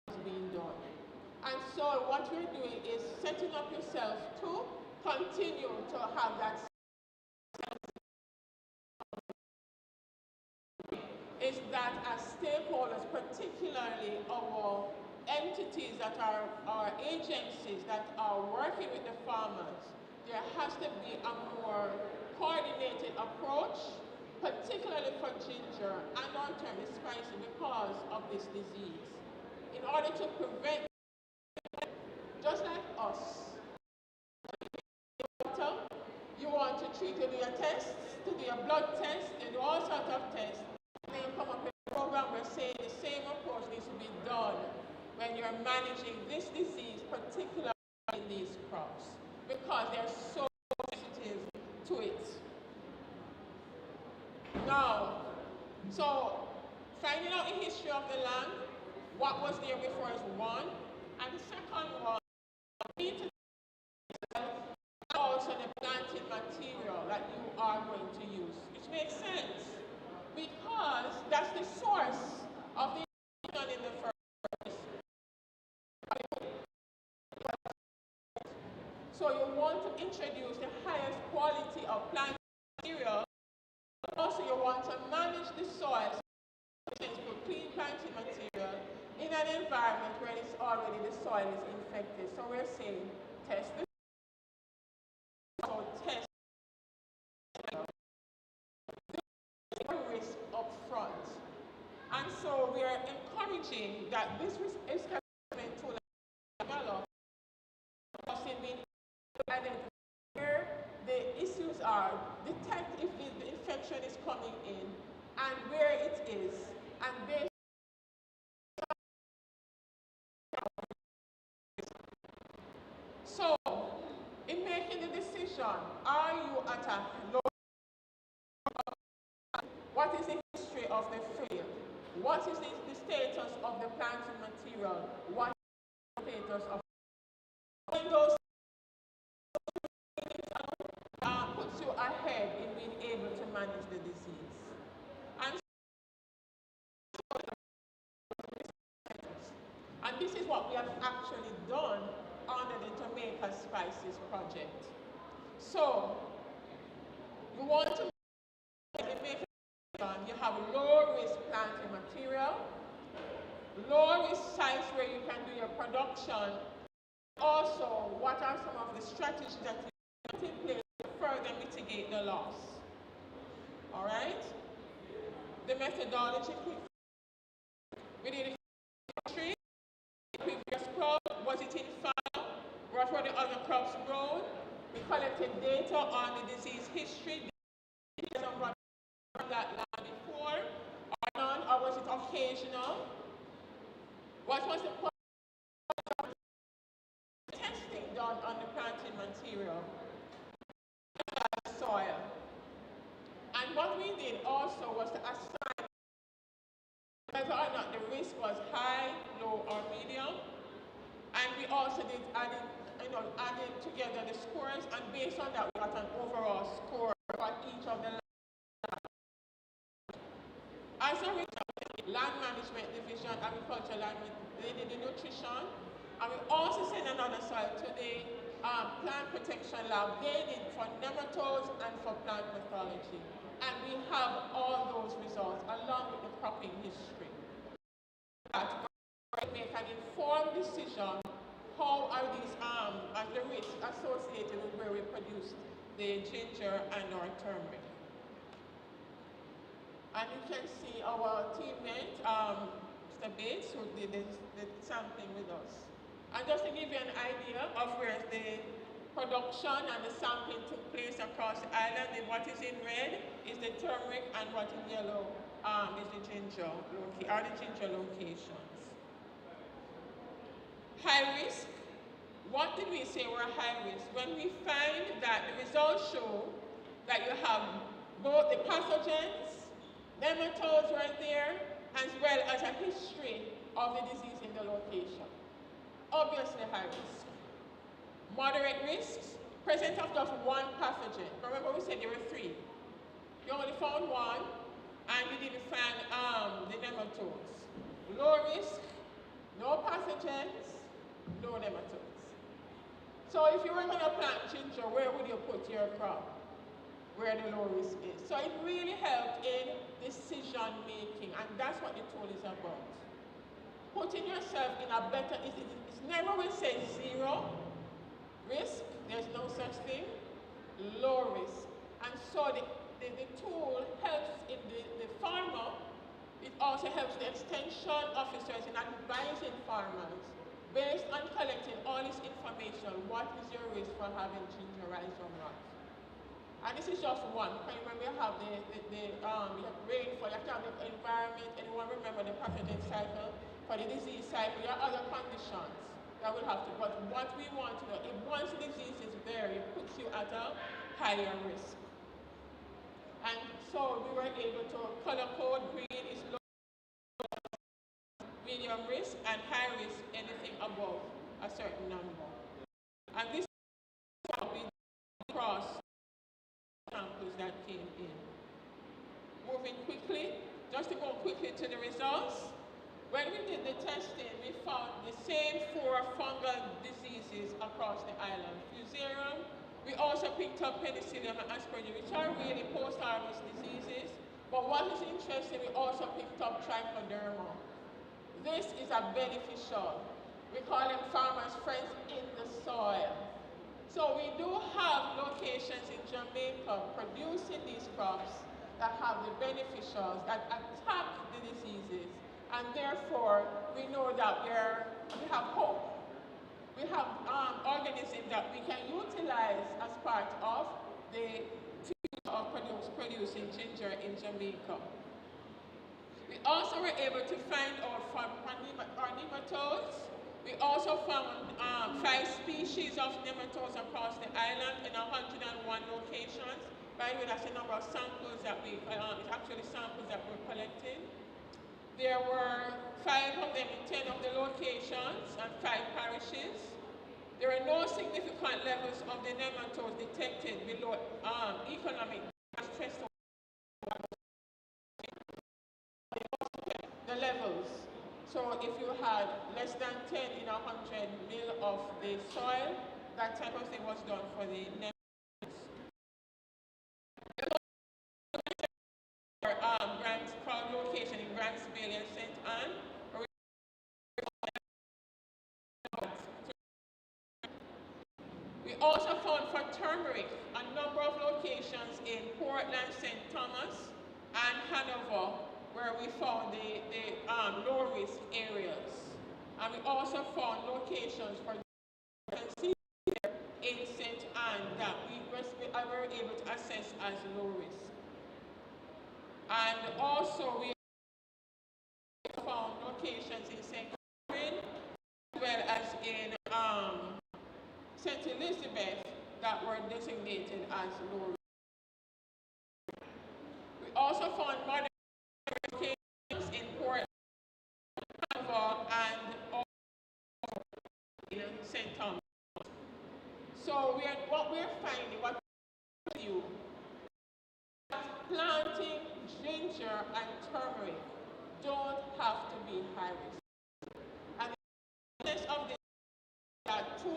is being done. And so what you're doing is setting up yourself to continue to have that is that as stakeholders, particularly our entities that are our agencies that are working with the farmers, there has to be a more coordinated approach, particularly for ginger and long-term spicy because of this disease. In order to prevent, just like us, you want to treat it with a test, to do a blood test, and do all sorts of tests. And then you come up with a program where saying the same approach needs to be done when you're managing this disease, particularly in these crops, because they're so sensitive to it. Now, so finding out the history of the land, what was there before is one, and the second one, also the planting material that you are going to use, which makes sense because that's the source of the in the first place. So you want to introduce the highest quality of plant material. Also, you want to manage the soil for clean planting material in an environment where it's already the soil is infected. So we're saying test the test the risk up front. And so we are encouraging that this risk assessment tool develop in being identify where the issues are, detect if the infection is coming in, and where it is, and based so in making the decision, are you at a low? What is the history of the field? What is the status of the planting material? What is the status of when those puts you ahead in being able to manage the disease? And this is what we have actually done under the Jamaica Spices project. So, you want to make you have low-risk planting material, low-risk sites where you can do your production. Also, what are some of the strategies that you put in place to further mitigate the loss? All right? The methodology. We did a history. Previous crop, was it in fire? What were the other crops grown? We collected data on the disease history. From that land before, or none, or was it occasional? What was the testing done on the planting material? Soil. And what we did also was to assign whether or not the risk was high, low, or medium. And we also did added together the scores, and based on that we got an overall score for each of the as a result, Land Management Division, Agricultural Land, they did the nutrition, and we also sent another site to the Plant Protection Lab. They did for nematodes and for plant pathology. And we have all those results along with the cropping history. That we make an informed decision, how are these the risks associated with where we produce the ginger and our turmeric. And you can see our teammate, Mr. Bates, who did the sampling with us. And just to give you an idea of where the production and the sampling took place across the island. And what is in red is the turmeric, and what in yellow is the ginger, locations. High risk. What did we say were high risk? When we find that the results show that you have both the pathogens, nematodes right there, as well as a history of the disease in the location. Obviously high risk. Moderate risks, presence of just one pathogen. Remember we said there were 3. You only found 1, and you didn't find the nematodes. Low risk, no pathogens, no nematodes. So if you were going to plant ginger, where would you put your crop? Where the low risk is. So it really helped in decision making, and that's what the tool is about. Putting yourself in a better, it's never will say 0 risk, there's no such thing, low risk. And so the tool helps in the farmer, it also helps the extension officers in advising farmers based on collecting all this information. What is your risk for having ginger rhizome rot? And this is just one. When we have we have rainfall, you have to have the environment. Anyone remember the pathogen cycle? For the disease cycle, there are other conditions that will have to. But what we want to know, if once the disease is there, it puts you at a higher risk. And so we were able to color code. Green is low, medium risk, and high risk, anything above a certain number. And this is how we cross samples that came in. Moving quickly, just to go quickly to the results. When we did the testing, we found the same 4 fungal diseases across the island. Fusarium, we also picked up Penicillium and Aspergillus, which are really post-harvest diseases. But what is interesting, we also picked up Trichoderma. This is a beneficial. We call them farmers' friends in the soil. So we do have locations in Jamaica producing these crops that have the beneficials that attack the diseases. And therefore, we know that we have hope. We have organisms that we can utilize as part of the future of producing ginger in Jamaica. We also were able to find out from our nematodes. We also found 5 species of nematodes across the island in 101 locations. By the way, that's the number of samples that we, actually samples that we're collecting. There were 5 of them in 10 of the locations and 5 parishes. There are no significant levels of the nematodes detected below economic threshold. The levels. So if you had less than 10 in 100 mil of the soil, that type of thing was done for the nematodes. Location in Grants Bay and St. Anne. We also found for turmeric a number of locations in Portland, St. Thomas, and Hanover, where we found the low-risk areas. And we also found locations for in St. Anne that we were able to assess as low risk. And also we found locations in St. Catherine as well as in St. Elizabeth that were designated as low risk. We also found modern locations in Port Hanover and also in St. Thomas. So what we're finding, what you planting ginger and turmeric don't have to be high risk. And the business of this that 2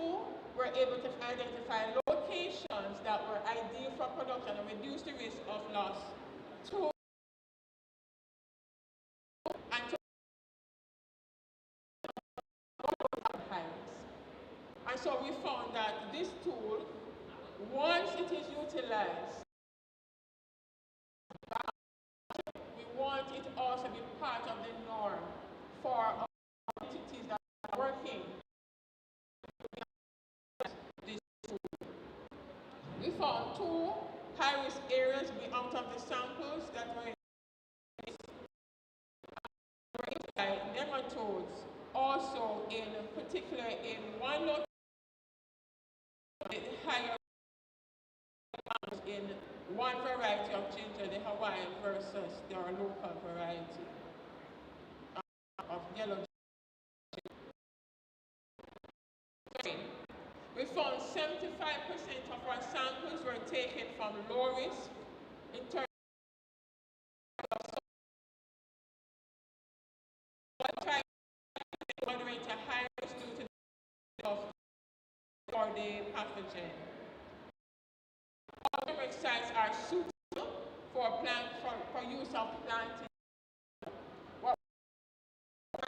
were able to identify locations that were ideal for production and reduce the risk of loss. 2 and high risk. And so we found that this tool, once it is utilized, we want it also to be part of the norm for entities that are working this tool. 2 high-risk areas out of the samples that were by nematodes, also in particular in one location, higher in one variety of ginger, the Hawaiian versus their local variety of yellow ginger. We found 75% of our samples were taken from low risk in terms of moderate to high risk due to for the pathogen. All herbicides are suitable for use of planting. What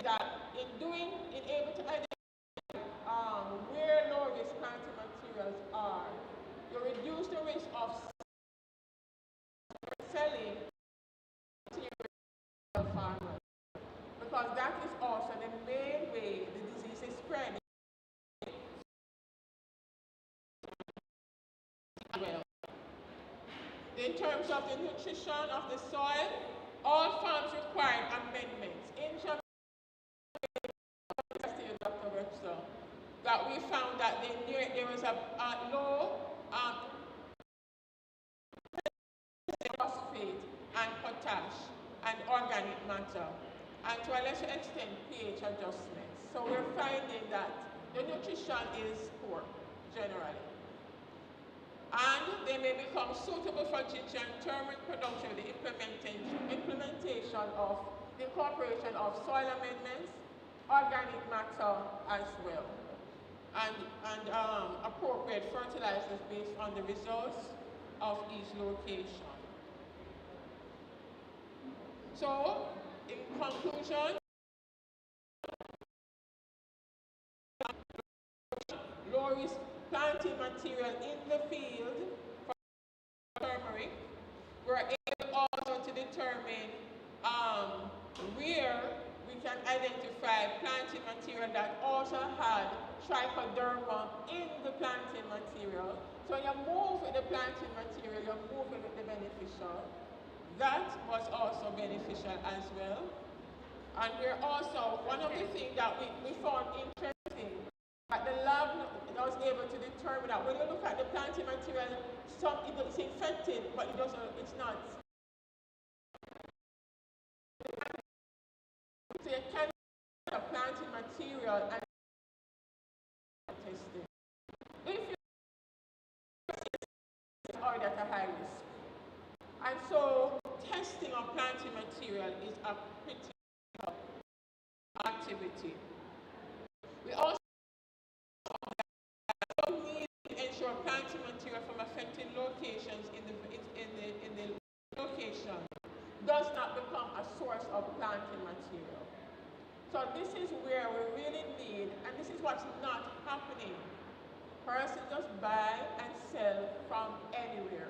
that in able to identify where low risk planting materials are, you reduce the risk of selling to your farmers, because that is also the main way the disease is spread. Well, in terms of the nutrition of the soil, all farms required amendments. In Jamaica, Dr. Webster, that we found that there was a low phosphate and potash and organic matter, and to a lesser extent pH adjustments. So we're finding that the nutrition is poor generally. And they may become suitable for ginger and turmeric production with the implementation of the incorporation of soil amendments, organic matter as well, and appropriate fertilizers based on the results of each location. So, in conclusion, low-risk planting material in the field for turmeric, we're able also to determine where we can identify planting material that also had trichoderma in the planting material. So when you move with the planting material, you're moving with the beneficial. That was also beneficial as well. And we're also, one of the things that we found interesting, that the lab was able to determine that when you look at the planting material, it's infected, but it's not. So you can the planting material and testing. If you are at a high risk. And so testing of planting material is a critical activity. We also need to ensure planting material from affected locations in the location does not become a source of planting material. So this is where we really need, and this is what's not happening. Person just buy and sell from anywhere.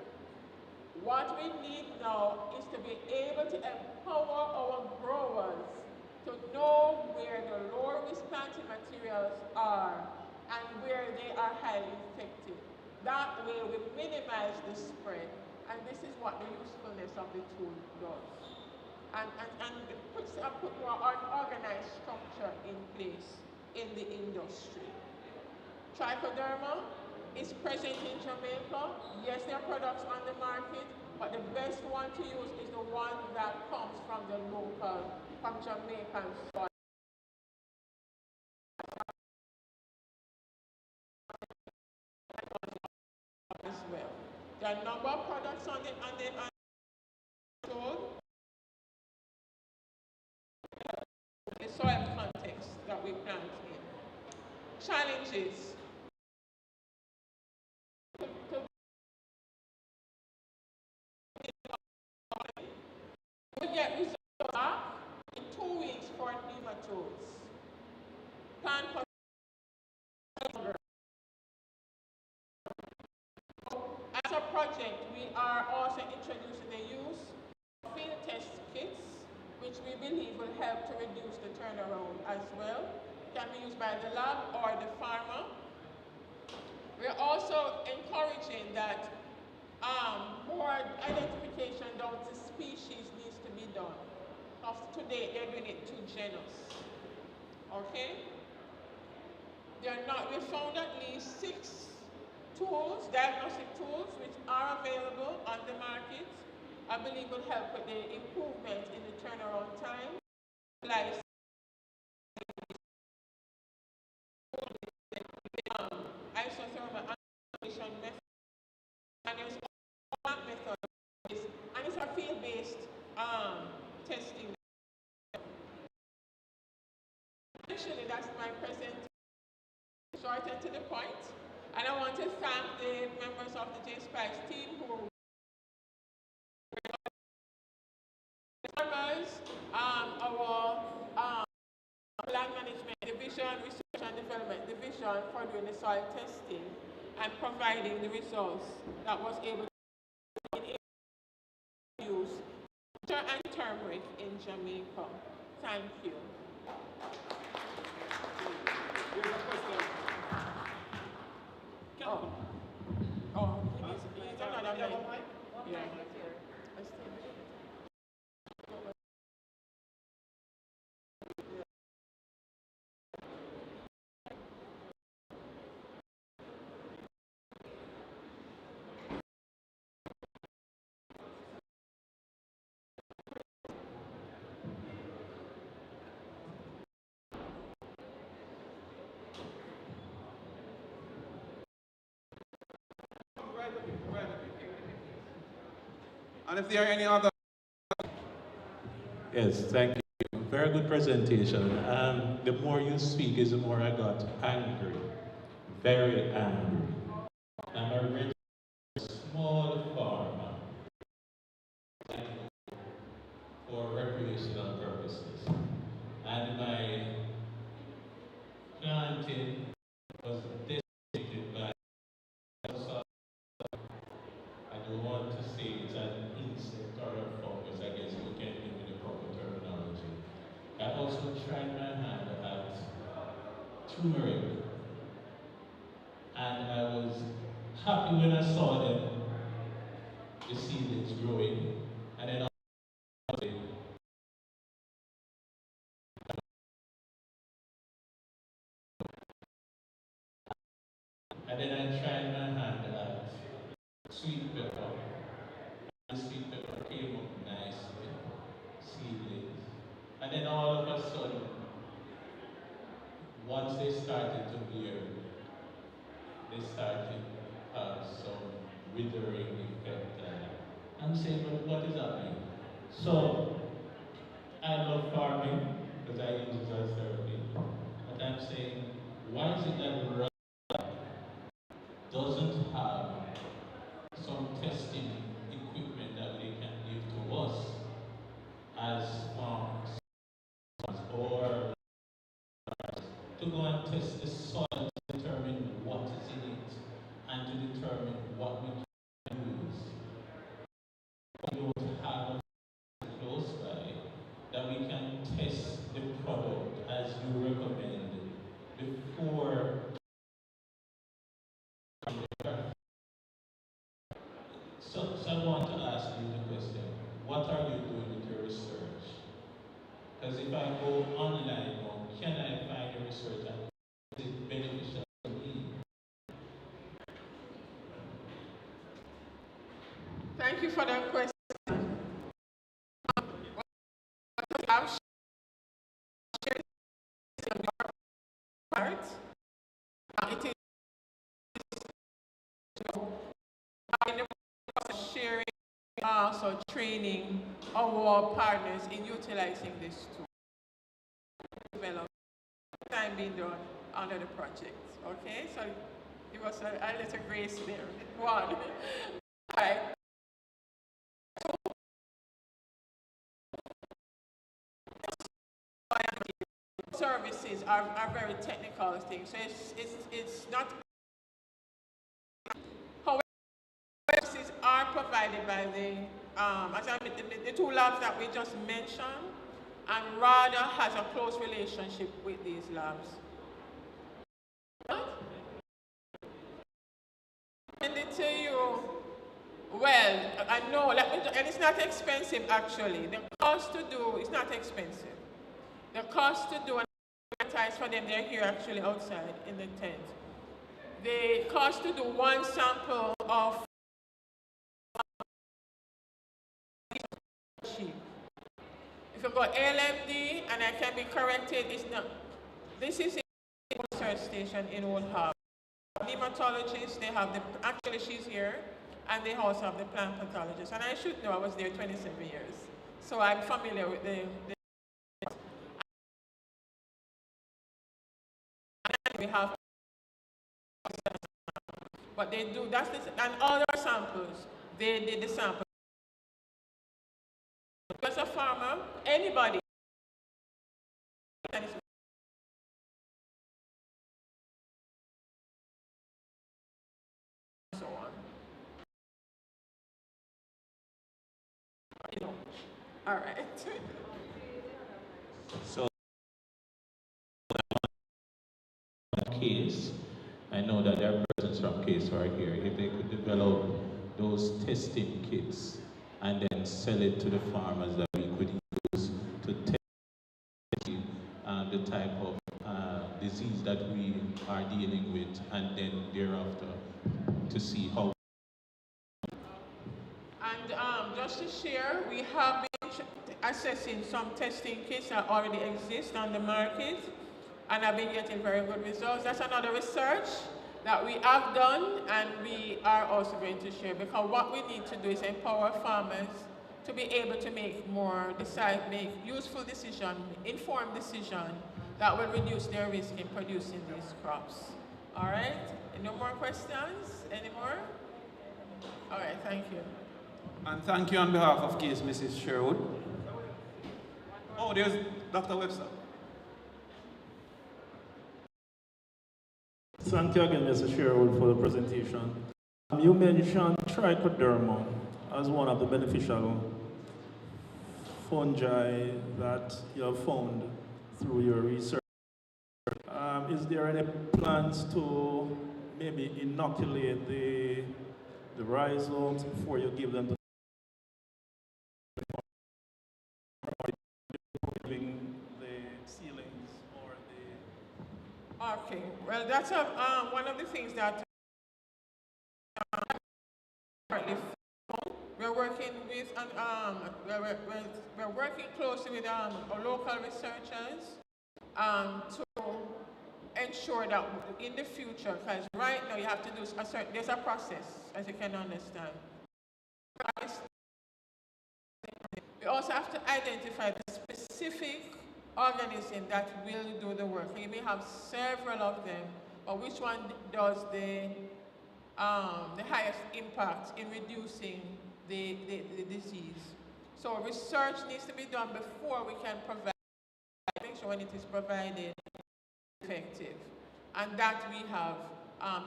What we need now is to be able to empower our growers to know where the low-risk planting materials are and where they are highly effective. That way we minimize the spread, and this is what the usefulness of the tool does. And it puts a more organized structure in place in the industry. Trichoderma is present in Jamaica. Yes, there are products on the market, but the best one to use is the one that comes from the local, from Jamaican soil. As well. There are a number of products on the soil context that we plant in. Challenges. We get results back in 2 weeks for nematodes. Plant for as a project, we are also introducing the use of field test kits, which we believe will help to reduce the turnaround as well. It can be used by the lab or the farmer. We're also encouraging that more identification down to species needs to be done. Because today they're doing it to genus. Okay? We found at least 6 tools, diagnostic tools, which are available on the market. I believe will help with the improvement in the turnaround time. Like isothermal analysis method, and there's that method, and it's a field-based testing. Actually, that's my presentation, short and to the point. And I want to thank the members of the J-Spice team who our land management division, research and development division for doing the soil testing and providing the results that was able to use ginger and turmeric in Jamaica. Thank you. Please another mic. Yeah. And if there are any other... Yes, thank you. Very good presentation. The more you speak is the more I got angry. Very angry. I'm a rich, small farmer for recreational purposes. And my planting was decimated by I don't want to say it's an insect or a fungus. I guess you can give me the proper terminology. I also tried my hand at turmeric, and I was happy when I saw them, the seedlings growing, and then I tried my hand at sweet pepper. The sweet pepper came up nicely, seedlings. And then all of a sudden, once they started to bear, they started to have some withering effect. I'm saying, but what is happening? So, I love farming because I use it as therapy. But I'm saying, why is it that RADA doesn't have some testing equipment that they can give to us as farmers, or to go and test the soil to determine what is in it and to determine what we can use. We don't have close by that we can test the product as you recommend before. So I want to ask you the question, what are you doing with your research? Because if I go online now, can I find your research and is it beneficial to me? Thank you for that question. It is sharing, also training our partners in utilizing this tool. Develop time being done under the project. Okay, so give us a little grace there. One. All right. Services are very technical things, so it's not. However, services are provided by the two labs that we just mentioned, and RADA has a close relationship with these labs. And to you Well, I know, and it's not expensive actually. The cost to do is not expensive. The cost to do, and advertise for them, they're here actually outside in the tent. The cost to do one sample of cheap. If you go LMD, and I can be corrected, it's not. This is a research station in Old Harbor. Nematologists, they have the, actually she's here, and they also have the plant pathologist. And I should know, I was there 27 years. So I'm familiar with the we have, but they do, that's this, and other samples, they did the sample. As a farmer, anybody, so on. You know. All right. So, case, I know that there are persons from case who are here. If they could develop those testing kits and then sell it to the farmers that we could use to test the type of disease that we are dealing with, and then thereafter to see how. And just to share, we have been assessing some testing kits that already exist on the market, and I've been getting very good results. That's another research that we have done, and we are also going to share, because what we need to do is empower farmers to be able to make make useful decision, informed decision that will reduce their risk in producing these crops. All right? No more questions? Any more? All right, thank you. And thank you on behalf of case Mrs. Sherwood. Oh, there's Dr. Webster. Thank you again, Mr. Sherwood, for the presentation. You mentioned trichoderma as one of the beneficial fungi that you have found through your research. Is there any plans to maybe inoculate the rhizomes before you give them to the ceilings or the... Okay, well, that's one of the things that we're working with, we're working closely with our local researchers to ensure that in the future, because right now you have to do there's a process, as you can understand. We also have to identify the specific organism that will do the work. You may have several of them, but which one does the highest impact in reducing the disease? So research needs to be done before we can provide, make sure when it is provided, effective. And that we have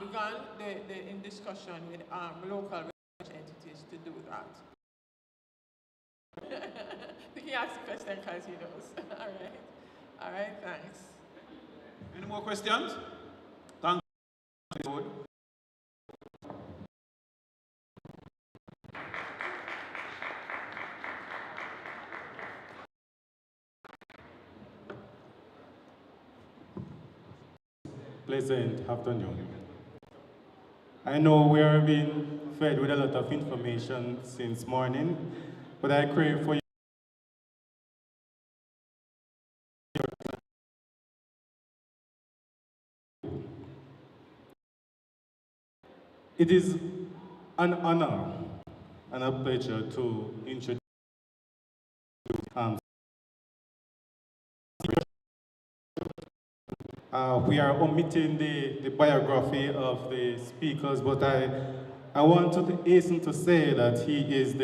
begun in discussion with local research entities to do that. He asked the question because he knows. All right, thanks. Any more questions? Thank you. Pleasant afternoon. I know we are being fed with a lot of information since morning, but I crave for you. It is an honor and a pleasure to introduce we are omitting the biography of the speakers, but I want to hasten to say that he is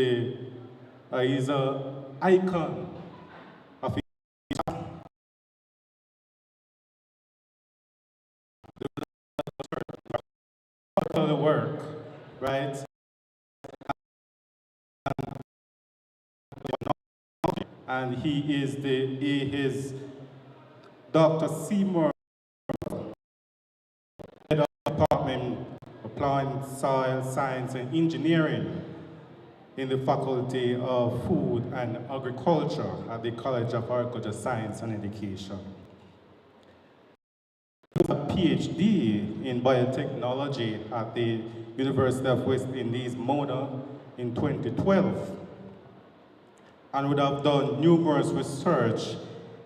he's an icon of the work, right? And he is Dr. Seymour, head of the Department of Plant, Soil, Science and Engineering. in the Faculty of Food and Agriculture at the College of Agriculture, Science and Education. A PhD in biotechnology at the University of West Indies, Mona, in 2012, and would have done numerous research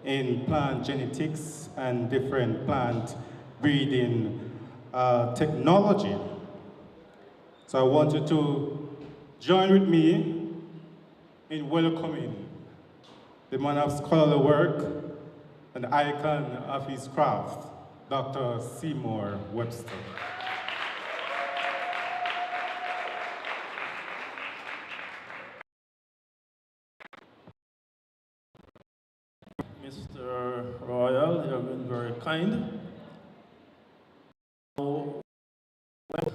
in plant genetics and different plant breeding technology. So I want you to join with me in welcoming the man of scholarly work and icon of his craft, Dr. Seymour Webster. Mr. Royal, you have been very kind. So, when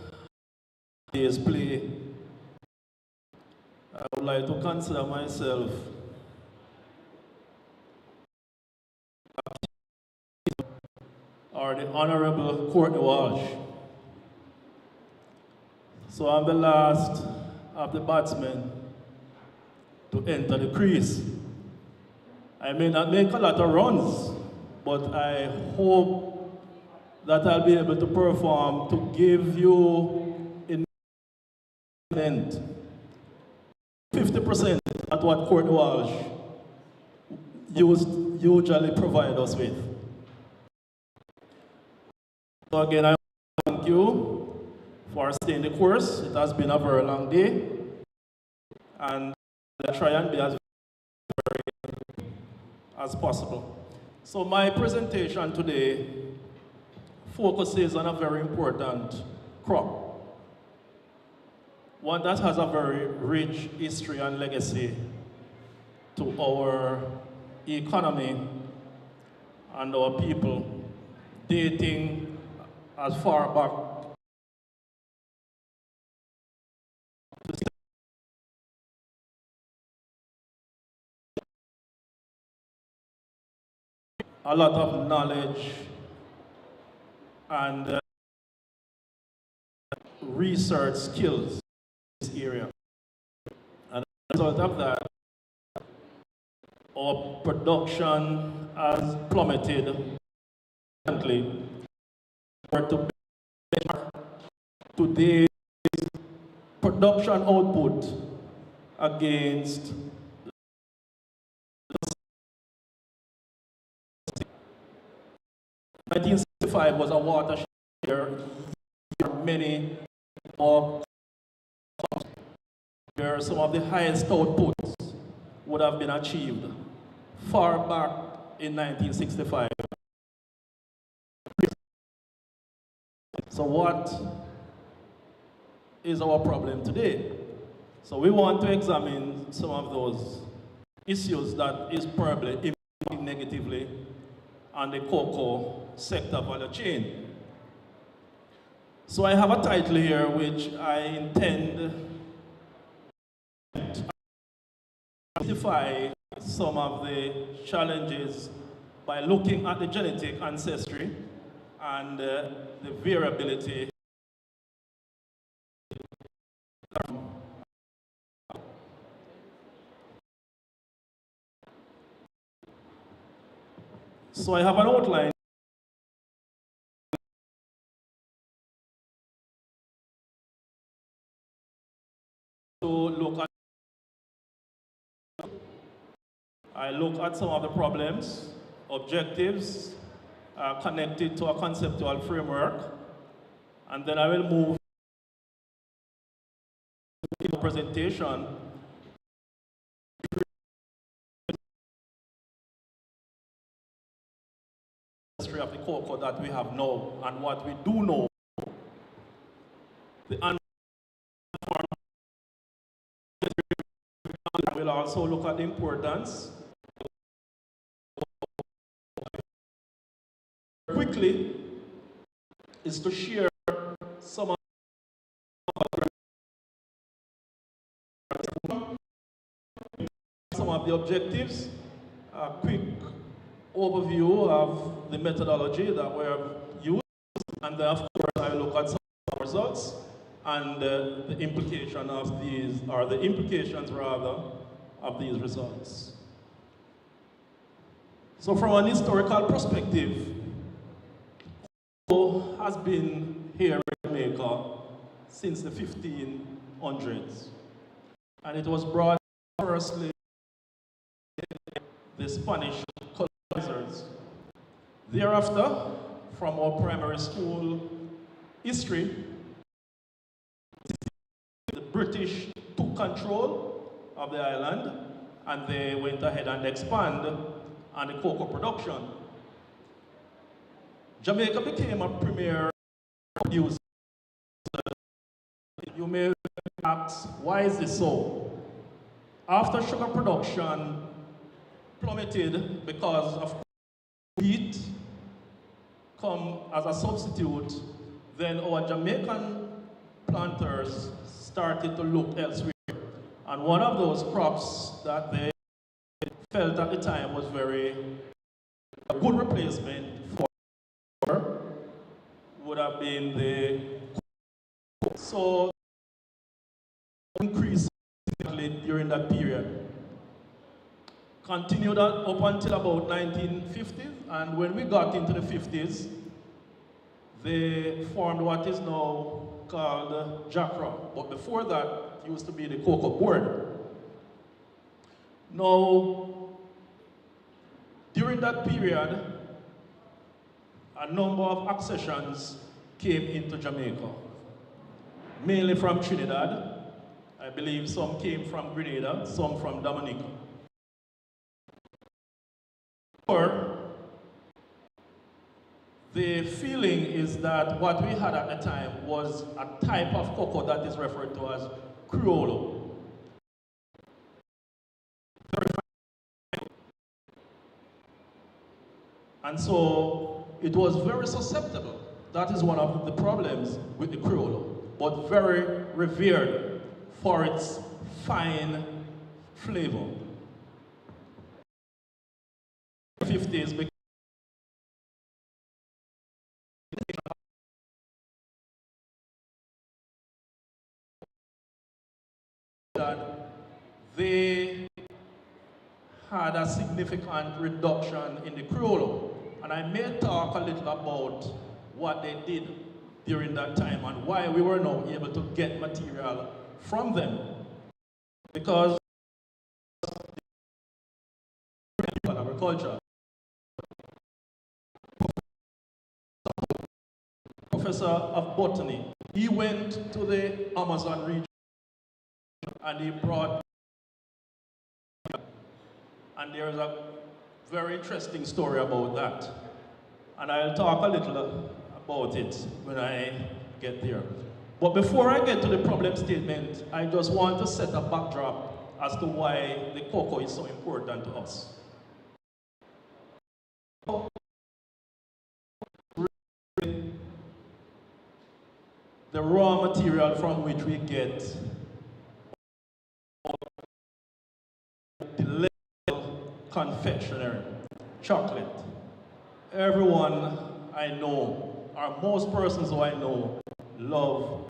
days play, I would like to consider myself or the Honorable Courtney Walsh. So I'm the last of the batsmen to enter the crease. I may not make a lot of runs, but I hope that I'll be able to perform to give you in 50% at what Courtney Walsh usually provide us with. So again, I thank you for staying the course. It has been a very long day, and I'll try and be as possible. So my presentation today focuses on a very important crop, one that has a very rich history and legacy to our economy and our people, dating as far back a lot of knowledge and research skills in this area. And as a result of that, our production has plummeted to today's production output against 1965 was a watershed year for many of where some of the highest outputs would have been achieved far back in 1965. So what is our problem today? So we want to examine some of those issues that is probably impacting negatively on the cocoa sector value chain. So I have a title here which I intend to identify some of the challenges by looking at the genetic ancestry and the variability . So I have an outline to look at. I look at some of the problems, objectives connected to a conceptual framework, and then I will move to the presentation of the cocoa that we have now and what we do know. We'll also look at the importance. Quickly is to share some of the objectives, a quick overview of the methodology that we have used, and then of course I will look at some results and the implication of these, or the implications rather, of these results. So from an historical perspective, cocoa has been here in Jamaica since the 1500s. And it was brought firstly the Spanish colonizers. Thereafter, from our primary school history, the British took control of the island and they went ahead and expanded on the cocoa production. Jamaica became a premier producer. You may ask, why is this so? After sugar production plummeted because of wheat come as a substitute, then our Jamaican planters started to look elsewhere. And one of those crops that they felt at the time was a good replacement for would have been the cocoa. So increased significantly during that period. Continued up until about 1950s, and when we got into the 50s, they formed what is now called JACRA, but before that, it used to be the Cocoa Board. Now, during that period, a number of accessions came into Jamaica, mainly from Trinidad. I believe some came from Grenada, some from Dominica. The feeling is that what we had at the time was a type of cocoa that is referred to as Criollo. And so it was very susceptible. That is one of the problems with the Criollo, but very revered for its fine flavor. 50s that they had a significant reduction in the Criollo. And I may talk a little about what they did during that time and why we were not able to get material from them. Because agriculture, professor of botany, he went to the Amazon region and he brought, and there's a very interesting story about that. And I'll talk a little about it when I get there. But before I get to the problem statement, I just want to set a backdrop as to why the cocoa is so important to us. The raw material from which we get delightful confectionery, chocolate. Everyone I know, or most persons who I know, love